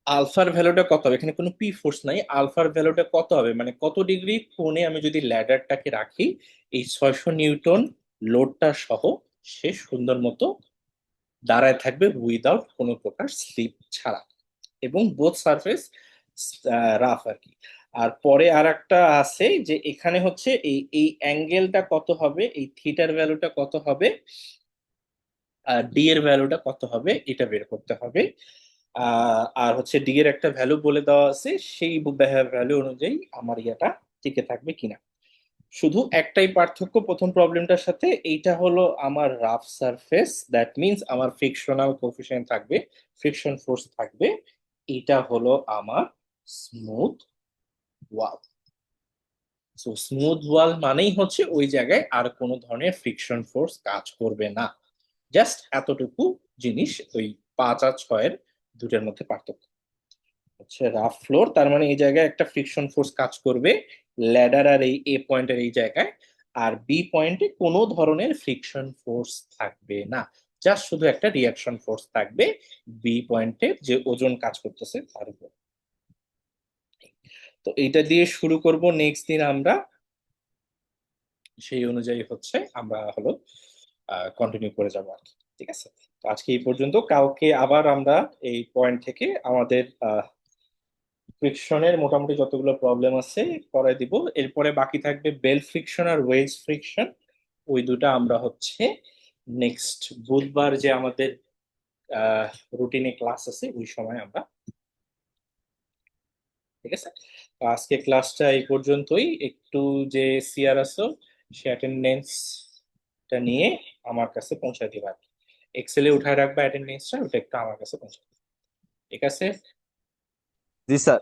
আলফার ভ্যালুটা কত হবে, এখানে কোনো পি ফোর্স নাই, আলফার ভ্যালুটা কত হবে, মানে কত ডিগ্রি কোণে আমি যদি ল্যাডারটাকে রাখি এই 600 নিউটন লোডটা সহ, সে সুন্দর মতো দাঁড়ায় থাকবে উইদাউট কোনো প্রকার স্লিপ ছাড়া, এবং বোথ সারফেস রাফ আর কি। আর পরে আর একটা আছে যে এখানে হচ্ছে এই এই অ্যাঙ্গেলটা কত হবে, এই থিটার ভ্যালুটা কত হবে, আর ডি এর ভ্যালুটা কত হবে, এটা বের করতে হবে। আর হচ্ছে ডি এর একটা ভ্যালু বলে দেওয়া আছে, সেই ভ্যালু অনুযায়ী আমার ইয়াটা টিকে থাকবে কিনা। শুধু একটাই পার্থক্য প্রথম প্রবলেমটার সাথে, এইটা হলো আমার রাফ সারফেস, দ্যাট মিন্স আমার ফ্রিকশনাল কোফিশিয়েন্ট থাকবে, ফ্রিকশন ফোর্স থাকবে। এটা হলো আমার স্মুথ ওয়াল। সো স্মুথ ওয়াল মানেই হচ্ছে ওই জায়গায় আর কোনো ধরনের ফ্রিকশন ফোর্স কাজ করবে না। জাস্ট এতটুকু জিনিস, ওই 5 আর 6-এর দুটোর মধ্যে পার্থক্য হচ্ছে রাফ ফ্লোর, তার মানে এই জায়গায় একটা ফ্রিকশন ফোর্স কাজ করবে ল্যাডার আর এই এ পয়েন্টের এই জায়গায়, আর বি পয়েন্টে কোনো ধরনের ফ্রিকশন ফোর্স থাকবে না, জাস্ট শুধু একটা রিয়াকশন ফোর্স থাকবে বি পয়েন্টে যে ওজন কাজ করতেছে তার উপর। তো এইটা দিয়ে শুরু করব নেক্সট দিন আমরা, সেই অনুযায়ী হচ্ছে আমরা হলো কন্টিনিউ করে যাবো আর কি। ঠিক আছে, তো আজকে এই পর্যন্ত। কালকে আবার আমরা এই পয়েন্ট থেকে আমাদের ফ্রিকশনের মোটামুটি যতগুলো প্রবলেম আছে করাই দিব। এরপরে বাকি থাকবে বেল ফ্রিকশন আর ওয়েজ ফ্রিকশন, ওই দুটা আমরা হচ্ছে নেক্সট বুধবার যে আমাদের রুটিনে ক্লাস আছে ওই সময় আমরা। ঠিক আছে, তো আজকে ক্লাসটা এই পর্যন্তই। একটু যে সিআর আছে সে অ্যাটেন্ডেন্সটা নিয়ে আমার কাছে পৌঁছায় দিবা, এক্সেলে উঠায় রাখবা অ্যাটেন্ডেন্সটা, ওটা একটু আমার কাছে পৌঁছায় দিবা। ঠিক আছে। জি স্যার।